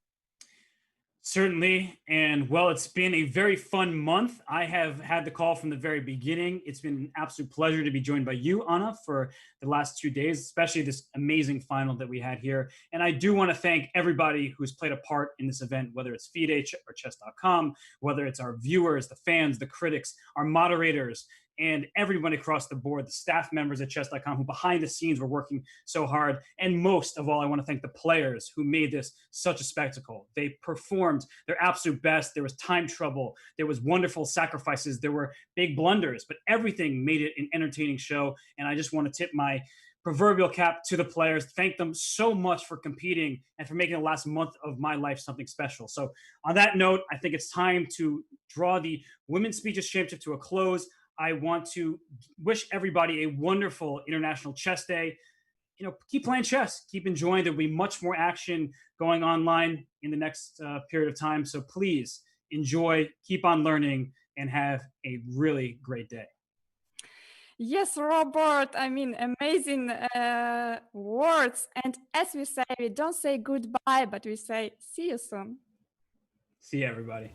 Certainly. And well, it's been a very fun month. I have had the call from the very beginning. It's been an absolute pleasure to be joined by you, Anna, for the last 2 days, especially this amazing final that we had here. And I do want to thank everybody who's played a part in this event, whether it's FIDE or chess.com, whether it's our viewers, the fans, the critics, our moderators, and everyone across the board, the staff members at chess.com who behind the scenes were working so hard. And most of all, I want to thank the players who made this such a spectacle. They performed their absolute best. There was time trouble. There was wonderful sacrifices. There were big blunders, but everything made it an entertaining show. And I just want to tip my proverbial cap to the players, thank them so much for competing and for making the last month of my life something special. So on that note, I think it's time to draw the Women's Speeches Championship to a close. I want to wish everybody a wonderful International Chess Day. Keep playing chess, keep enjoying. There'll be much more action going online in the next period of time. So please enjoy, keep on learning, and have a really great day. Yes, Robert, I mean, amazing words. And as we say, we don't say goodbye, but we say see you soon. See you, everybody.